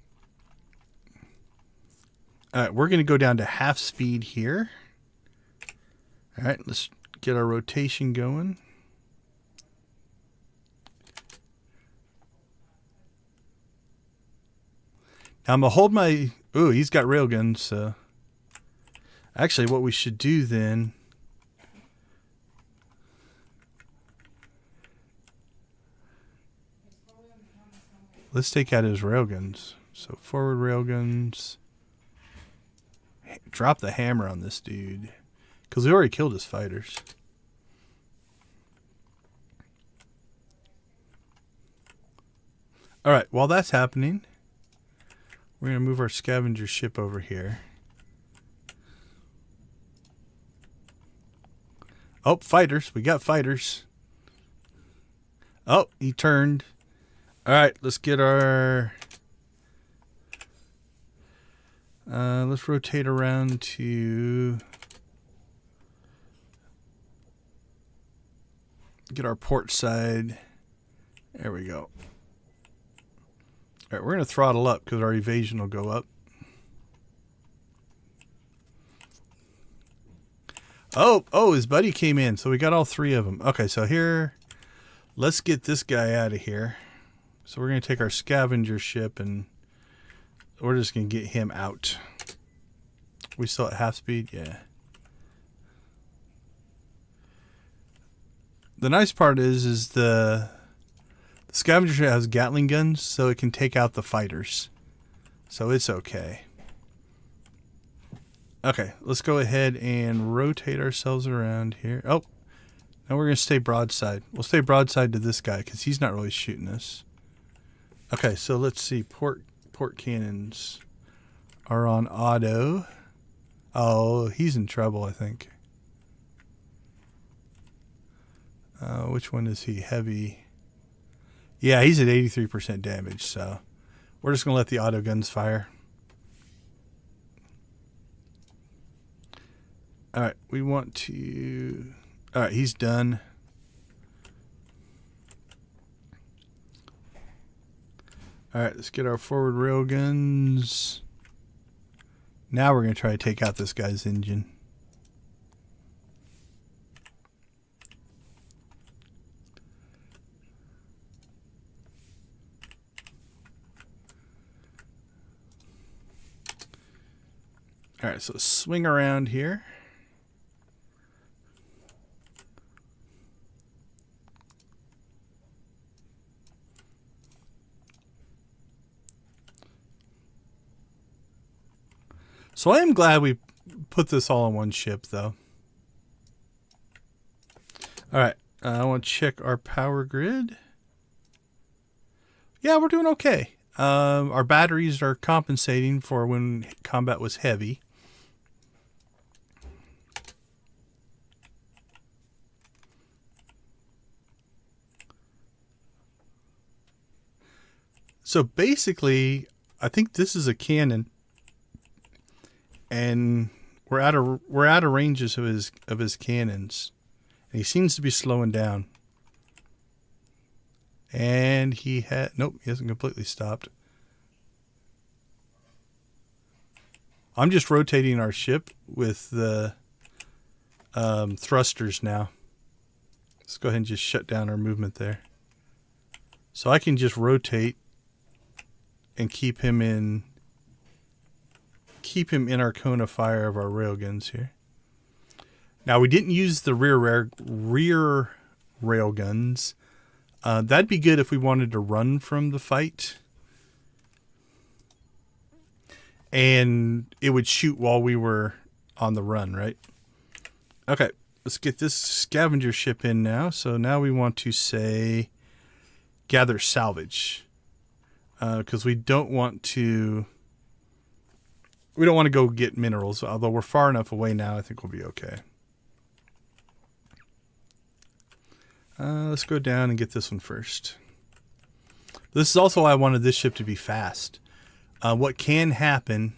All right, we're going to go down to half speed here. All right, let's get our rotation going. Now I'm going to hold my... Ooh, he's got railguns, so... Actually, what we should do then... Let's take out his railguns. So forward railguns. Drop the hammer on this dude. Because we already killed his fighters. Alright, while that's happening, we're going to move our scavenger ship over here. Oh, fighters. We got fighters. Oh, he turned. Alright, let's get our... let's rotate around to... Get our port side. There we go. Alright, we're going to throttle up because our evasion will go up. Oh, his buddy came in. So we got all three of them. Okay, so here, let's get this guy out of here. So we're going to take our scavenger ship and we're just going to get him out. We still at half speed? Yeah. The nice part is the scavenger ship has Gatling guns, so it can take out the fighters. So it's okay. Okay, let's go ahead and rotate ourselves around here. Oh, now we're going to stay broadside. We'll stay broadside to this guy because he's not really shooting us. Okay, so let's see. Port cannons are on auto. Oh, he's in trouble, I think. Which one is he? Heavy. Yeah, he's at 83% damage, so we're just going to let the auto guns fire. Alright, we want to... Alright, he's done. Alright, let's get our forward rail guns. Now we're going to try to take out this guy's engine. Alright, so swing around here. So I am glad we put this all on one ship, though. Alright, I want to check our power grid. Yeah, we're doing okay. Our batteries are compensating for when combat was heavy. So basically, I think this is a cannon, and we're out of ranges of his cannons, and he seems to be slowing down. And he hasn't completely stopped. I'm just rotating our ship with the thrusters now. Let's go ahead and just shut down our movement there. So I can just rotate and keep him in our cone of fire of our railguns here. Now we didn't use the rear railguns. That'd be good if we wanted to run from the fight. And it would shoot while we were on the run, right? Okay, let's get this scavenger ship in now. So now we want to say gather salvage. because we don't want to go get minerals. Although we're far enough away now, I think we'll be okay. Let's go down and get this one first. This is also why I wanted this ship to be fast. What can happen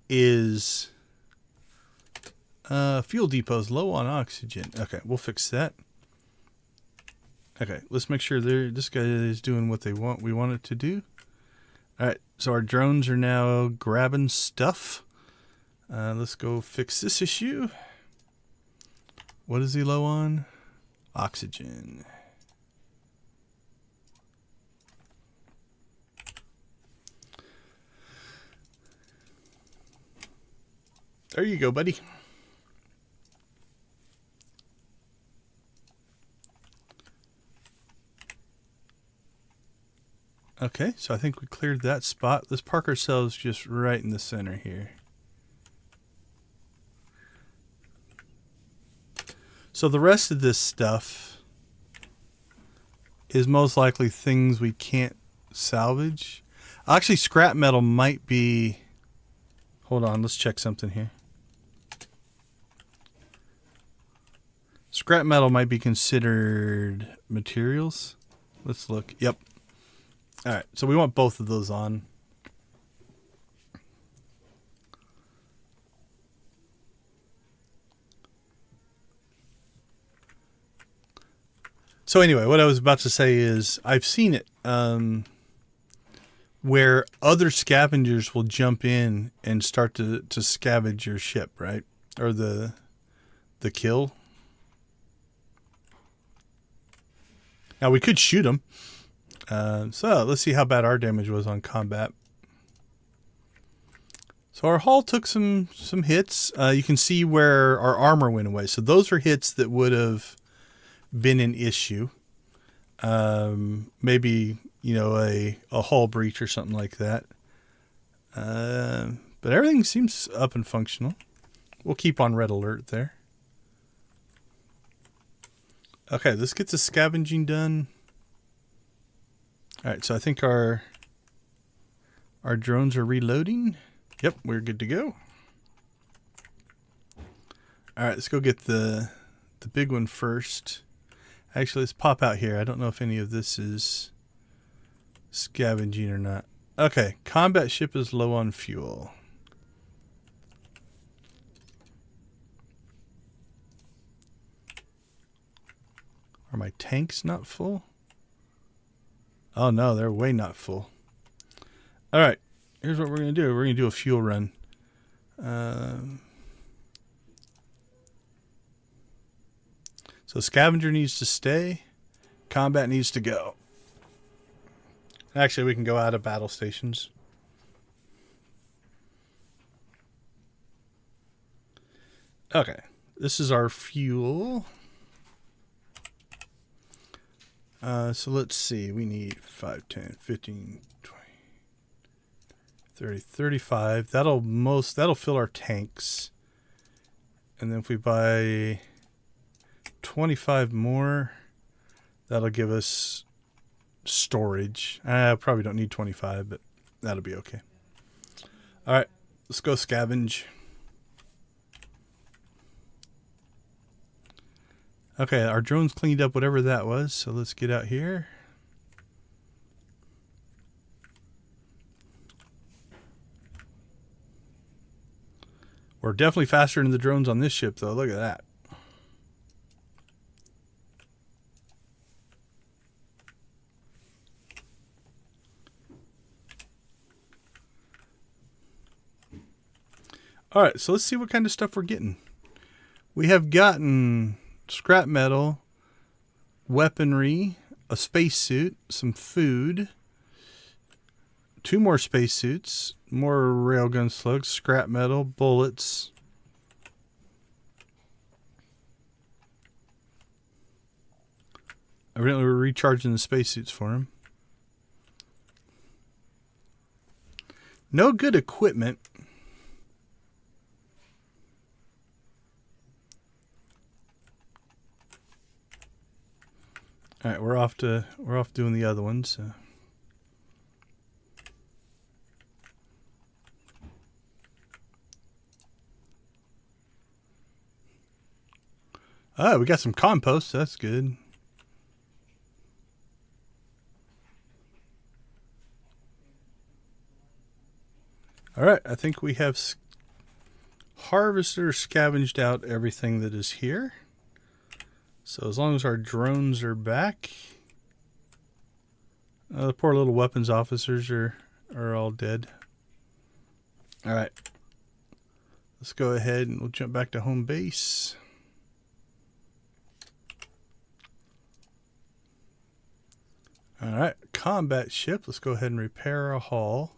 is fuel depot's low on oxygen. Okay, we'll fix that. Okay, let's make sure this guy is doing what we want it to do. All right, so our drones are now grabbing stuff. Let's go fix this issue. What is he low on? Oxygen. There you go, buddy. Okay, so I think we cleared that spot. Let's park ourselves just right in the center here. So the rest of this stuff is most likely things we can't salvage. Actually, scrap metal might be... Hold on, let's check something here. Scrap metal might be considered materials. Let's look. Yep. All right, so we want both of those on. So anyway, what I was about to say is I've seen it where other scavengers will jump in and start to scavenge your ship, right? Or the kill. Now we could shoot them. So let's see how bad our damage was on combat. So our hull took some hits. You can see where our armor went away. So those are hits that would have been an issue. Maybe, you know, a hull breach or something like that. But everything seems up and functional. We'll keep on red alert there. Okay, let's get the scavenging done. All right, so I think our drones are reloading. Yep, we're good to go. All right, let's go get the big one first. Actually, let's pop out here. I don't know if any of this is scavenging or not. Okay, combat ship is low on fuel. Are my tanks not full? Oh no, they're way not full. All right, here's what we're going to do. We're going to do a fuel run. So scavenger needs to stay. Combat needs to go. Actually, we can go out of battle stations. Okay, this is our fuel. So let's see. We need 5, 10, 15, 20, 30, 35. That'll fill our tanks. And then if we buy 25 more, that'll give us storage. I probably don't need 25, but that'll be okay. All right, let's go scavenge. Okay, our drones cleaned up whatever that was, so let's get out here. We're definitely faster than the drones on this ship, though. Look at that. All right, so let's see what kind of stuff we're getting. We have gotten scrap metal, weaponry, a spacesuit, some food, 2 more spacesuits, more railgun slugs, scrap metal, bullets. Evidently we're recharging the spacesuits for him. No good equipment. All right, we're off doing the other ones. Oh, we got some compost. That's good. All right, I think we have harvested or scavenged out everything that is here. So as long as our drones are back, the poor little weapons officers are all dead. All right, let's go ahead and we'll jump back to home base. All right, combat ship. Let's go ahead and repair a hull.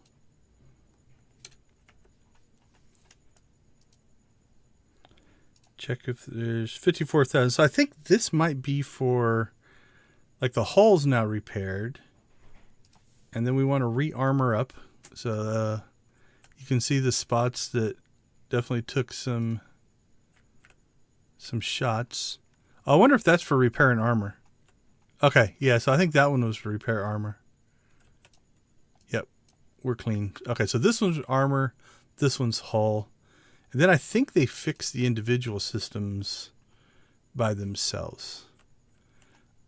Check if there's 54,000. So I think this might be for, like, the hull's now repaired. And then we want to re-armor up. So you can see the spots that definitely took some shots. I wonder if that's for repair and armor. Okay, yeah, so I think that one was for repair armor. Yep, we're clean. Okay, so this one's armor, this one's hull. And then I think they fixed the individual systems by themselves.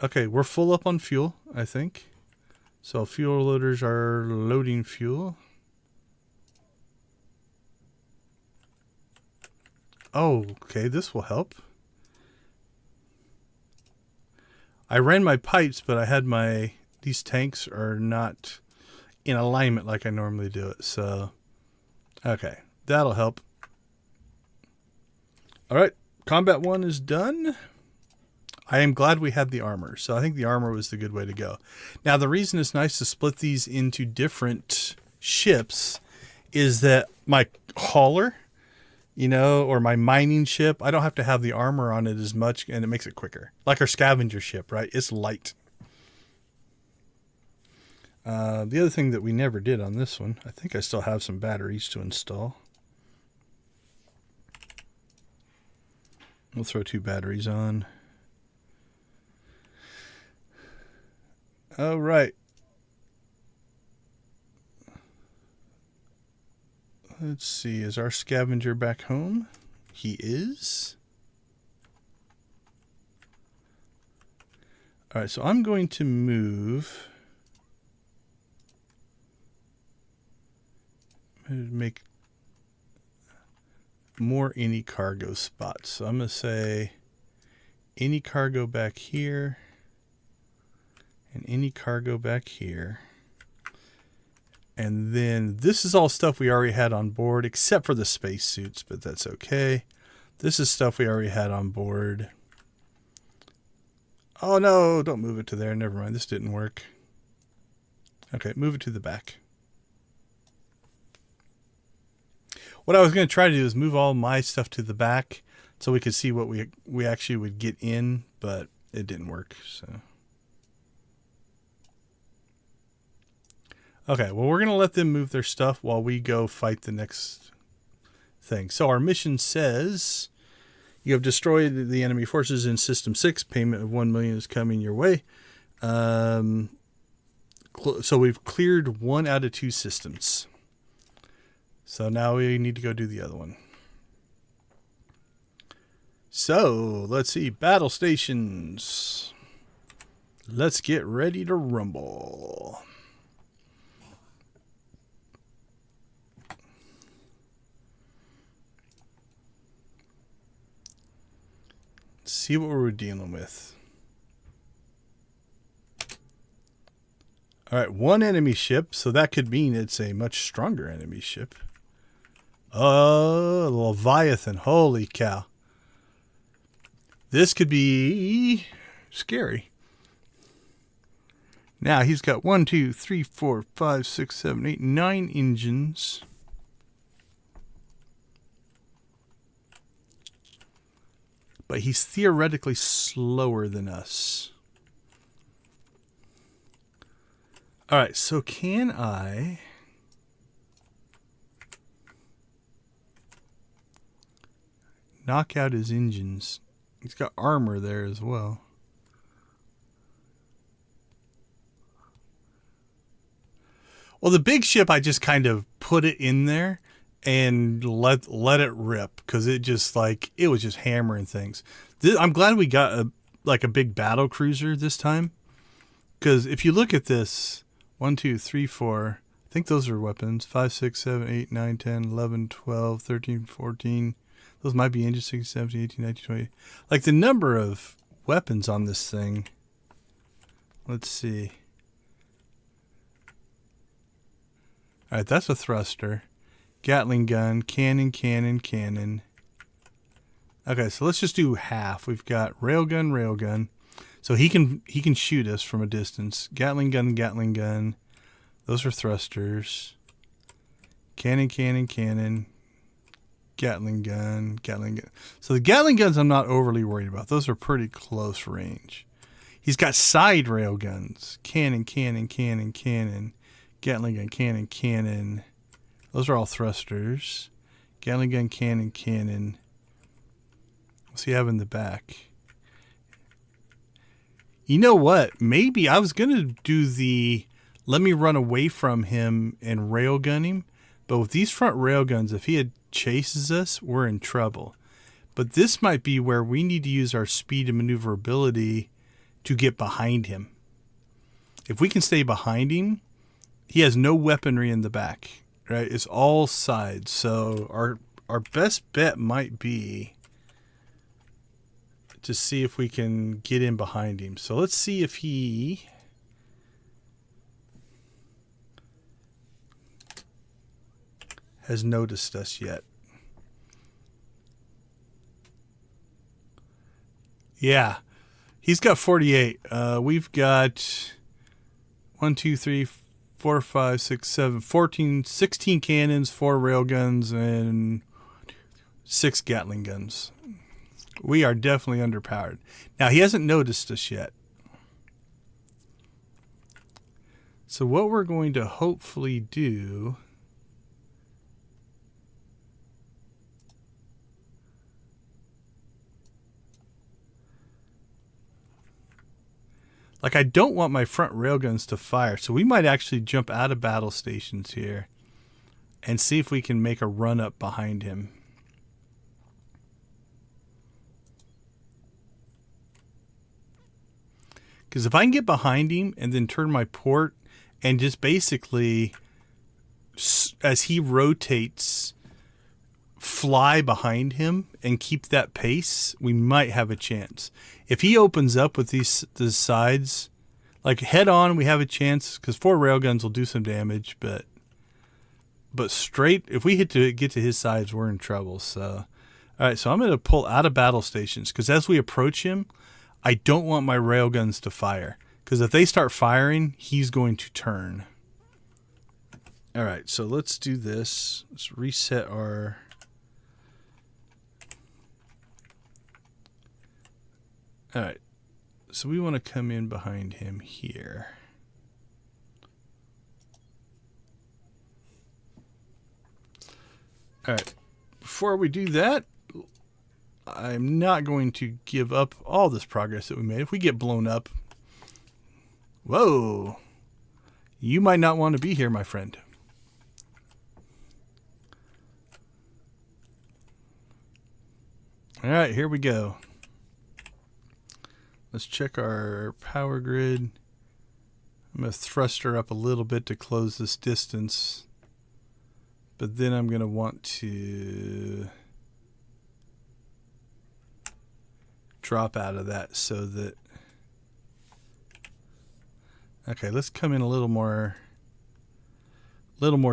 Okay, we're full up on fuel, I think. So fuel loaders are loading fuel. Oh, okay, this will help. I ran my pipes, but I had these tanks are not in alignment like I normally do it. So, okay, that'll help. All right, combat 1 is done. I am glad we had the armor. So I think the armor was the good way to go. Now, the reason it's nice to split these into different ships is that my hauler, or my mining ship, I don't have to have the armor on it as much, and it makes it quicker. Like our scavenger ship, right? It's light. The other thing that we never did on this one, I think I still have some batteries to install. We'll throw 2 batteries on. All right. Let's see. Is our scavenger back home? He is. All right. So I'm going to move. Make more any cargo spots. So I'm going to say any cargo back here and any cargo back here. And then this is all stuff we already had on board, except for the spacesuits, but that's okay. This is stuff we already had on board. Oh no, don't move it to there. Never mind, this didn't work. Okay, move it to the back. What I was going to try to do is move all my stuff to the back so we could see what we actually would get in, but it didn't work. So, okay, well, we're going to let them move their stuff while we go fight the next thing. So our mission says you have destroyed the enemy forces in System 6. Payment of 1 million is coming your way. So we've cleared 1 out of 2 systems. So now we need to go do the other one. So let's see. Battle stations. Let's get ready to rumble. Let's see what we're dealing with. All right, 1 enemy ship. So that could mean it's a much stronger enemy ship. Oh, Leviathan. Holy cow. This could be scary. Now, he's got 1, 2, 3, 4, 5, 6, 7, 8, 9 engines. But he's theoretically slower than us. All right, so can I... knock out his engines? He's got armor there as well. Well, the big ship, I just kind of put it in there and let it rip, because it was just hammering things. I'm glad we got a big battle cruiser this time. Because if you look at this, 1, 2, 3, 4, I think those are weapons. 5, 6, 7, 8, 9, 10, 11, 12, 13, 14. Those might be engines, 16, 17, 18, 19, 20. Like the number of weapons on this thing. Let's see. All right, that's a thruster. Gatling gun, cannon, cannon, cannon. Okay, so let's just do half. We've got railgun, railgun. So he can shoot us from a distance. Gatling gun, Gatling gun. Those are thrusters. Cannon, cannon, cannon. Gatling gun, Gatling gun. So the Gatling guns I'm not overly worried about. Those are pretty close range. He's got side rail guns. Cannon, cannon, cannon, cannon. Gatling gun, cannon, cannon. Those are all thrusters. Gatling gun, cannon, cannon. What's he have in the back? You know what? Maybe I was going to do the let me run away from him and railgun him. But with these front railguns, if he chases us, we're in trouble. But this might be where we need to use our speed and maneuverability to get behind him. If we can stay behind him, he has no weaponry in the back, right? It's all sides. So our best bet might be to see if we can get in behind him. So let's see if he has noticed us yet. Yeah, he's got 48. We've got 1, 2, 3, 4, 5, 6, 7, 14, 16 cannons, 4 railguns, and 6 Gatling guns. We are definitely underpowered. Now, he hasn't noticed us yet. So what we're going to hopefully do like, I don't want my front railguns to fire, so we might actually jump out of battle stations here and see if we can make a run up behind him. Because if I can get behind him and then turn my port and just basically, as he rotates, fly behind him and keep that pace, we might have a chance. If he opens up with the sides, like head on, we have a chance because 4 railguns will do some damage, but straight, if we get to his sides, we're in trouble. So, all right, so I'm going to pull out of battle stations because as we approach him, I don't want my railguns to fire because if they start firing, he's going to turn. All right, so let's do this. Let's reset our... All right, so we want to come in behind him here. All right, before we do that, I'm not going to give up all this progress that we made. If we get blown up, whoa, you might not want to be here, my friend. All right, here we go. Let's check our power grid. I'm going to thrust her up a little bit to close this distance. But then I'm going to want to drop out of that so that... Okay, let's come in a little more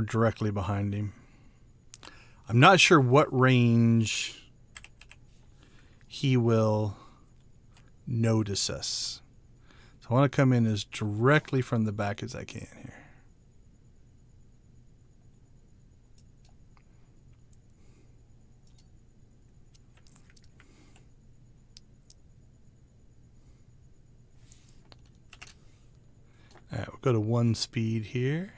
directly behind him. I'm not sure what range he will notice us. So I want to come in as directly from the back as I can here. All right, we'll go to 1 speed here.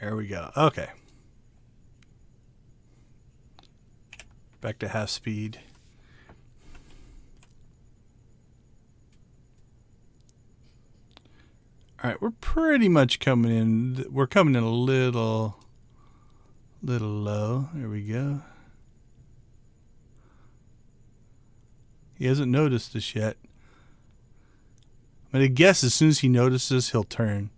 There we go. Okay. Back to half speed. All right, we're pretty much coming in. We're coming in a little low. There we go. He hasn't noticed us yet. I'm going to guess as soon as he notices, he'll turn.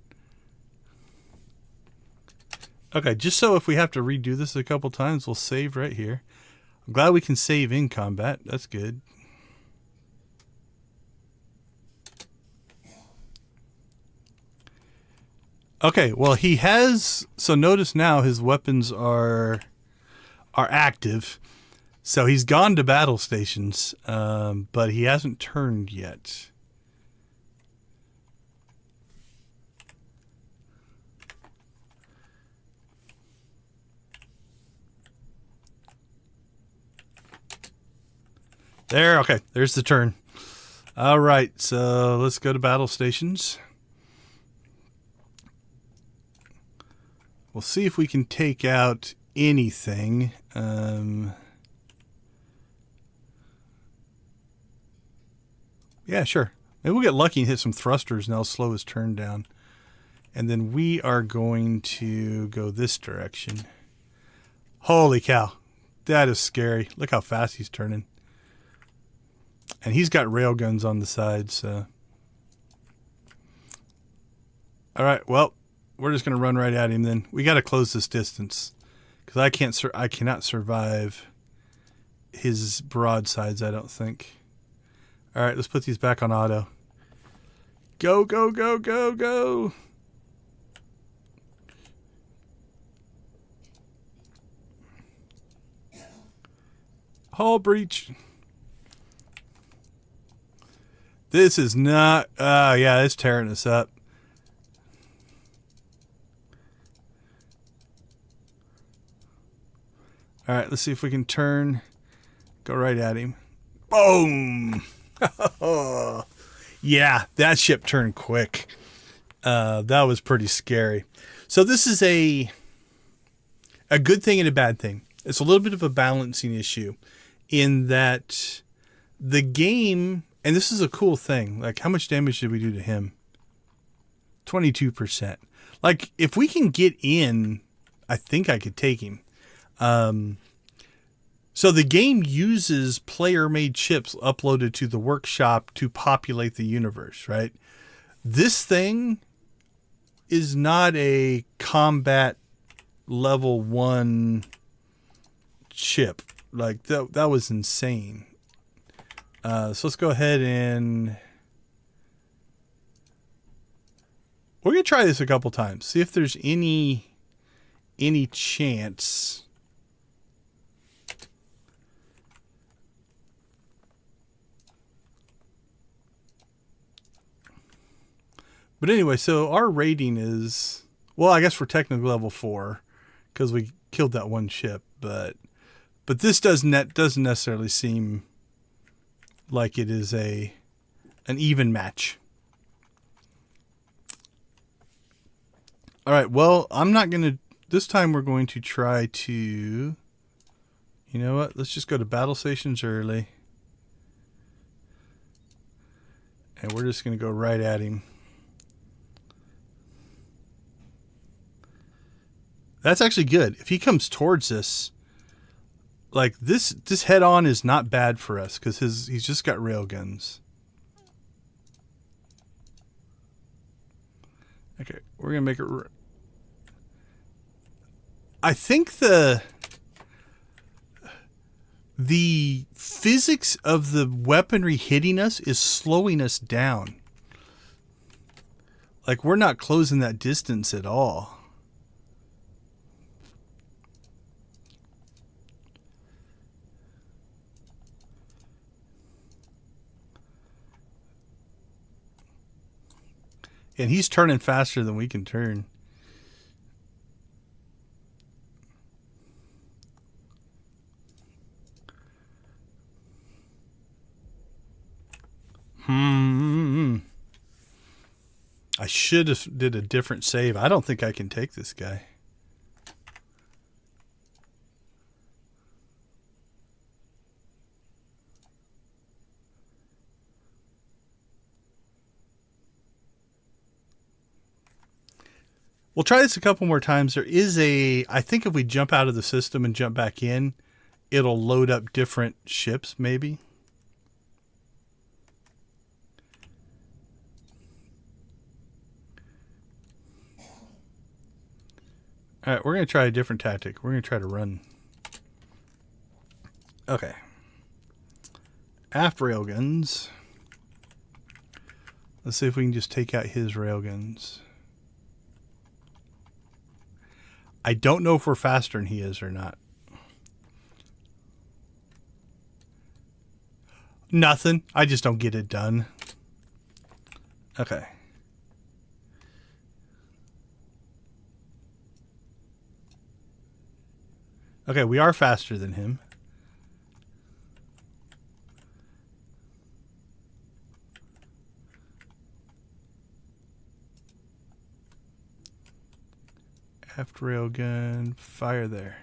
Okay, just so if we have to redo this a couple times, we'll save right here. I'm glad we can save in combat. That's good. Okay, well, he has... So notice now his weapons are active. So he's gone to battle stations, but he hasn't turned yet. There, okay, there's the turn. All right, so let's go to battle stations. We'll see if we can take out anything. Yeah, sure. Maybe we'll get lucky and hit some thrusters and that'll slow his turn down. And then we are going to go this direction. Holy cow. That is scary. Look how fast he's turning. And he's got railguns on the side, so. All right, well, we're just going to run right at him then. We got to close this distance because I cannot survive his broadsides, I don't think. All right, let's put these back on auto. Go, go, go, go, go. Hull breach. This is not... yeah, it's tearing us up. All right, let's see if we can turn. Go right at him. Boom! Yeah, that ship turned quick. That was pretty scary. So this is a good thing and a bad thing. It's a little bit of a balancing issue in that the game... And this is a cool thing. Like, how much damage did we do to him? 22%. Like, if we can get in, I think I could take him. So the game uses player-made ships uploaded to the workshop to populate the universe, right? This thing is not a combat level 1 ship. Like, that was insane. So let's go ahead and we're going to try this a couple times. See if there's any chance. But anyway, so our rating is, well, I guess we're technically level 4 because we killed that one ship, but this doesn't necessarily seem like it is an even match. All right, well, I'm not going to... This time we're going to try to... You know what? Let's just go to battle stations early. And we're just going to go right at him. That's actually good. If he comes towards us... Like, this head-on is not bad for us because he's just got railguns. Okay, we're going to make it... I think the physics of the weaponry hitting us is slowing us down. Like, we're not closing that distance at all. And he's turning faster than we can turn. I should have did a different save. I don't think I can take this guy. We'll try this a couple more times. There is I think if we jump out of the system and jump back in, it'll load up different ships maybe. All right, we're going to try a different tactic. We're going to try to run. Okay. Aft railguns. Let's see if we can just take out his railguns. I don't know if we're faster than he is or not. Nothing. I just don't get it done. Okay. Okay, we are faster than him. Aft railgun, fire there.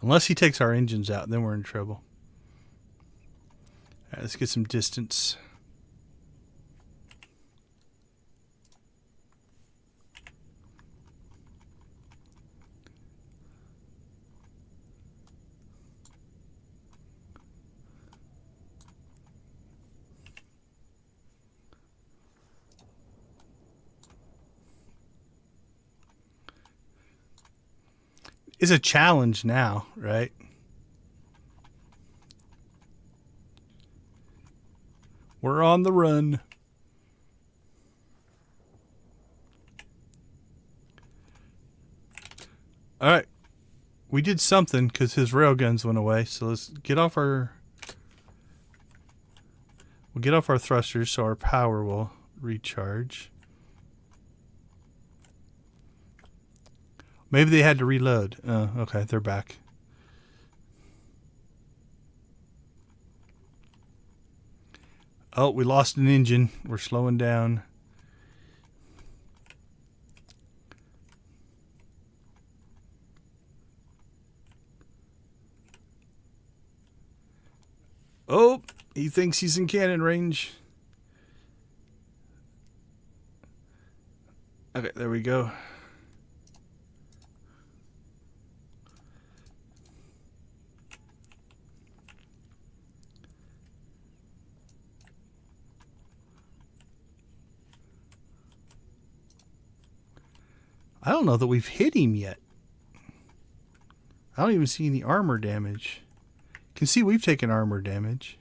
Unless he takes our engines out, then we're in trouble. All right, let's get some distance. It's a challenge now, right? We're on the run. All right. We did something because his railguns went away. So let's get off our... We'll get off our thrusters so our power will recharge. Maybe they had to reload. Oh, okay. They're back. Oh, we lost an engine. We're slowing down. Oh, he thinks he's in cannon range. Okay, there we go. I don't know that we've hit him yet. I don't even see any armor damage. You can see we've taken armor damage.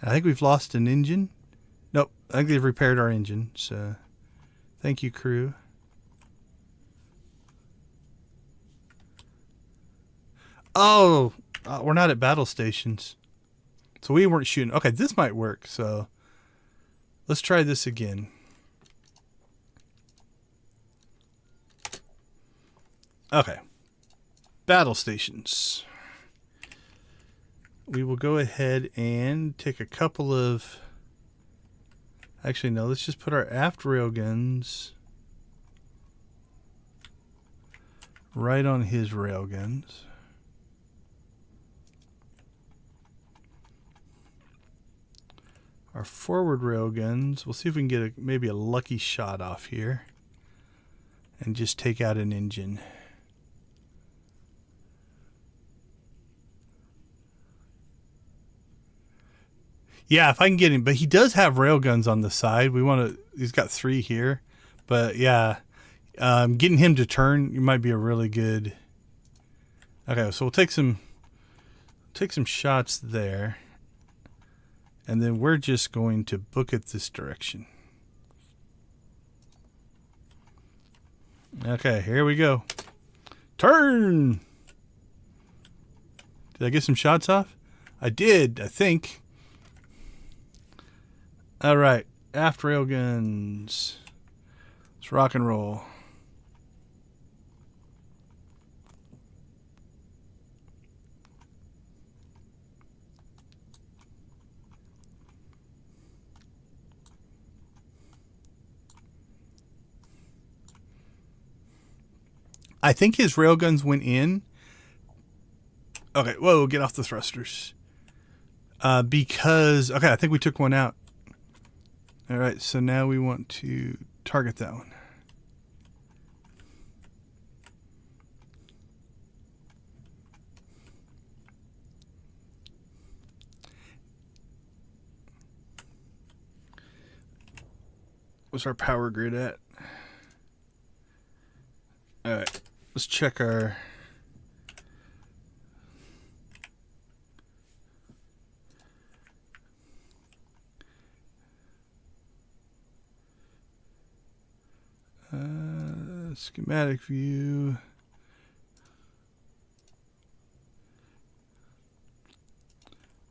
I think we've lost an engine. Nope, I think they've repaired our engine. So, thank you, crew. Oh, we're not at battle stations. So we weren't shooting. Okay, this might work. So, let's try this again. Okay. Battle stations. We will go ahead and take a couple of... Actually, no. Let's just put our aft railguns right on his railguns. Our forward railguns, we'll see if we can get maybe a lucky shot off here. And just take out an engine. Yeah, if I can get him. But he does have railguns on the side. He's got 3 here. But yeah, getting him to turn might be a really good... Okay, so we'll take some shots there. And then we're just going to book it this direction. Okay, here we go. Turn! Did I get some shots off? I did, I think. All right, aft railguns. Let's rock and roll. I think his railguns went in. Okay, whoa, get off the thrusters. Because, okay, I think we took one out. All right, so now we want to target that one. What's our power grid at? Alright, let's check our... schematic view.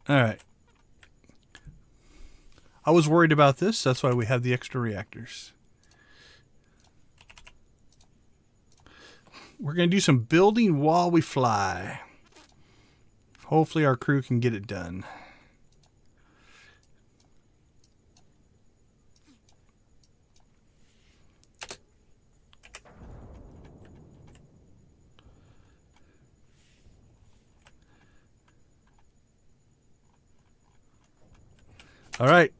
Alright. I was worried about this. That's why we have the extra reactors. We're going to do some building while we fly. Hopefully our crew can get it done. All right.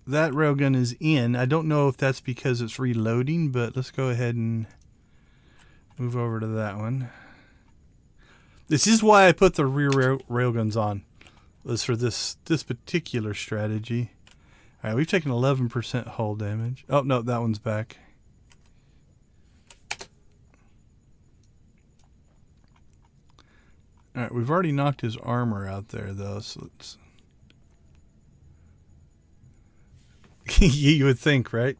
That railgun is in. I don't know if that's because it's reloading, but let's go ahead and move over to that one. This is why I put the rear railguns on. Was for this particular strategy. All right, we've taken 11% hull damage. Oh, no, that one's back. All right, we've already knocked his armor out there, though, so let's... You would think, right?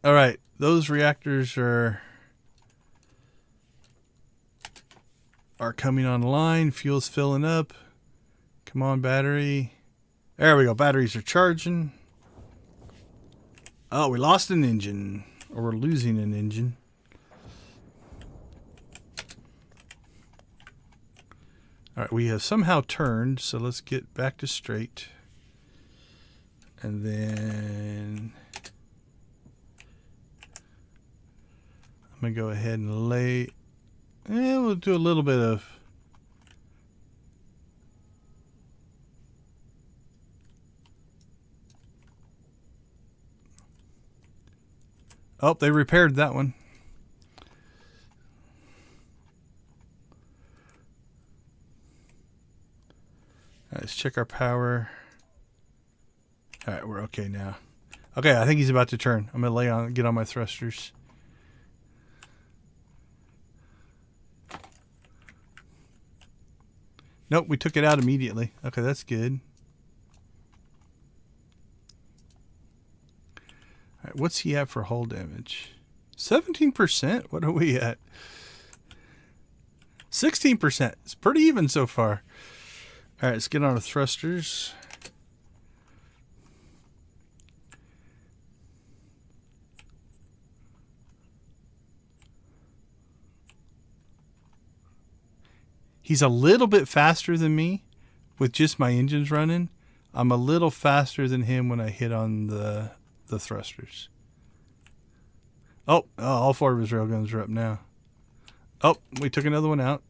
All right, those reactors are coming online. Fuel's filling up. Come on, battery. There we go. Batteries are charging. Oh, we lost an engine. Or we're losing an engine. All right, we have somehow turned, so let's get back to straight. And then I'm going to go ahead and lay... we'll do a little bit of... Oh, they repaired that one. All right, let's check our power. All right, we're okay now. Okay, I think he's about to turn. I'm gonna get on my thrusters. Nope, we took it out immediately. Okay, that's good. All right, what's he at for hull damage? 17%? What are we at? 16%. It's pretty even so far. All right, let's get on our thrusters. He's a little bit faster than me with just my engines running. I'm a little faster than him when I hit on the thrusters. Oh, all four of his railguns are up now. Oh, we took another one out.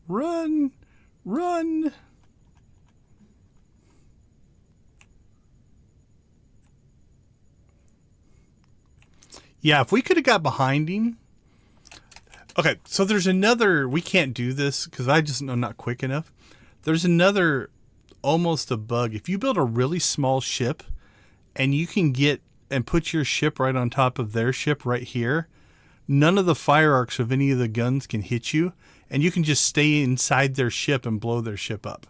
Run! Run! Yeah, if we could have got behind him. Okay, so there's another... We can't do this because I'm not quick enough. There's another, almost a bug. If you build a really small ship and you can get and put your ship right on top of their ship right here, none of the fire arcs of any of the guns can hit you. And you can just stay inside their ship and blow their ship up.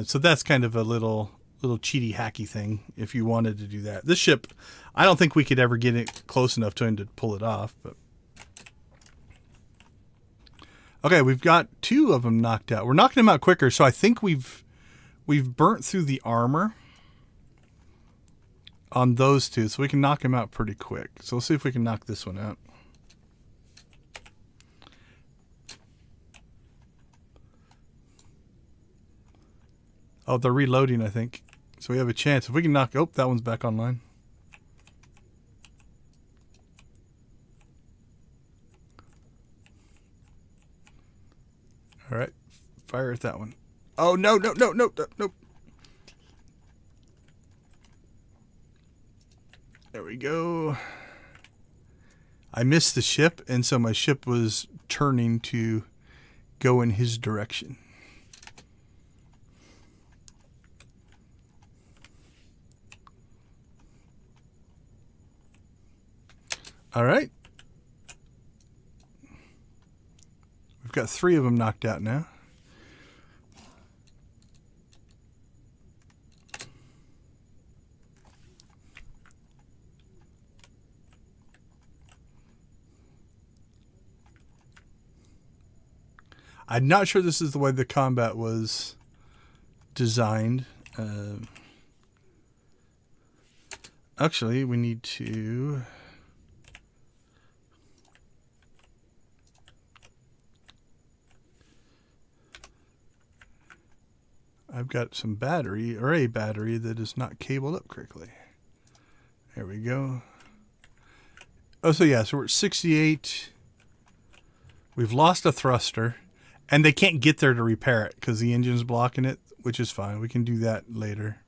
So that's kind of a little cheaty hacky thing if you wanted to do that. This ship, I don't think we could ever get it close enough to him to pull it off. But okay, we've got two of them knocked out. We're knocking them out quicker, so I think we've burnt through the armor on those two, so we can knock them out pretty quick. So let's see if we can knock this one out. Oh, they're reloading, I think. So we have a chance. If we can knock... Oh, that one's back online. All right. Fire at that one. Oh, no, no, no, no, no, no. There we go. I missed the ship, and so my ship was turning to go in his direction. All right. We've got 3 of them knocked out now. I'm not sure this is the way the combat was designed. Actually, we need to... I've got some battery, or a battery, that is not cabled up correctly. There we go. Oh, so yeah, so we're at 68. We've lost a thruster, and they can't get there to repair it because the engine's blocking it, which is fine. We can do that later.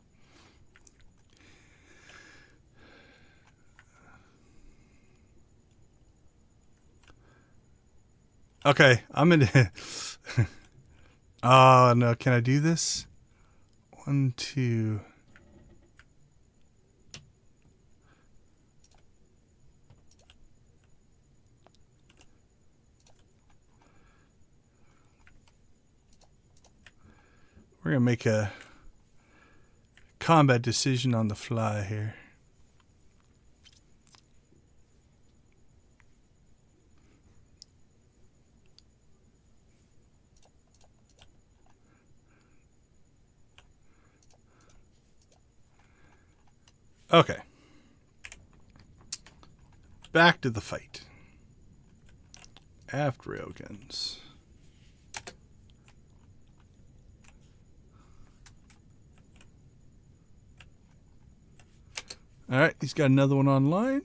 Okay, I'm in. Oh, no, can I do this? 1, 2. We're going to make a combat decision on the fly here. Okay. Back to the fight. Aft railguns. All right, he's got another one online.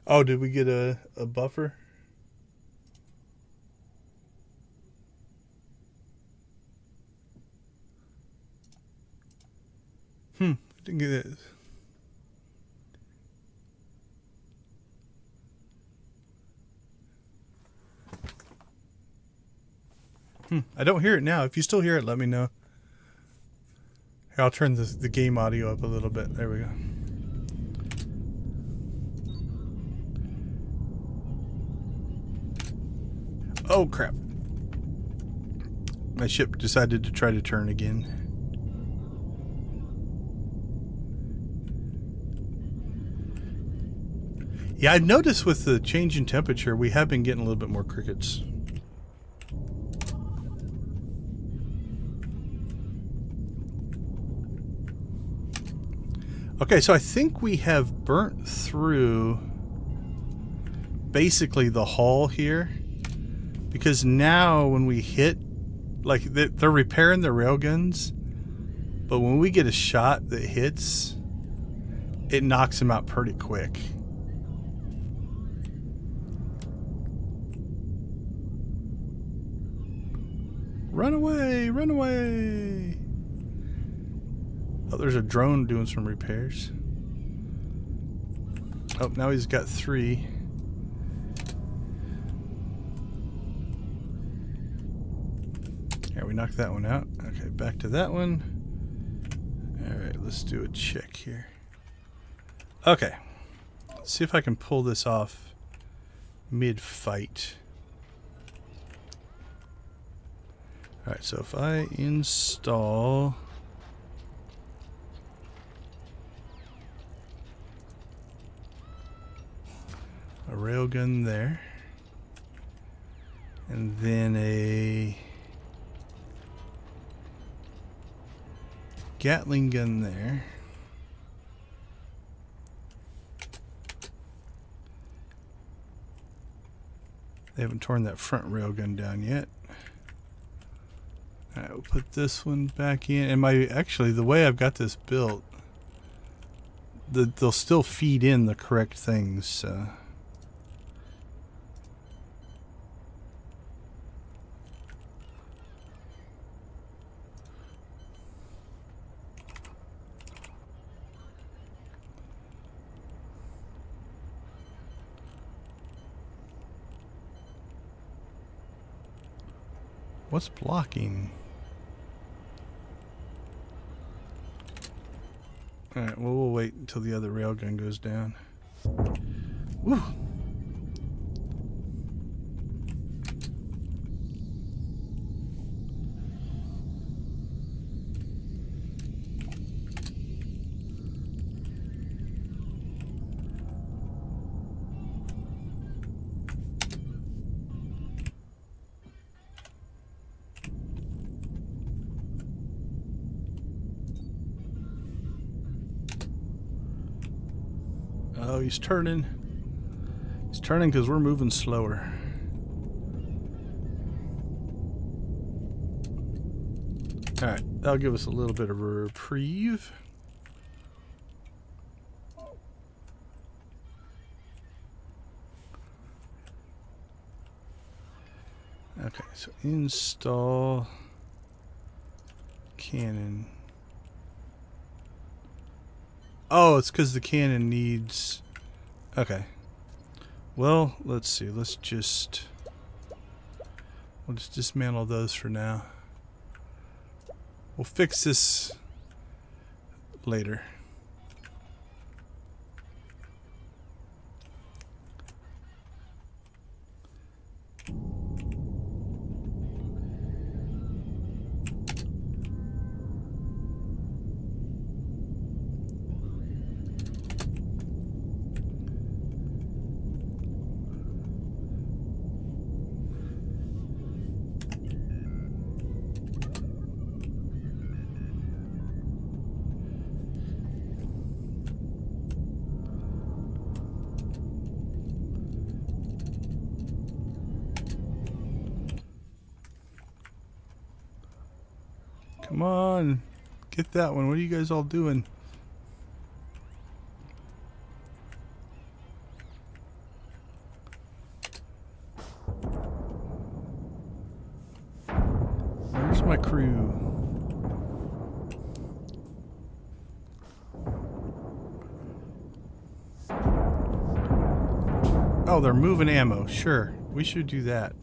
Oh, did we get a buffer? Didn't get it. I don't hear it now. If you still hear it, let me know. Here, I'll turn the game audio up a little bit. There we go. Oh, crap. My ship decided to try to turn again. Yeah, I've noticed with the change in temperature, we have been getting a little bit more crickets. Okay, so I think we have burnt through basically the hull here. Because now when we hit, like they're repairing the railguns, but when we get a shot that hits, it knocks them out pretty quick. Run away, run away. Oh, there's a drone doing some repairs. Oh, now he's got 3. Here, we knocked that one out. Okay, back to that one. Alright, let's do a check here. Okay. Let's see if I can pull this off mid-fight. Alright, so if I install... a railgun there. And then a... Gatling gun there. They haven't torn that front railgun down yet. Alright, we'll put this one back in. And actually, the way I've got this built, they'll still feed in the correct things, so. What's blocking? Alright, well, we'll wait until the other railgun goes down. Woo! Oh, he's turning. He's turning because we're moving slower. Alright, that'll give us a little bit of a reprieve. Okay, so install cannon. Oh, it's because the cannon needs... Okay. Well, let's see. We'll just dismantle those for now. We'll fix this later. Come on, get that one. What are you guys all doing? Where's my crew? Oh, they're moving ammo. Sure, we should do that.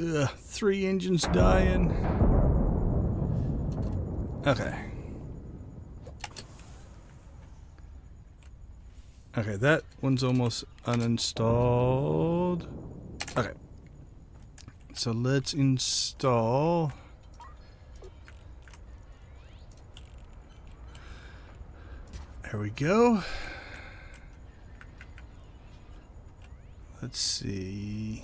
Ugh, 3 engines dying. Okay. Okay, that one's almost uninstalled. Okay. So let's install. There we go. Let's see.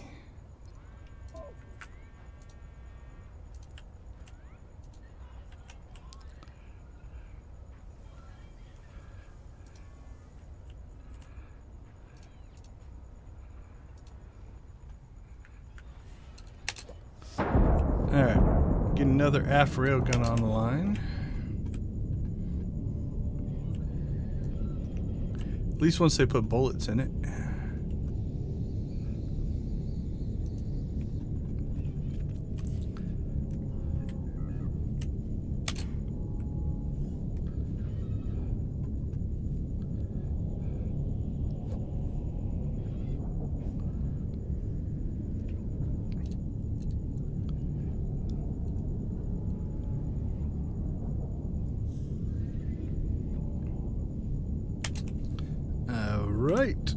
Alright, get another aft railgun on the line. At least once they put bullets in it. Right.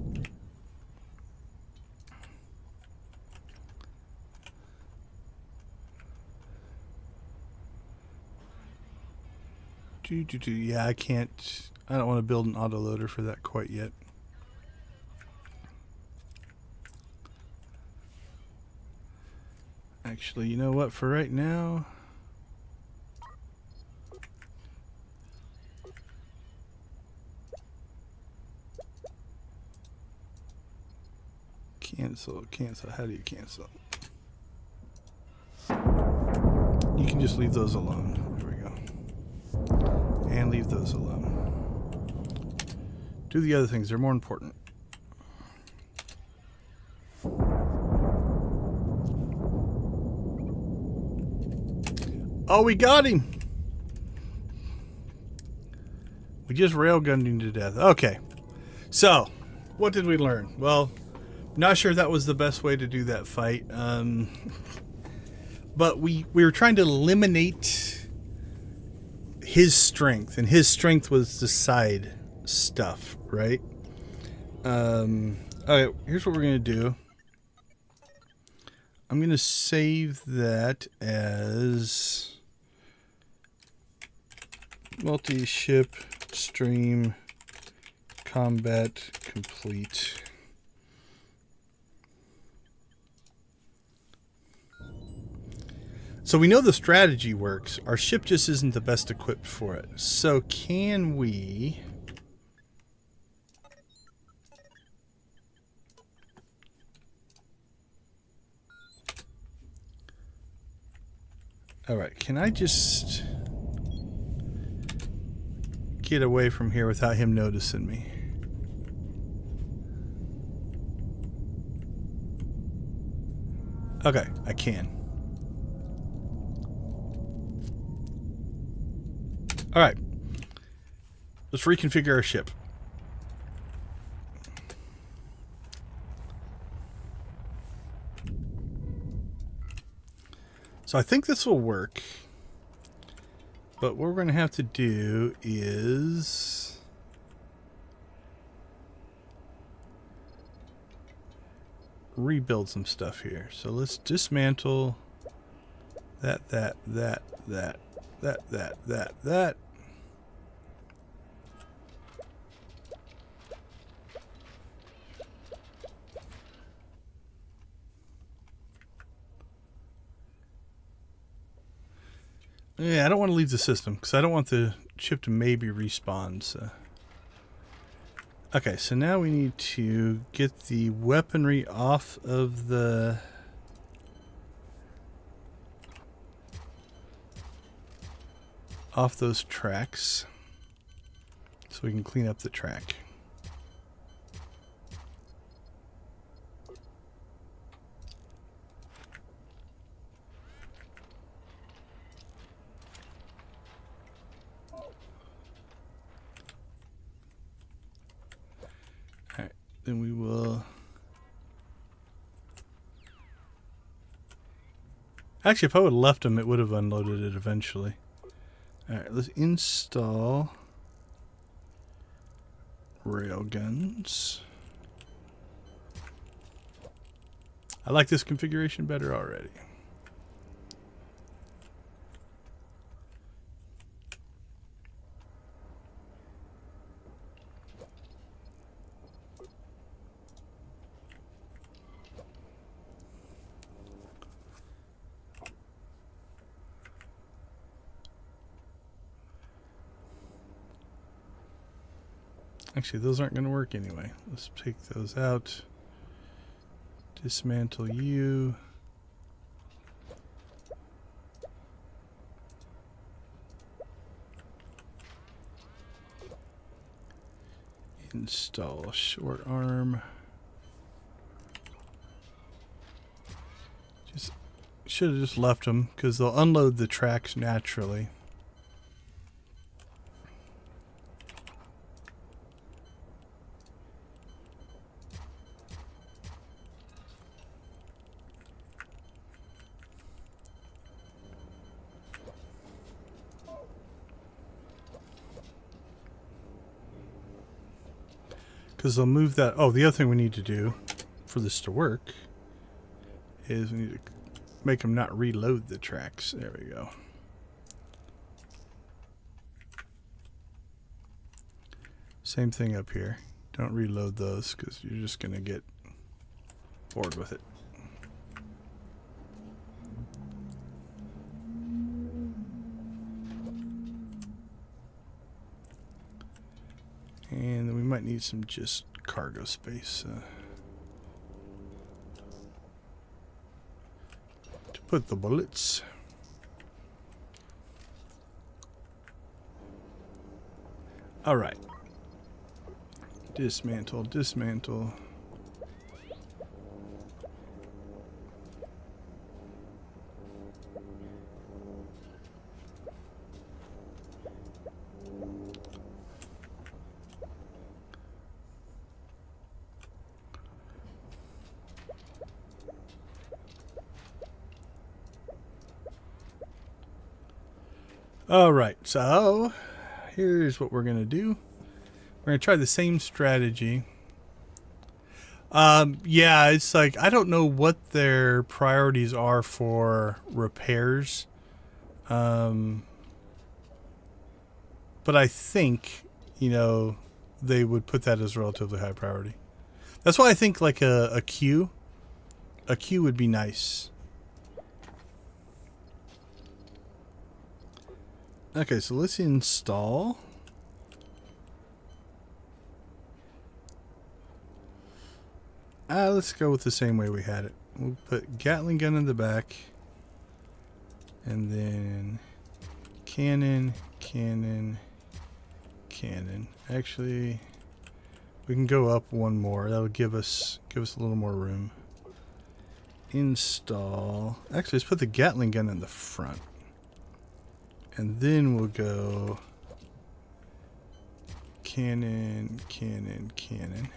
Yeah, I can't. I don't want to build an autoloader for that quite yet. Actually, you know what? For right now, cancel. How do you cancel? You can just leave those alone. There we go. And leave those alone. Do the other things. They're more important. Oh, we got him! We just railgunned him to death. Okay. So, what did we learn? Well, not sure that was the best way to do that fight. But we were trying to eliminate his strength, and his strength was the side stuff, right? Okay, here's what we're going to do. I'm going to save that as multi-ship stream combat complete. So we know the strategy works. Our ship just isn't the best equipped for it. So can we... Alright, can I just get away from here without him noticing me? Okay, I can. Alright. Let's reconfigure our ship. So I think this will work. But what we're going to have to do is... rebuild some stuff here. So let's dismantle that. Yeah, I don't want to leave the system because I don't want the ship to maybe respawn. So. Okay, so now we need to get the weaponry off of the... off those tracks so we can clean up the track. Alright, then we will... Actually, if I would have left them, it would have unloaded it eventually. Alright, let's install railguns. I like this configuration better already. Actually, those aren't going to work anyway. Let's take those out. Dismantle you. Install short arm. Just should have just left them because they'll unload the tracks naturally. Because they'll move that. Oh, the other thing we need to do for this to work is we need to make them not reload the tracks. There we go. Same thing up here. Don't reload those because you're just going to get bored with it. And then we might need some just cargo space to put the bullets. All right. Dismantle, dismantle. All right, so here's what we're going to do. We're going to try the same strategy. Yeah, it's like, I don't know what their priorities are for repairs. But I think, you know, they would put that as relatively high priority. That's why I think like a queue would be nice. Okay, so let's install. Let's go with the same way we had it. We'll put Gatling gun in the back. And then cannon, cannon, cannon. Actually, we can go up one more. That'll give us a little more room. Install. Actually, let's put the Gatling gun in the front. And then we'll go cannon, cannon, cannon.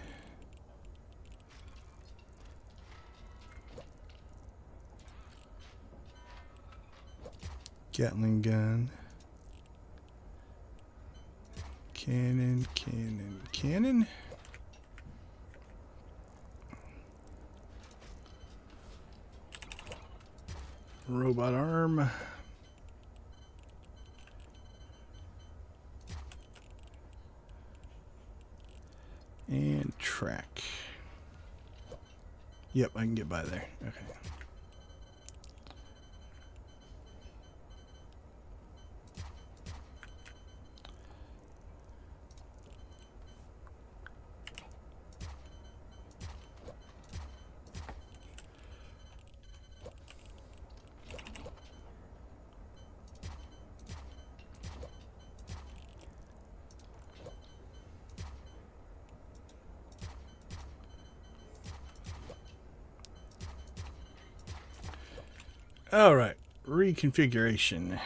Gatling gun. Cannon, cannon, cannon. Robot arm. And track. Yep, I can get by there. Okay. All right, reconfiguration.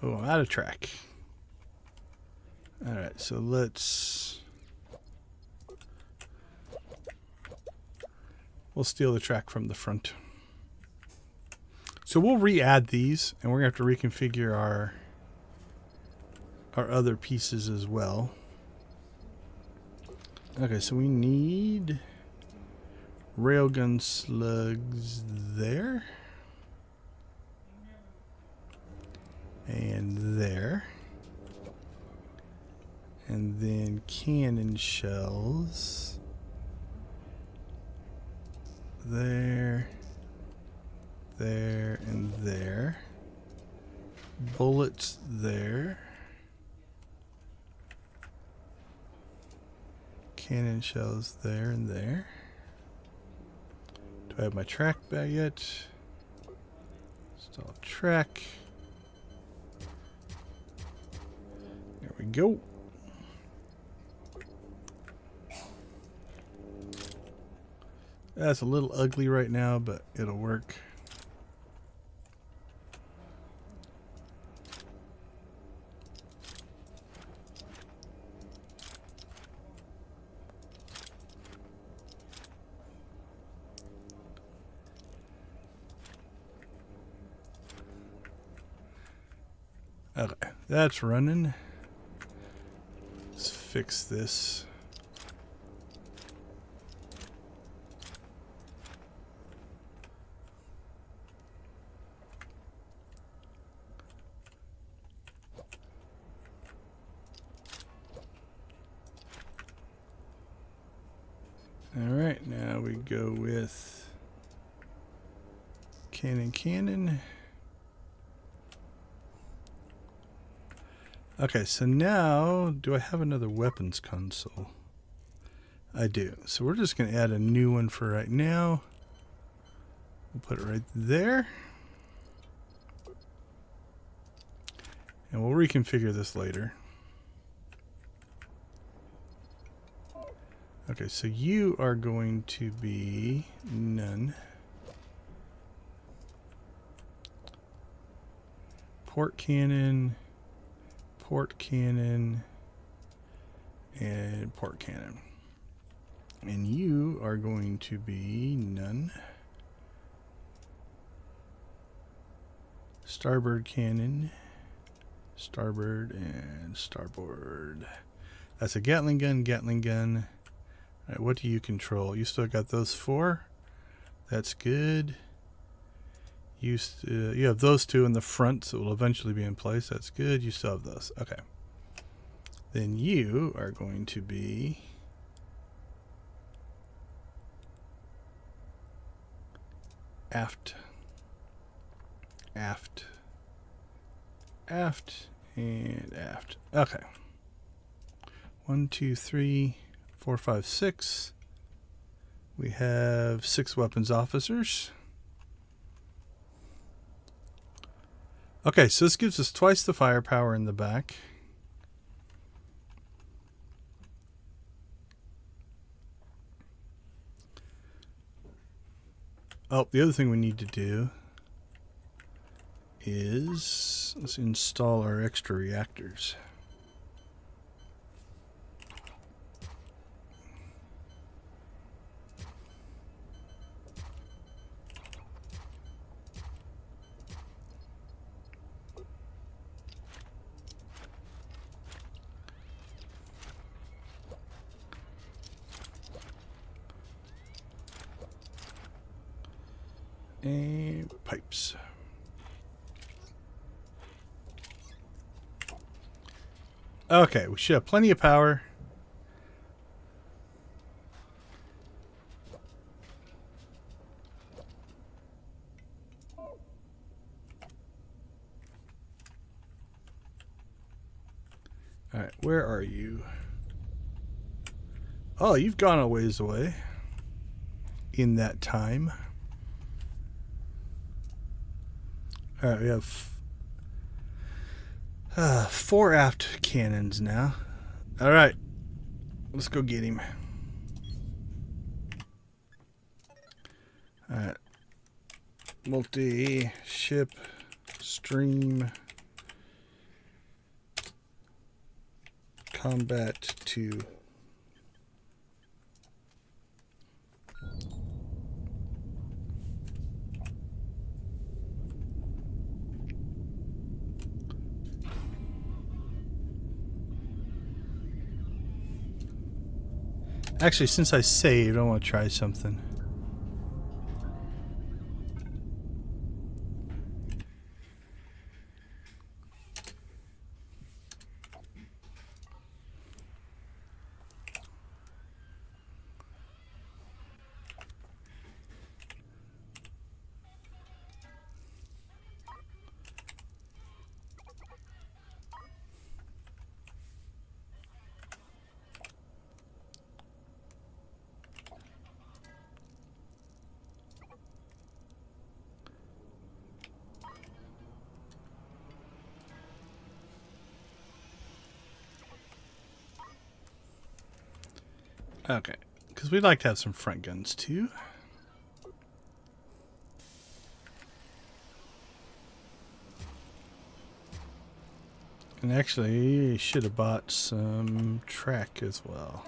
Oh, I'm out of track. All right, so we'll steal the track from the front. So we'll re-add these, and we're gonna have to reconfigure our other pieces as well. Okay, so we need railgun slugs there. And there. And then cannon shells. There. There and there. Bullets there. Cannon shells there and there. Do I have my track back yet? Install track. There we go. That's a little ugly right now, but it'll work. Okay, that's running. Let's fix this. Alright, now we go with cannon. Okay, so now, do I have another weapons console? I do. So we're just going to add a new one for right now. We'll put it right there. And we'll reconfigure this later. Okay, so you are going to be none. Port cannon, and port cannon. And you are going to be none. Starboard cannon, starboard and starboard. That's a Gatling gun. All right, what do you control? You still got those 4. That's good. You have those 2 in the front, so it will eventually be in place. That's good. You still have those. Okay. Then you are going to be aft, and aft. Okay. 1, 2, 3, 4, 5, 6. We have 6 weapons officers. Okay, so this gives us twice the firepower in the back. Oh, the other thing we need to do is let's install our extra reactors. And pipes. Okay, we should have plenty of power. Alright, where are you? Oh, you've gone a ways away in that time. Alright, we have 4 aft cannons now. Alright, let's go get him. Alright. Multi-ship stream combat 2. Actually, since I saved, I want to try something. Okay, because we'd like to have some front guns too. And actually, you should have bought some track as well.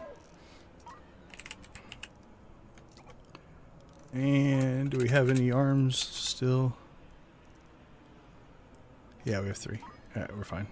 And do we have any arms still? Yeah, we have 3. Alright, we're fine.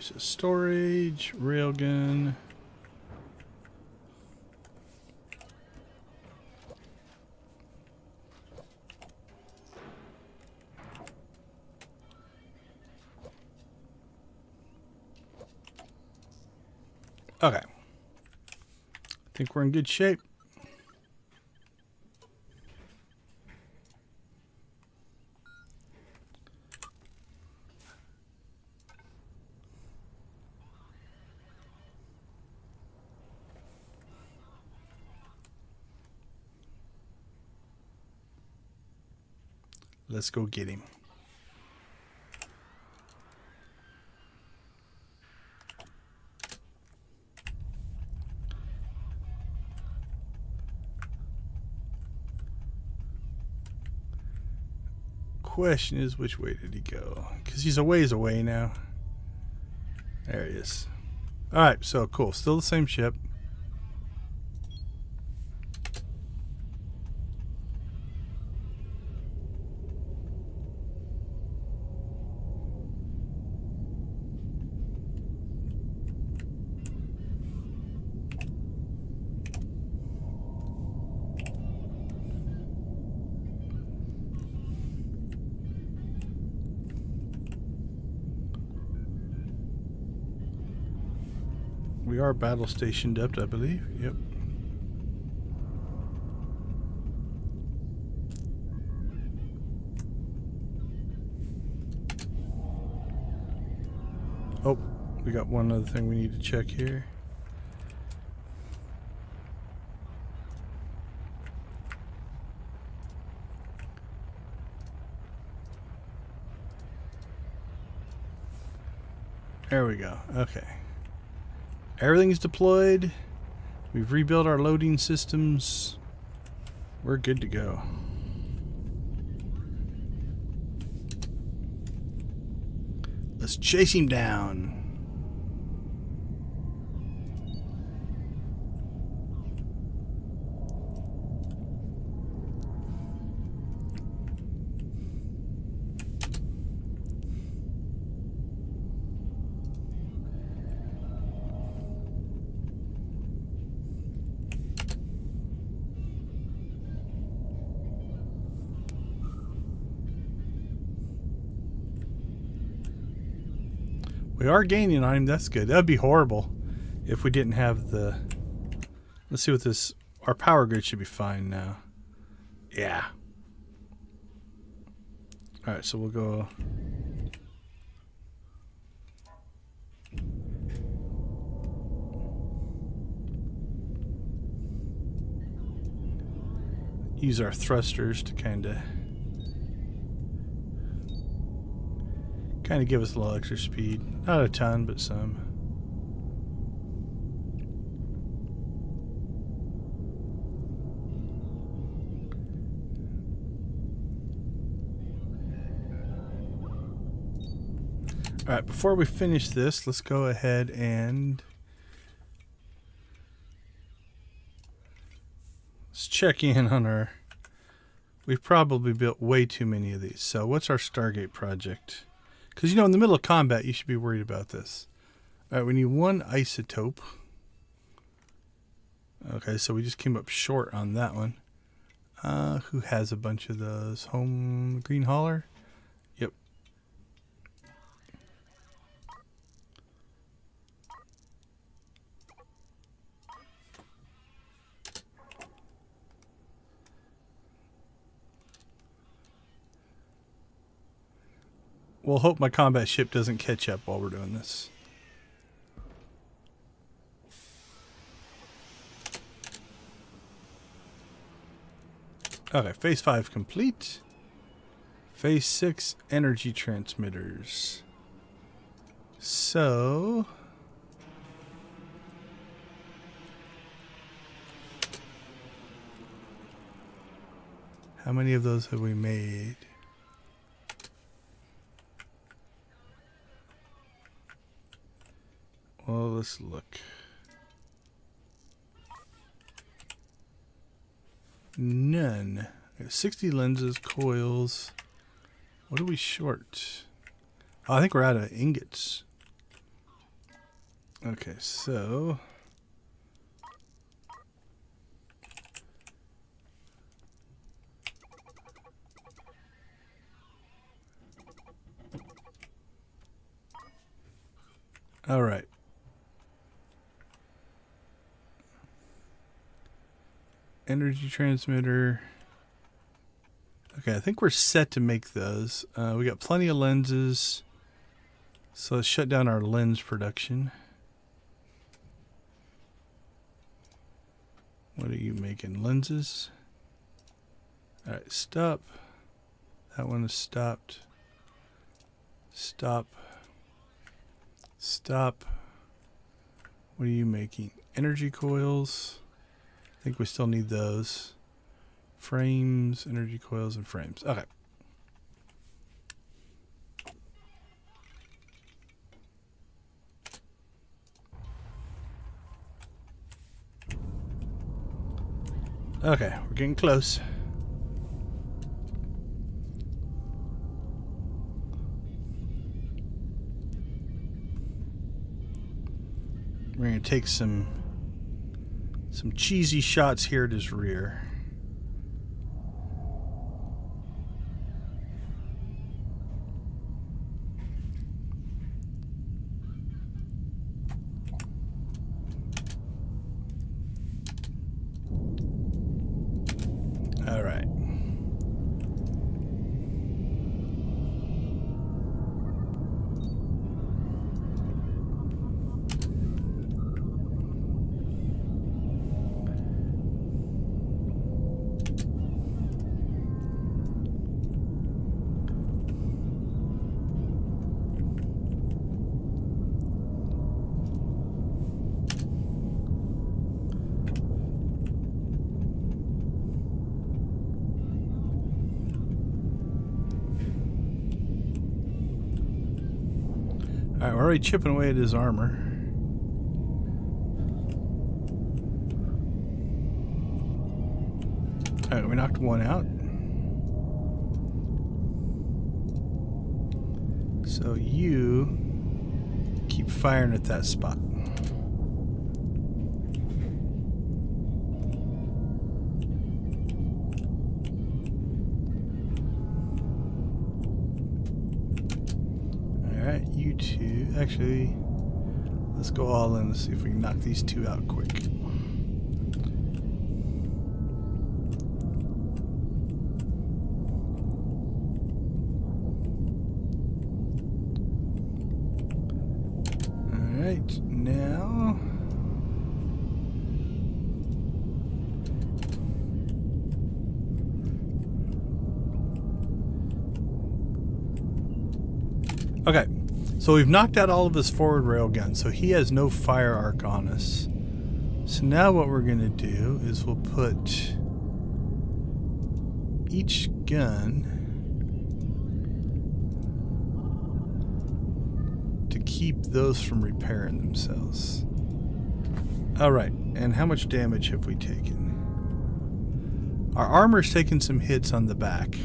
So storage, railgun. Okay. I think we're in good shape. Let's go get him. Question is, which way did he go? Because he's a ways away now. There he is. Alright, so cool. Still the same ship. We are battle station depth, I believe. Yep. Oh, we got one other thing we need to check here. There we go. Okay. Everything's deployed. We've rebuilt our loading systems. We're good to go. Let's chase him down. We are gaining on him. That's good. That'd be horrible if we didn't have the... Let's see what this... Our power grid should be fine now. Yeah. Alright, so we'll go... Use our thrusters to kind of give us a little extra speed. Not a ton, but some. Alright, before we finish this, let's go ahead and let's check in on our... We've probably built way too many of these. So what's our Stargate project? Because, you know, in the middle of combat, you should be worried about this. All right, we need one isotope. Okay, so we just came up short on that one. Who has a bunch of those? Home Green Hauler? Yep. We'll hope my combat ship doesn't catch up while we're doing this. Okay, phase 5 complete. Phase 6 energy transmitters. So... how many of those have we made? Well, let's look. None. 60 lenses, coils. What are we short? Oh, I think we're out of ingots. Okay, so all right. Energy transmitter. Okay, I think we're set to make those. We got plenty of lenses. So let's shut down our lens production. What are you making? Lenses? Alright, stop. That one is stopped. Stop. Stop. What are you making? Energy coils. I think we still need those. Frames, energy coils, and frames. Okay. Okay, we're getting close. We're going to take some cheesy shots here at his rear. All right. Alright, we're already chipping away at his armor. Alright, we knocked one out. So you keep firing at that spot. Alright, you two. Actually, let's go all in and see if we can knock these two out quick. Alright, now okay, so we've knocked out all of his forward rail guns, so he has no fire arc on us. So now what we're going to do is we'll put each gun to keep those from repairing themselves. Alright, and how much damage have we taken? Our armor's taken some hits on the back.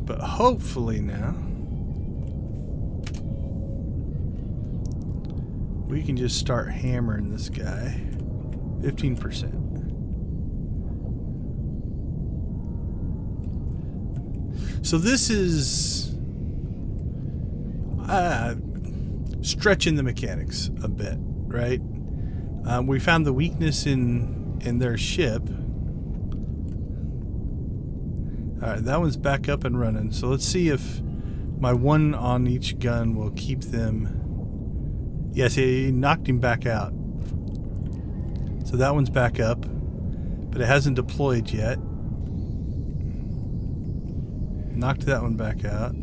But hopefully now we can just start hammering this guy. 15%. So this is stretching the mechanics a bit, right? We found the weakness in their ship. Alright, that one's back up and running. So let's see if my one on each gun will keep them. Yes, he knocked him back out. So that one's back up, but it hasn't deployed yet. Knocked that one back out.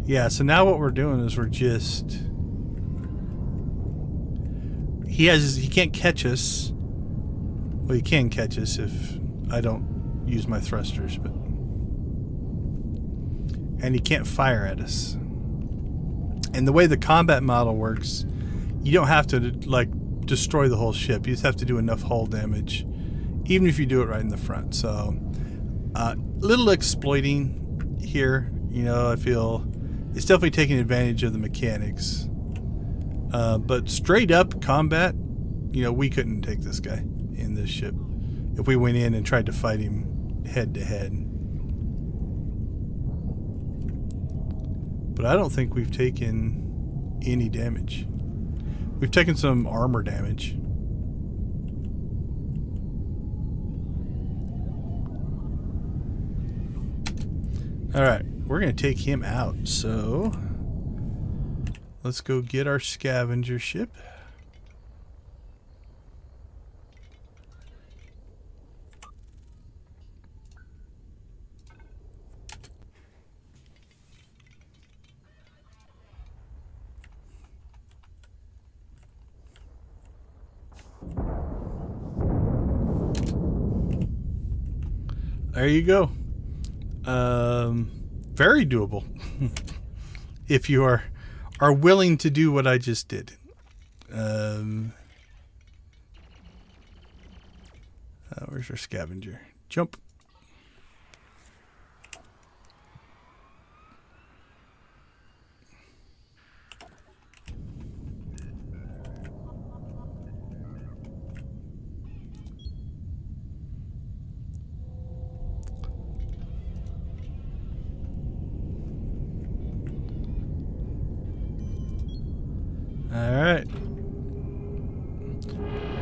Yeah, so now what we're doing is we're just... He can't catch us. Well, he can catch us if I don't use my thrusters, but... And he can't fire at us. And the way the combat model works, you don't have to, like, destroy the whole ship. You just have to do enough hull damage even if you do it right in the front. So little exploiting here, you know. I feel it's definitely taking advantage of the mechanics, but straight up combat, you know, we couldn't take this guy in this ship if we went in and tried to fight him head to head. But I don't think we've taken any damage. We've taken some armor damage. Alright, we're going to take him out, so let's go get our scavenger ship. There you go. Very doable. If you are willing to do what I just did. Where's our scavenger? Jump. Alright.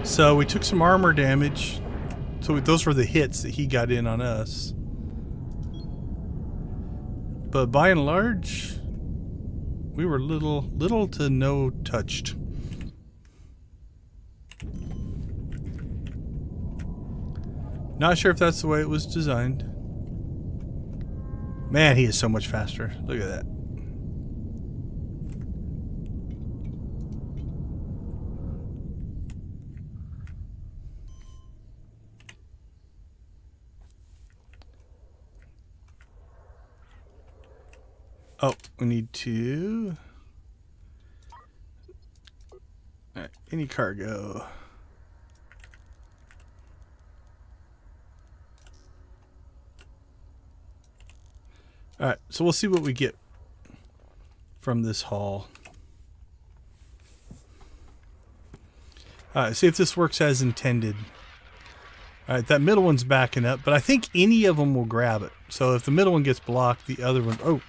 So we took some armor damage. So those were the hits that he got in on us. But by and large, we were little to no touched. Not sure if that's the way it was designed. Man, he is so much faster. Look at that. Oh, we need to... Alright, any cargo. Alright, so we'll see what we get from this haul. Alright, see if this works as intended. Alright, that middle one's backing up, but I think any of them will grab it. So if the middle one gets blocked, the other one... Oh!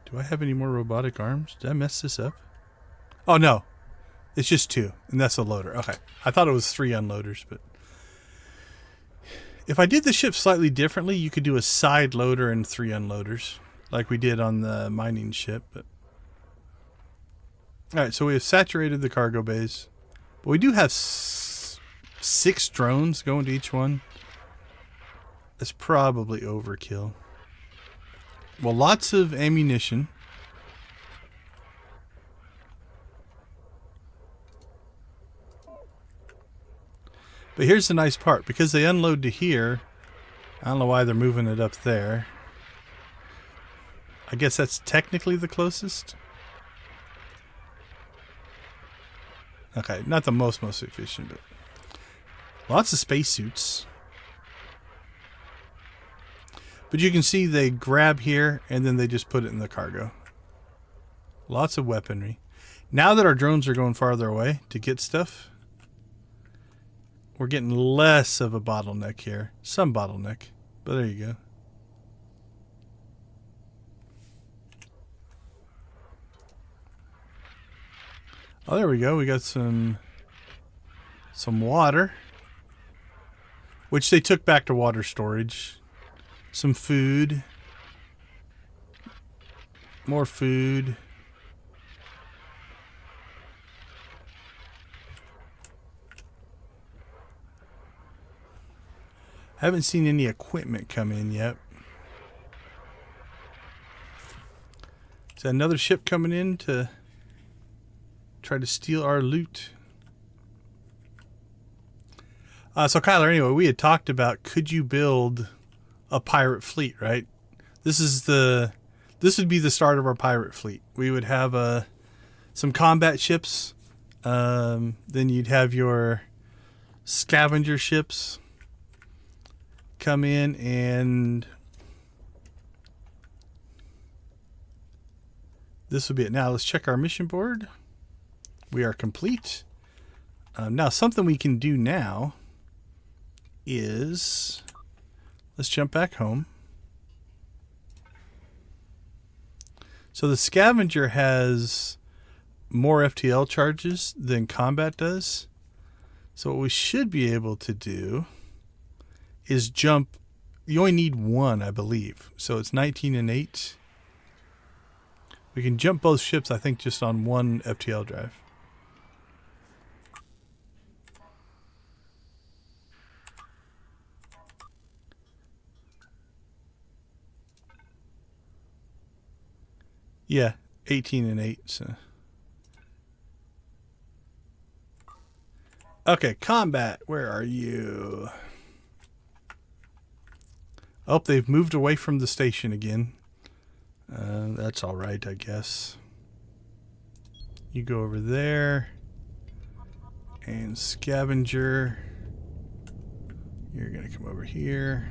Do I have any more robotic arms? Did I mess this up? Oh, no. It's just 2, and that's a loader. Okay. I thought it was 3 unloaders, but... If I did the ship slightly differently, you could do a side loader and 3 unloaders, like we did on the mining ship. But... Alright, so we have saturated the cargo bays. But we do have 6 drones going to each one. That's probably overkill. Well, lots of ammunition. But here's the nice part. Because they unload to here, I don't know why they're moving it up there. I guess that's technically the closest. Okay, not the most efficient, but lots of spacesuits. But you can see they grab here and then they just put it in the cargo. Lots of weaponry. Now that our drones are going farther away to get stuff, we're getting less of a bottleneck here. Some bottleneck, but there you go. Oh, there we go. We got some water, which they took back to water storage. Some food. More food. Haven't seen any equipment come in yet. Is that another ship coming in to try to steal our loot? So Kyler, anyway, we had talked about, could you build a pirate fleet, right? This would be the start of our pirate fleet. We would have some combat ships. Then you'd have your scavenger ships come in, and this will be it. Now let's check our mission board. We are complete. Now something we can do now is, let's jump back home. So the scavenger has more FTL charges than combat does. So what we should be able to do is jump. You only need one, I believe. So it's 19 and 8. We can jump both ships, I think, just on one FTL drive. Yeah, 18 and 8. So. Okay, combat. Where are you? Oh, they've moved away from the station again. That's all right, I guess. You go over there. And scavenger. You're going to come over here.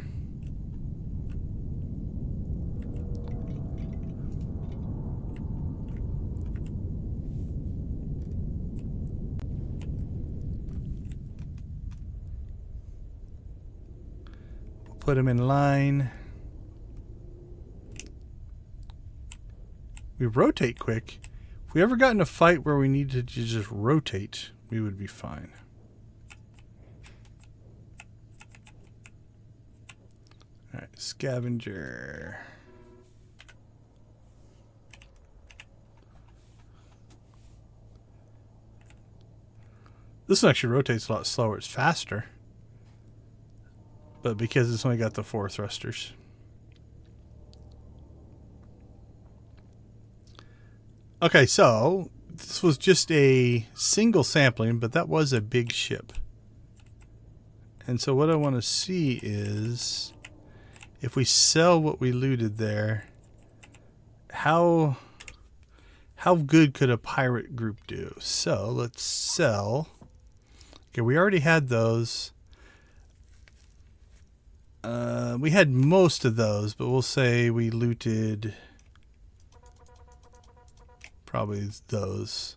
Put them in line. We rotate quick. If we ever got in a fight where we needed to just rotate, we would be fine. Alright, scavenger. This one actually rotates a lot slower. It's faster. But because it's only got the 4 thrusters. Okay, so this was just a single sampling, but that was a big ship. And so what I want to see is, if we sell what we looted there, how good could a pirate group do? So let's sell. Okay, we already had those. We had most of those, but we'll say we looted probably those.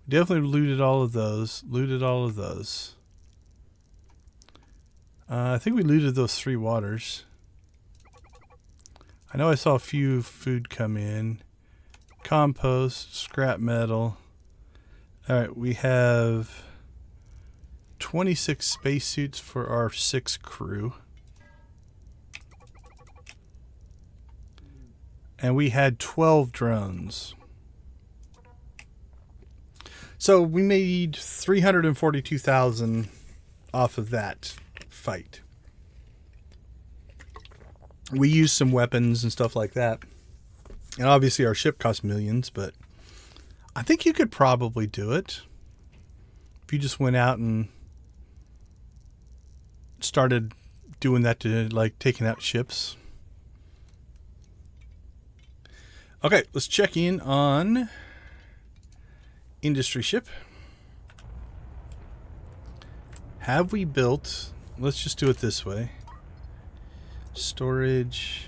We definitely looted all of those. Looted all of those. I think we looted those 3 waters. I know I saw a few food come in. Compost, scrap metal. Alright, we have 26 spacesuits for our 6 crew. And we had 12 drones. So we made 342,000 off of that fight. We used some weapons and stuff like that. And obviously our ship cost millions, but I think you could probably do it. If you just went out and started doing that to, like, taking out ships. Okay, let's check in on industry ship. Have we built, let's just do it this way. Storage.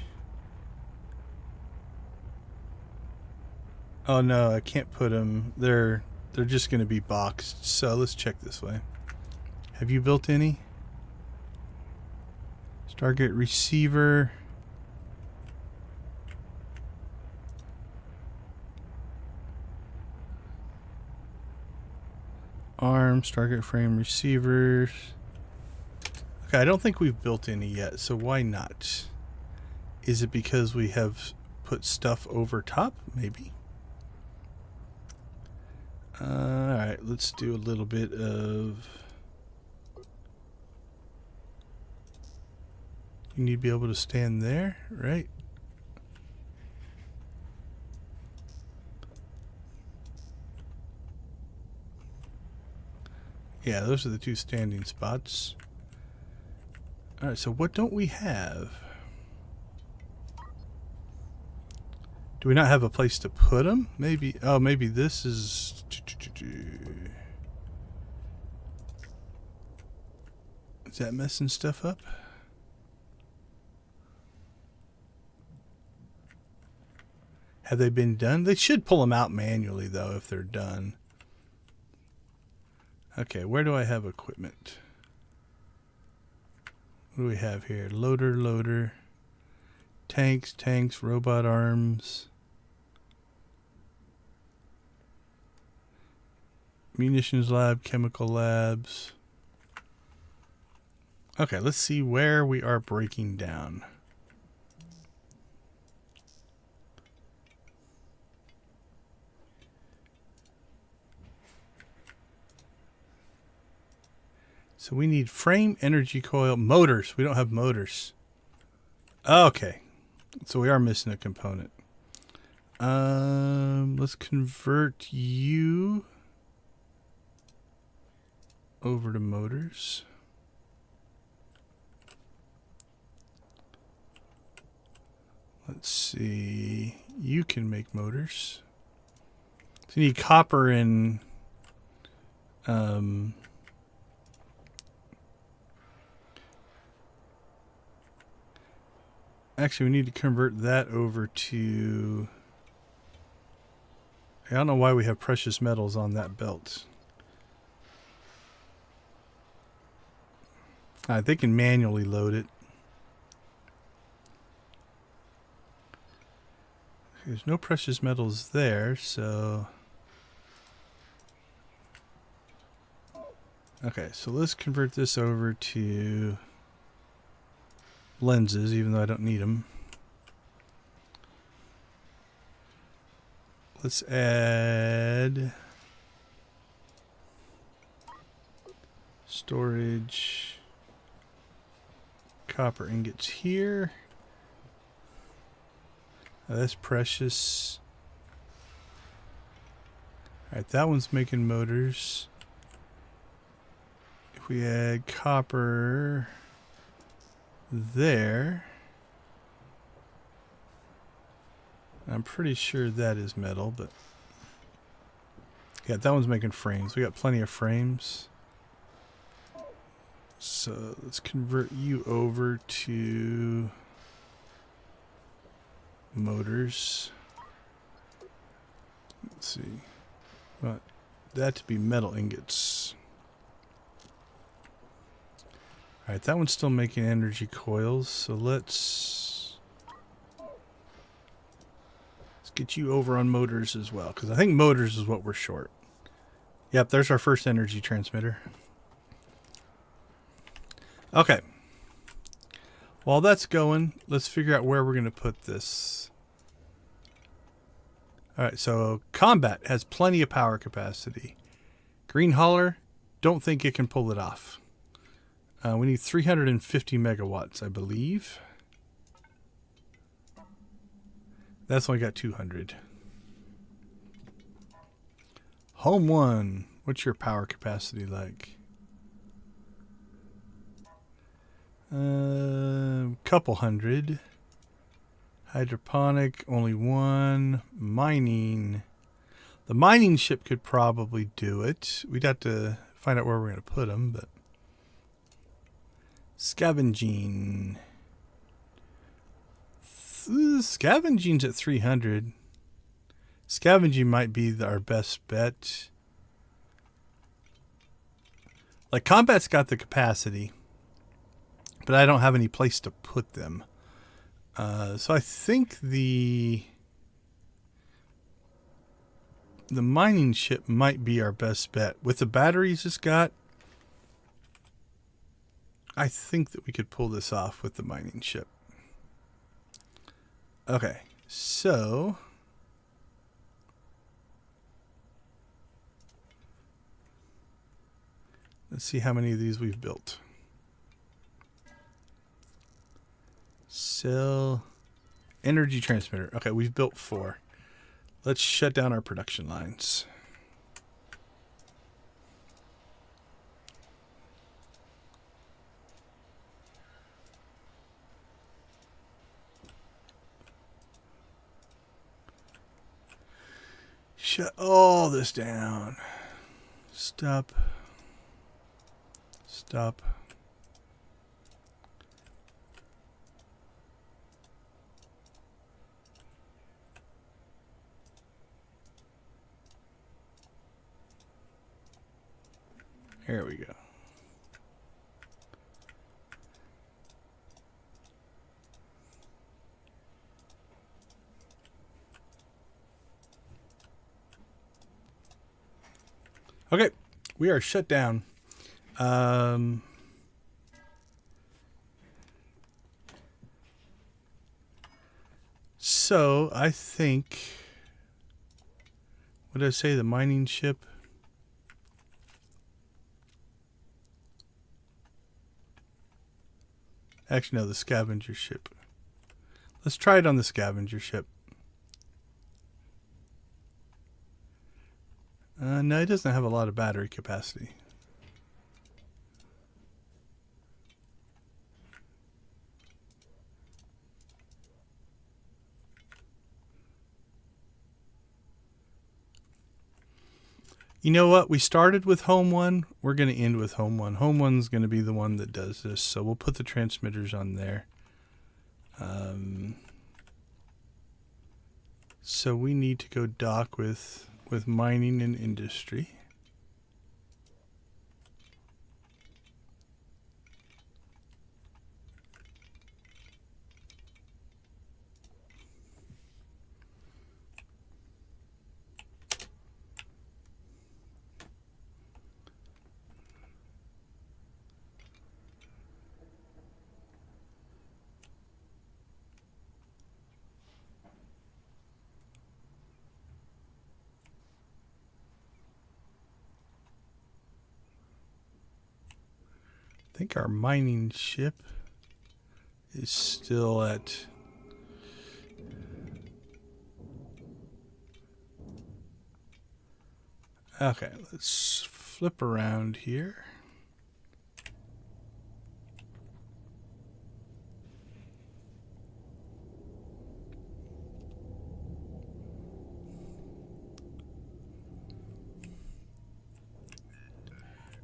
Oh no, I can't put them. They're just going to be boxed. So let's check this way. Have you built any? Stargate receiver. Arm, Stargate frame, receivers. Okay, I don't think we've built any yet, so why not? Is it because we have put stuff over top? Maybe. Alright, let's do a little bit of... You need to be able to stand there, right? Yeah, those are the 2 standing spots. Alright, so what don't we have? Do we not have a place to put them? Maybe, oh, maybe this is... Is that messing stuff up? Have they been done? They should pull them out manually, though, if they're done. Okay, where do I have equipment? What do we have here? Loader. Tanks, robot arms. Munitions lab, chemical labs. Okay, let's see where we are breaking down. So we need frame, energy coil, motors. We don't have motors. Okay. So we are missing a component. Let's convert you over to motors. Let's see. You can make motors. So you need copper and actually, we need to convert that over to... I don't know why we have precious metals on that belt. They can manually load it. There's no precious metals there, so... Okay, so let's convert this over to... lenses, even though I don't need them. Let's add storage, copper ingots here. That's precious. Alright, that one's making motors. If we add copper there, I'm pretty sure that is metal, but yeah, that one's making frames. We got plenty of frames. So let's convert you over to motors. Let's see. Want that to be metal ingots. Alright, that one's still making energy coils, so let's get you over on motors as well, because I think motors is what we're short. Yep, there's our first energy transmitter. Okay. While that's going, let's figure out where we're going to put this. Alright, so combat has plenty of power capacity. Green Hauler, don't think it can pull it off. We need 350 megawatts, I believe. That's only got 200. Home 1, what's your power capacity like? Couple hundred. Hydroponic, only 1. Mining. The mining ship could probably do it. We'd have to find out where we're going to put them, but... Scavenging. Scavenging's at 300. Scavenging might be our best bet. Like, combat's got the capacity, but I don't have any place to put them. So I think the mining ship might be our best bet. With the batteries it's got, I think that we could pull this off with the mining ship. Okay, so... let's see how many of these we've built. Cell... energy transmitter. Okay, we've built 4. Let's shut down our production lines. Shut all this down. Stop. Stop. Okay, we are shut down. So I think, what did I say? The mining ship. Actually, no, the scavenger ship. Let's try it on the scavenger ship. No, it doesn't have a lot of battery capacity. You know what? We started with Home 1. We're going to end with Home 1. Home 1's going to be the one that does this. So we'll put the transmitters on there. So we need to go dock with mining and industry. I think our mining ship is still at... Okay, let's flip around here.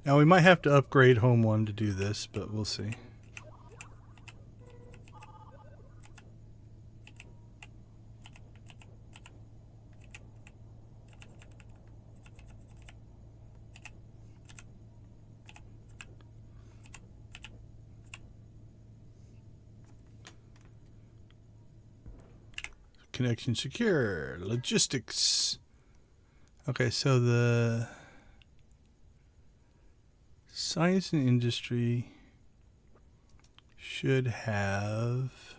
Now we might have to upgrade Home 1 to do this, but we'll see. Connection secure. Logistics. Okay, so the science and industry should have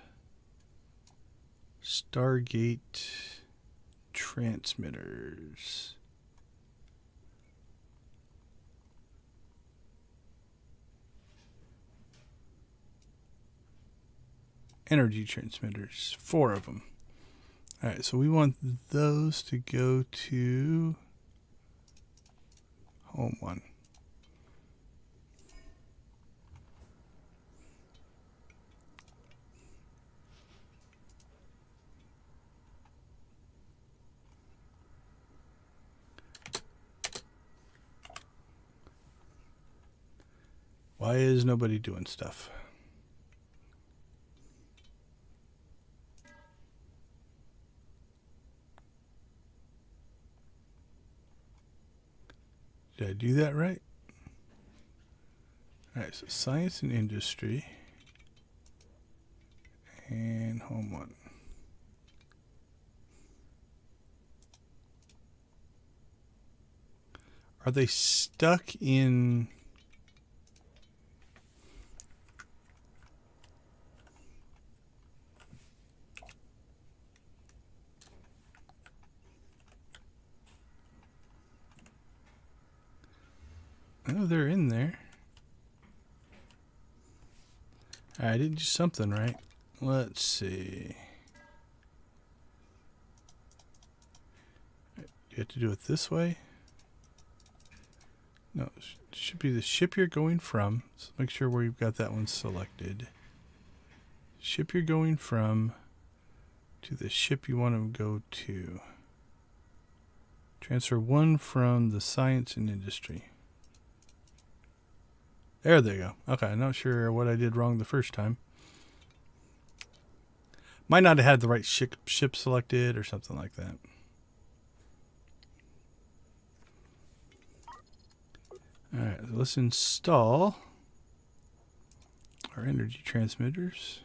Stargate transmitters. Energy transmitters, 4 of them. All right, so we want those to go to Home 1. Why is nobody doing stuff? Did I do that right? All right, so science and industry and Home 1. Are they stuck in... Oh, they're in there. I didn't do something right. Let's see. You have to do it this way? No, it should be the ship you're going from. So make sure where you've got that one selected. Ship you're going from to the ship you want to go to. Transfer 1 from the science and industry. There they go. Okay, I'm not sure what I did wrong the first time. Might not have had the right ship selected or something like that. Alright, let's install our energy transmitters.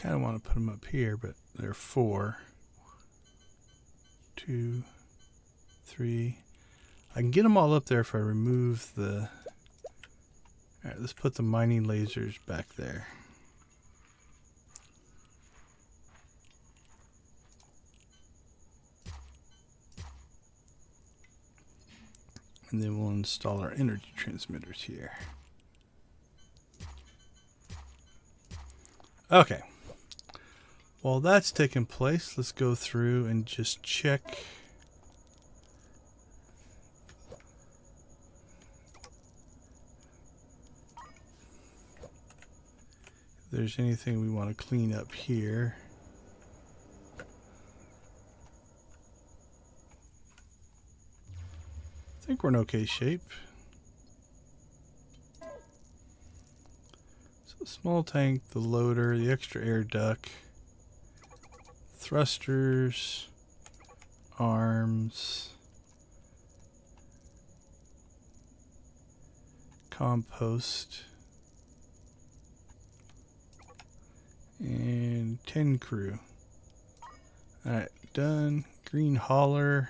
Kind of want to put them up here, but they're 4. 2, 3. I can get them all up there if I remove the... Alright, let's put the mining lasers back there. And then we'll install our energy transmitters here. Okay. While that's taking place, let's go through and just check. If there's anything we want to clean up here. I think we're in okay shape. So small tank, the loader, the extra air duct, thrusters, arms, compost, and 10 crew. Alright, done. Green hauler.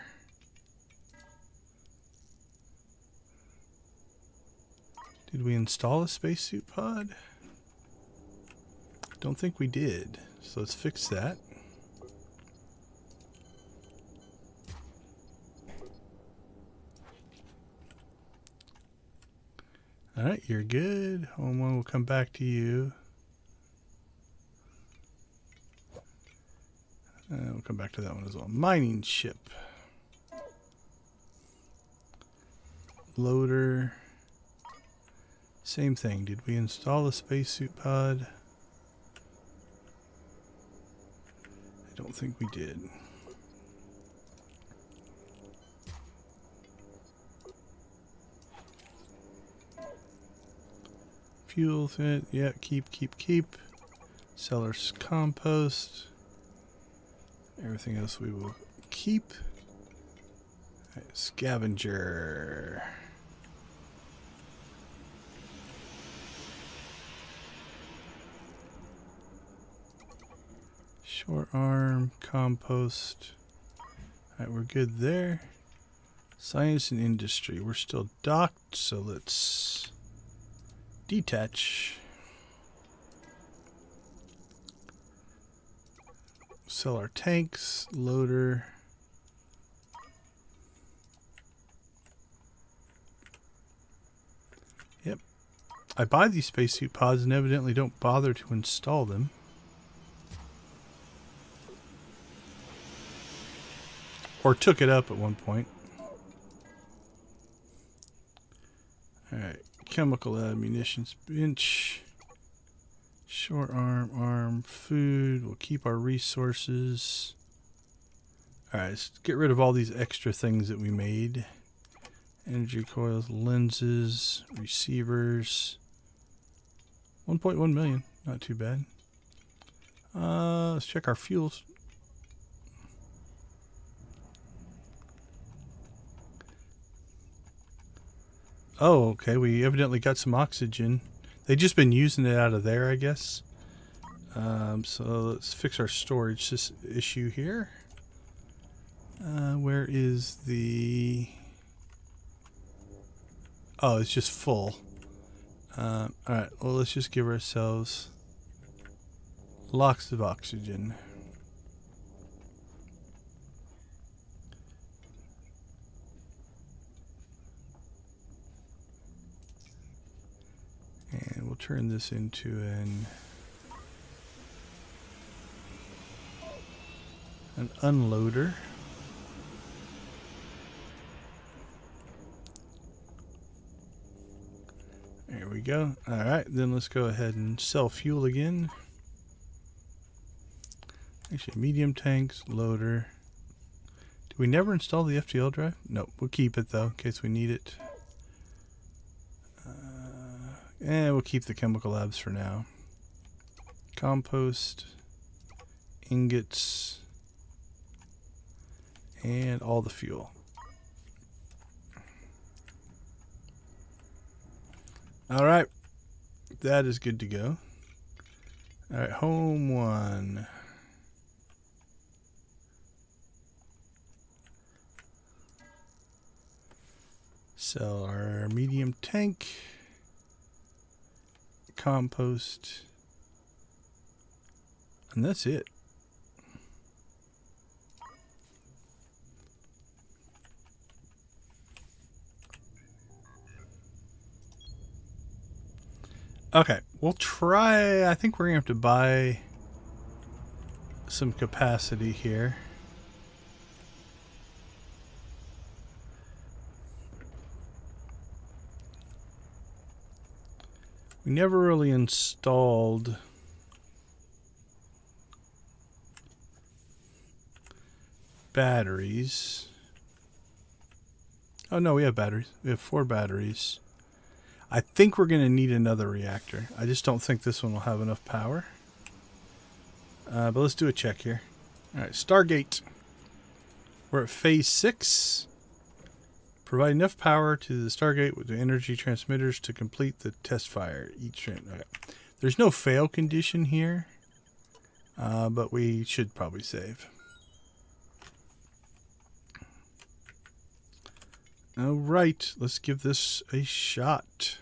Did we install a spacesuit pod? Don't think we did. So let's fix that. Alright, you're good. Home one will come back to you. We'll come back to that one as well. Mining ship. Loader. Same thing. Did we install a spacesuit pod? I don't think we did. Fuel fit. Yeah, keep. Seller's compost. Everything else we will keep. Right, scavenger. Short arm, compost. Alright, we're good there. Science and industry. We're still docked, so let's detach. Sell our tanks, loader. Yep. I buy these spacesuit pods and evidently don't bother to install them. Or took it up at one point. Alright. Chemical munitions bench. Short arm, food. We'll keep our resources. Alright, let's get rid of all these extra things that we made. Energy coils, lenses, receivers. 1.1 million. Not too bad. Let's check our fuels. Oh, okay. We evidently got some oxygen. They've just been using it out of there, I guess. So let's fix our storage issue here. Where is the... Oh, it's just full. Alright, well, let's just give ourselves lots of oxygen. And we'll turn this into an unloader. There we go. Alright, then let's go ahead and sell fuel again. Actually, medium tanks, loader. Did we never install the FTL drive? Nope, we'll keep it though, in case we need it. And we'll keep the chemical labs for now. Compost, ingots, and all the fuel. Alright, that is good to go. All right, home one. Sell our medium tank. Compost. And that's it. Okay, we'll try. I think we're going to have to buy some capacity here. We never really installed batteries. Oh no, we have batteries. We have 4 batteries. I think we're going to need another reactor. I just don't think this one will have enough power. But let's do a check here. Alright, Stargate. We're at phase 6. Provide enough power to the Stargate with the energy transmitters to complete the test fire. Okay. There's no fail condition here. But we should probably save. Alright, let's give this a shot.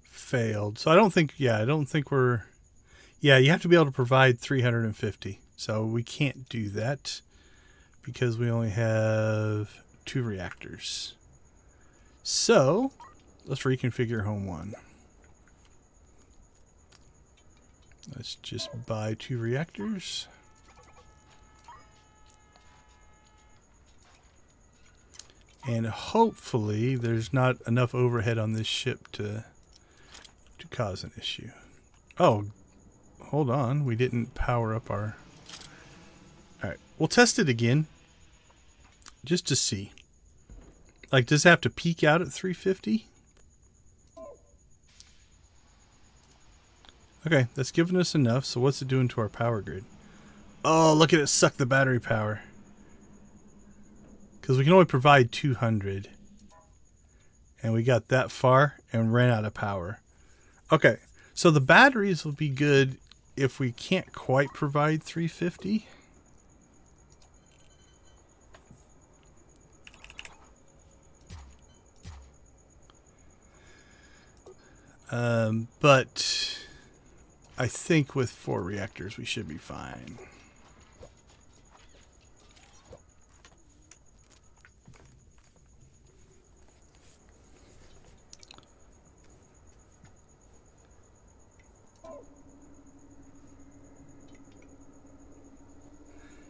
Failed. So I don't think we're... Yeah, you have to be able to provide 350. So we can't do that because we only have 2 reactors. So, let's reconfigure home 1. Let's just buy 2 reactors. And hopefully there's not enough overhead on this ship to cause an issue. Oh, hold on. We didn't power up our... Alright, we'll test it again. Just to see. Like, does it have to peak out at 350? Okay, that's giving us enough. So what's it doing to our power grid? Oh, look at it suck the battery power. Because we can only provide 200. And we got that far and ran out of power. Okay, so the batteries will be good if we can't quite provide 350. But I think with 4 reactors we should be fine.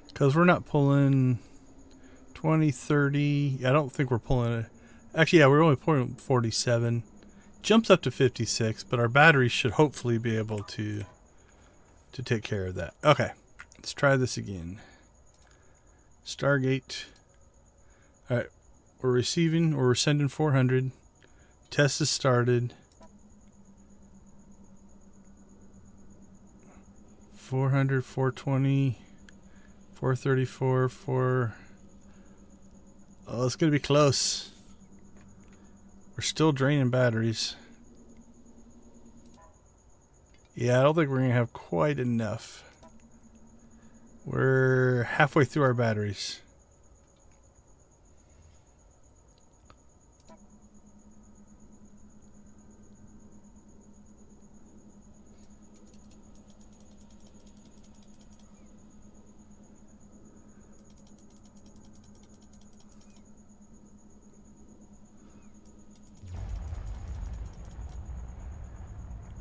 Because we're not pulling 20, 30. I don't think we're pulling it. Actually, yeah, we're only pulling 47. Jumps up to 56, but our batteries should hopefully be able to take care of that. Okay, let's try this again. Stargate. All right, we're sending 400. Test is started. 400, 420. 434, 4... Oh, it's going to be close. We're still draining batteries. Yeah, I don't think we're going to have quite enough. We're halfway through our batteries.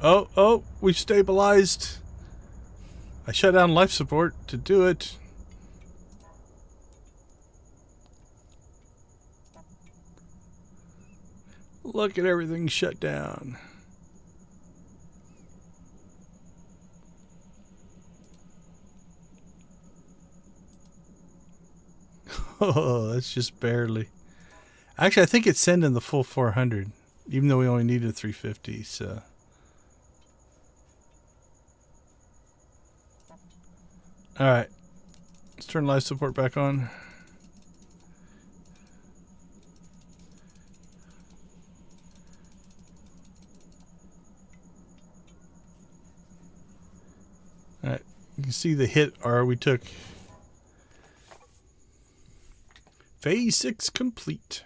Oh, we've stabilized. I shut down life support to do it. Look at everything shut down. Oh, that's just barely. Actually, I think it's sending the full 400, even though we only needed 350, so... Alright. Let's turn life support back on. Alright. You can see the hit we took. Phase 6 complete.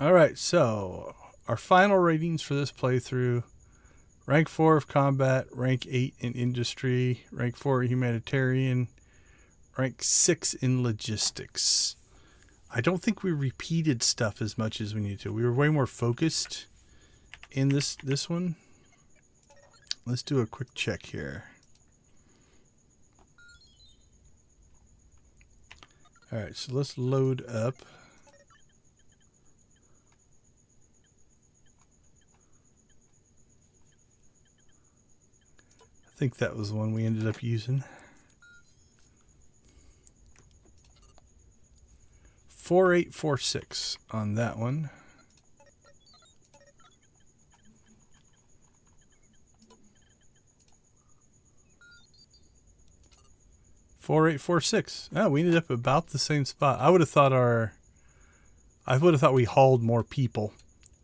Alright, so our final ratings for this playthrough. Rank 4 of combat, rank 8 in industry, rank 4 in humanitarian, rank 6 in logistics. I don't think we repeated stuff as much as we need to. We were way more focused in this one. Let's do a quick check here. Alright, so let's load up. I think that was the one we ended up using. 4846 on that one. $4846. Oh, we ended up about the same spot. I would have thought we hauled more people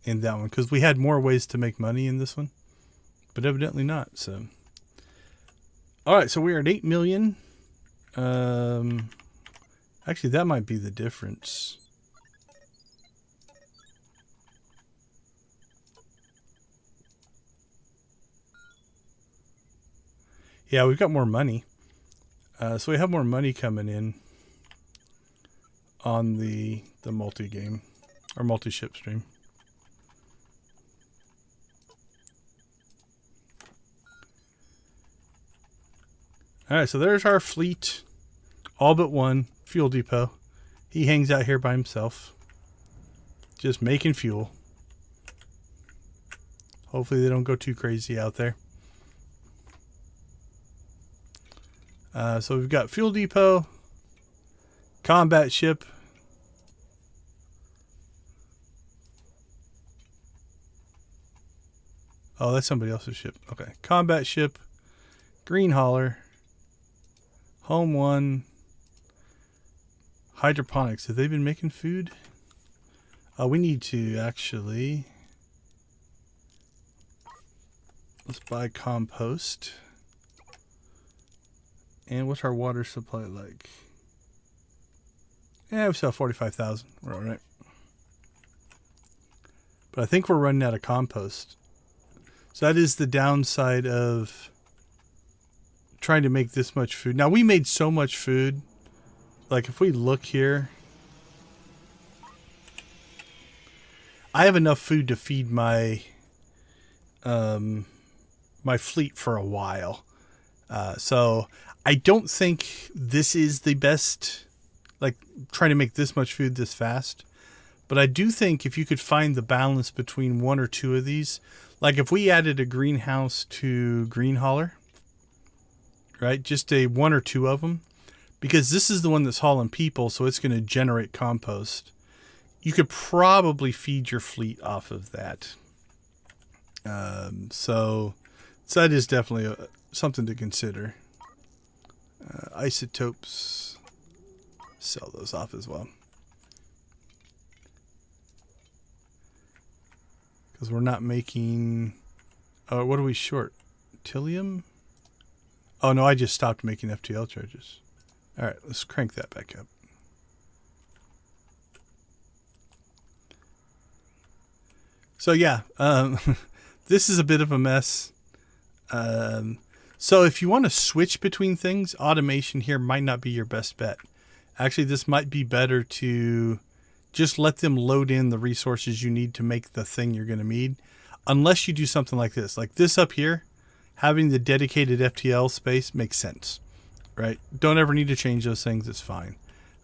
in that one because we had more ways to make money in this one, but evidently not. So, all right, so we are at 8 million. Actually, that might be the difference. Yeah, we've got more money. So we have more money coming in on the multi-game or multi-ship stream. All right, so there's our fleet, all but one, fuel depot. He hangs out here by himself, just making fuel. Hopefully they don't go too crazy out there. So we've got fuel depot, combat ship, oh, that's somebody else's ship. Okay, combat ship, green hauler, home one, hydroponics. Have they been making food? We need to actually, let's buy compost. And what's our water supply like? Yeah, we still have 45,000. We're all right. But I think we're running out of compost. So that is the downside of trying to make this much food. Now, we made so much food. Like, if we look here, I have enough food to feed my my fleet for a while. So I don't think this is the best, like trying to make this much food this fast. But I do think if you could find the balance between one or two of these, like if we added a greenhouse to green hauler, right? Just a one or two of them, because this is the one that's hauling people, so it's going to generate compost. You could probably feed your fleet off of that. So that is definitely something to consider. Isotopes, sell those off as well. Because we're not making... Oh, what are we short? Tilium? Oh, no, I just stopped making FTL charges. All right, let's crank that back up. So, yeah, this is a bit of a mess. So if you want to switch between things, automation here might not be your best bet. Actually, this might be better to just let them load in the resources you need to make the thing you're going to need. Unless you do something like this. Like this up here, having the dedicated FTL space makes sense, right? Don't ever need to change those things. It's fine.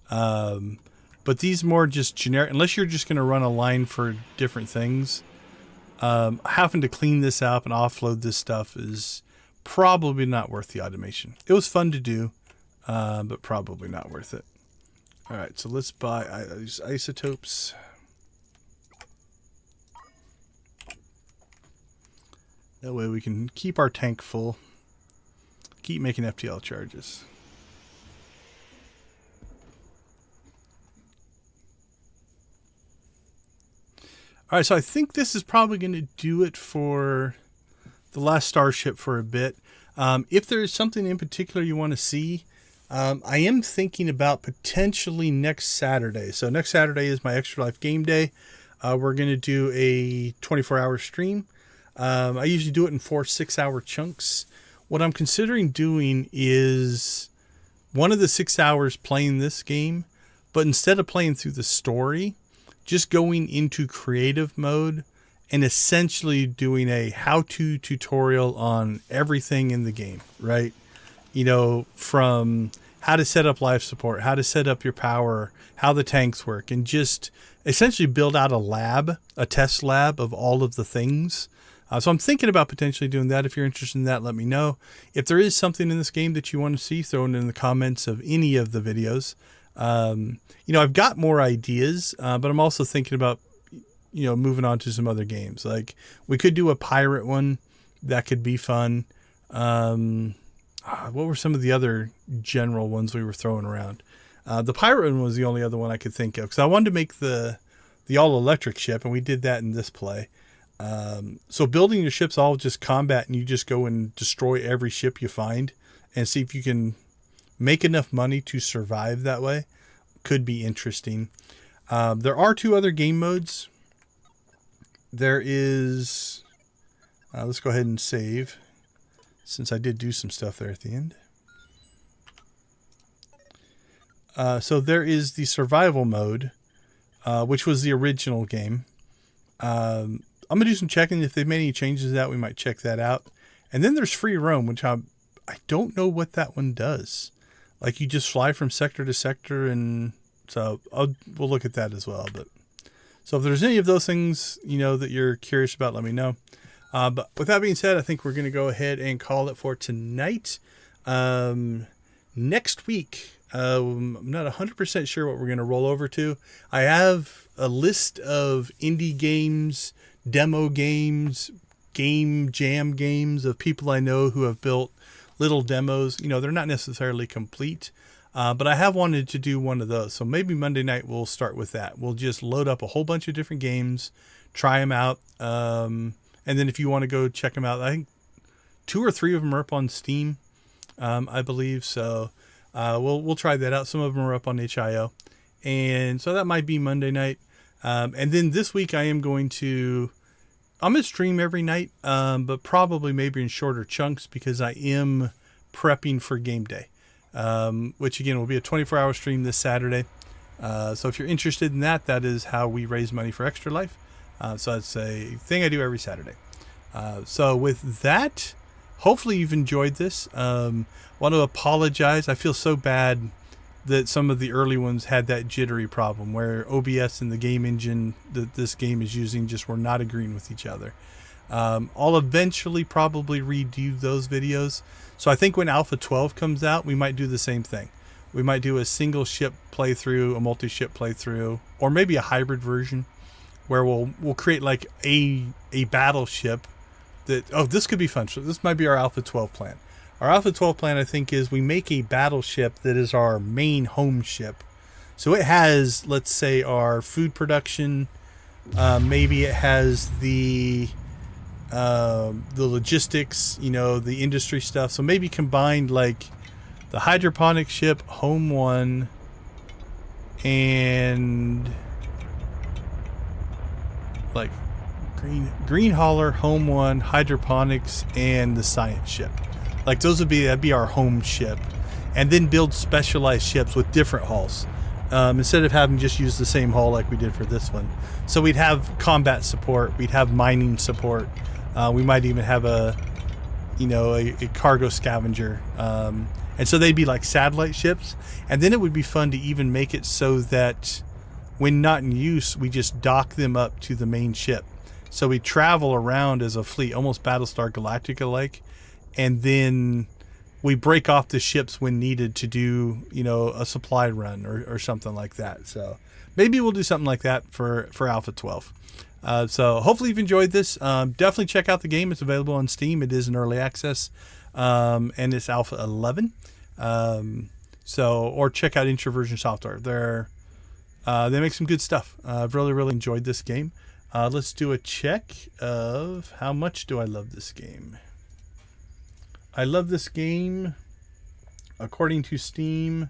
But these more just generic, unless you're just going to run a line for different things, having to clean this up and offload this stuff is probably not worth the automation. It was fun to do, but probably not worth it. All right, so let's buy these isotopes. That way we can keep our tank full. Keep making FTL charges. All right, so I think this is probably going to do it for the Last Starship for a bit. If there is something in particular you want to see, I am thinking about potentially next Saturday. So next Saturday is my Extra Life game day. We're going to do a 24-hour stream. I usually do it in 4 6-hour chunks. What I'm considering doing is one of the 6 hours playing this game, but instead of playing through the story, just going into creative mode and essentially doing a how-to tutorial on everything in the game, right? You know, from how to set up life support, how to set up your power, how the tanks work, and just essentially build out a lab, a test lab of all of the things. So I'm thinking about potentially doing that. If you're interested in that, let me know. If there is something in this game that you want to see, throw it in the comments of any of the videos. You know, I've got more ideas, but I'm also thinking about, you know, moving on to some other games. Like we could do a pirate one. That could be fun. What were some of the other general ones we were throwing around? The pirate one was the only other one I could think of because I wanted to make the all electric ship, and we did that in this play. So building your ships all just combat, and you just go and destroy every ship you find and see if you can make enough money to survive that way. Could be interesting. There are 2 other game modes. There is, let's go ahead and save since I did do some stuff there at the end. So there is the survival mode, which was the original game. I'm going to do some checking. If they've made any changes to that, we might check that out. And then there's free roam, which I don't know what that one does. Like you just fly from sector to sector, and so we'll look at that as well. But so if there's any of those things, you know, that you're curious about, let me know. But with that being said, I think we're going to go ahead and call it for tonight. Next week, I'm not 100% sure what we're going to roll over to. I have a list of indie games, demo games, game jam games of people I know who have built little demos. You know, they're not necessarily complete, but I have wanted to do one of those. So maybe Monday night we'll start with that. We'll just load up a whole bunch of different games, try them out. And then if you want to go check them out, I think 2 or 3 of them are up on Steam, I believe. So we'll try that out. Some of them are up on itch.io. And so that might be Monday night. And then this week I'm going to stream every night, but probably maybe in shorter chunks because I am prepping for game day, which again will be a 24-hour stream this Saturday. So if you're interested in that, that is how we raise money for Extra Life. So that's a thing I do every Saturday. So with that, hopefully you've enjoyed this. Want to apologize. I feel so bad that some of the early ones had that jittery problem where OBS and the game engine that this game is using just were not agreeing with each other. I'll eventually probably redo those videos. So I think when Alpha 12 comes out, we might do the same thing. We might do a single ship playthrough, a multi-ship playthrough, or maybe a hybrid version where we'll create like a battleship that, this could be fun. So this might be our Alpha 12 plan. Our Alpha 12 plan, I think, is we make a battleship that is our main home ship. So it has, let's say, our food production. Maybe it has the logistics, you know, the industry stuff. So maybe combined like the hydroponic ship, Home 1, and like green hauler, Home 1, hydroponics, and the science ship. Like that'd be our home ship, and then build specialized ships with different hulls instead of having just use the same hull like we did for this one. So we'd have combat support, we'd have mining support, we might even have a cargo scavenger, and so they'd be like satellite ships. And then it would be fun to even make it so that when not in use, we just dock them up to the main ship. So we travel around as a fleet, almost Battlestar Galactica like. And then we break off the ships when needed to do, you know, a supply run or something like that. So maybe we'll do something like that for Alpha 12. So hopefully you've enjoyed this. Definitely check out the game. It's available on Steam. It is in early access, and it's Alpha 11. Or check out Introversion Software. They make some good stuff. I've really enjoyed this game. Let's do a check of how much do I love this game. I love this game, according to Steam,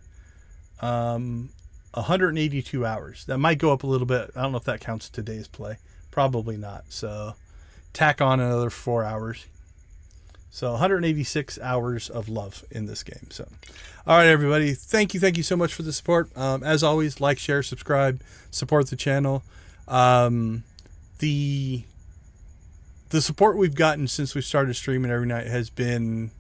182 hours. That might go up a little bit. I don't know if that counts today's play. Probably not. So tack on another 4 hours. So 186 hours of love in this game. So, all right, everybody. Thank you so much for the support. As always, like, share, subscribe, support the channel. The support we've gotten since we started streaming every night has been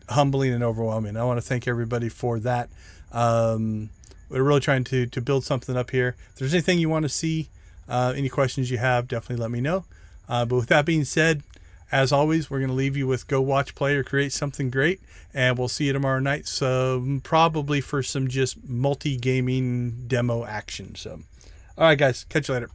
humbling and overwhelming. I want to thank everybody for that. We're really trying to build something up here. If there's anything you want to see, any questions you have, definitely let me know. But with that being said, as always, we're going to leave you with go watch, play, or create something great. And we'll see you tomorrow night. So probably for some just multi-gaming demo action. So, all right, guys. Catch you later.